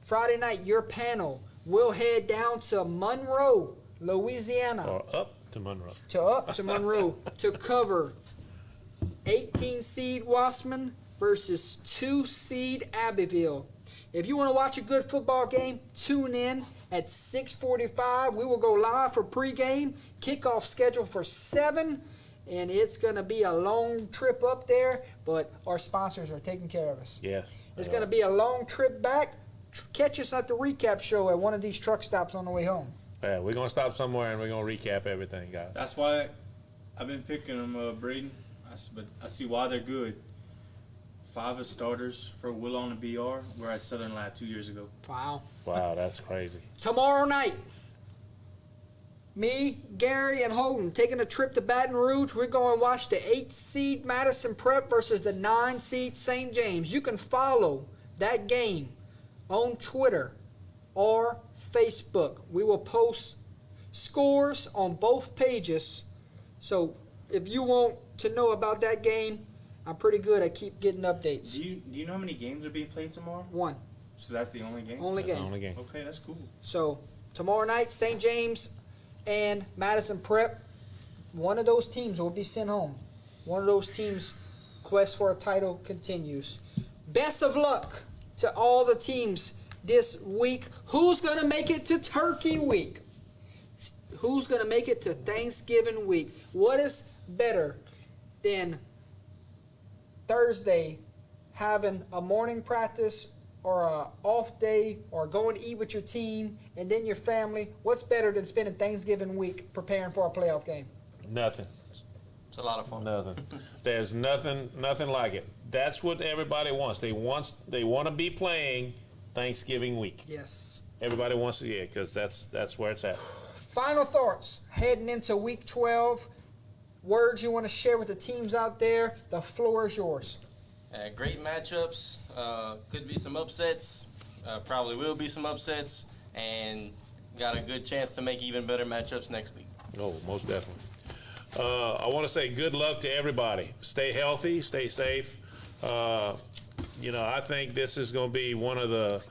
Friday night, your panel will head down to Monroe, Louisiana. Or up to Monroe. Up to Monroe to cover 18 seed Wasserman versus 2 seed Abbeville. If you want to watch a good football game, tune in at 6:45. We will go live for pregame. Kickoff scheduled for 7, and it's going to be a long trip up there, but our sponsors are taking care of us. Yes. It's going to be a long trip back. Catch us at the recap show at one of these truck stops on the way home. Yeah, we're gonna stop somewhere and we're gonna recap everything, guys. That's why I've been picking them, Braden. But I see why they're good. 5 as starters for Willow and the BR. We're at Southern Lab 2 years ago. Wow. Wow, that's crazy. Tomorrow night, me, Gary, and Holden taking a trip to Baton Rouge. We're going to watch the 8 seed Madison Prep versus the 9 seed St. James. You can follow that game on Twitter or Facebook. We will post scores on both pages. So if you want to know about that game, I'm pretty good. I keep getting updates. Do you know how many games are being played tomorrow? 1. So that's the only game? Only That's the game. only game. Okay, that's cool. So tomorrow night, St. James and Madison Prep, one of those teams will be sent home. One of those teams' quest for a title continues. Best of luck to all the teams this week. Who's going to make it to Turkey Week? Who's going to make it to Thanksgiving week? What is better than Thursday having a morning practice or a off day or going to eat with your team and then your family? What's better than spending Thanksgiving week preparing for a playoff game? Nothing. It's a lot of fun. Nothing. There's nothing like it. That's what everybody wants. They want to be playing Thanksgiving week. Yes. Everybody wants to, yeah, because that's where it's at. Final thoughts heading into week 12. Words you want to share with the teams out there. The floor is yours. Great matchups. Could be some upsets. Probably will be some upsets. And got a good chance to make even better matchups next week. Oh, most definitely. I want to say good luck to everybody. Stay healthy, stay safe. I think this is going to be one of the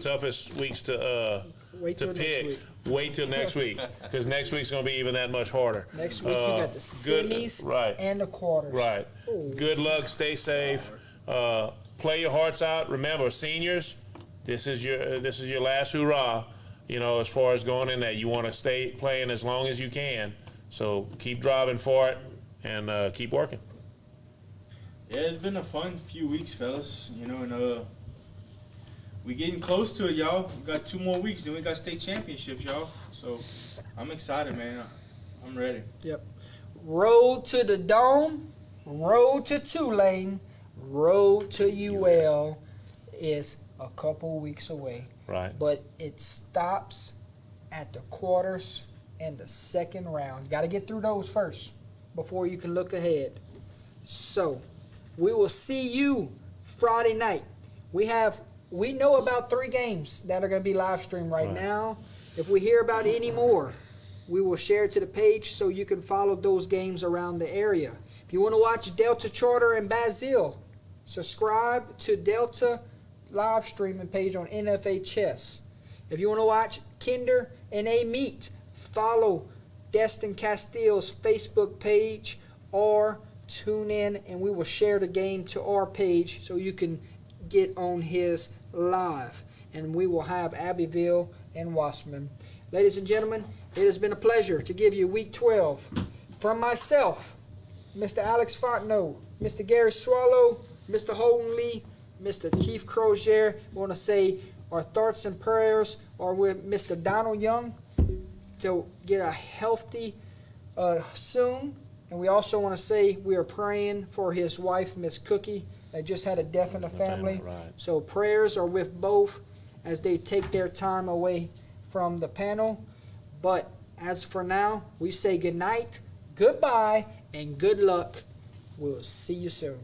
toughest weeks to Wait till next pick. week. Wait till next week, because next week's going to be even that much harder. Next week, you got the semis right. and the quarters. Right. Ooh. Good luck. Stay safe. Play your hearts out. Remember, seniors, this is your last hurrah. As far as going in there, you want to stay playing as long as you can. So keep driving for it and keep working. Yeah, it's been a fun few weeks, fellas. And we getting close to it, y'all. We got 2 more weeks, then we got state championships, y'all. So I'm excited, man. I'm ready. Yep. Road to the Dome, road to Tulane, road to UL is a couple weeks away. Right. But it stops at the quarters and the second round. You got to get through those first before you can look ahead. So we will see you Friday night. We know about 3 games that are going to be live streamed right now. If we hear about any more, we will share it to the page so you can follow those games around the area. If you want to watch Delta Charter and Basile, subscribe to Delta live streaming page on NFA Chess. If you want to watch Kinder and A Meet, follow Destin Castille's Facebook page or tune in and we will share the game to our page so you can get on his live. And we will have Abbeville and Wasserman. Ladies and gentlemen, it has been a pleasure to give you week 12. From myself, Mr. Alex Fontenot, Mr. Gary Swallow, Mr. Holden Lee, Mr. Keith Crozier. We want to say our thoughts and prayers are with Mr. Donald Young to get a healthy soon. And we also want to say we are praying for his wife, Miss Cookie, that just had a death in the family. Right. So prayers are with both as they take their time away from the panel. But as for now, we say good night, goodbye, and good luck. We'll see you soon.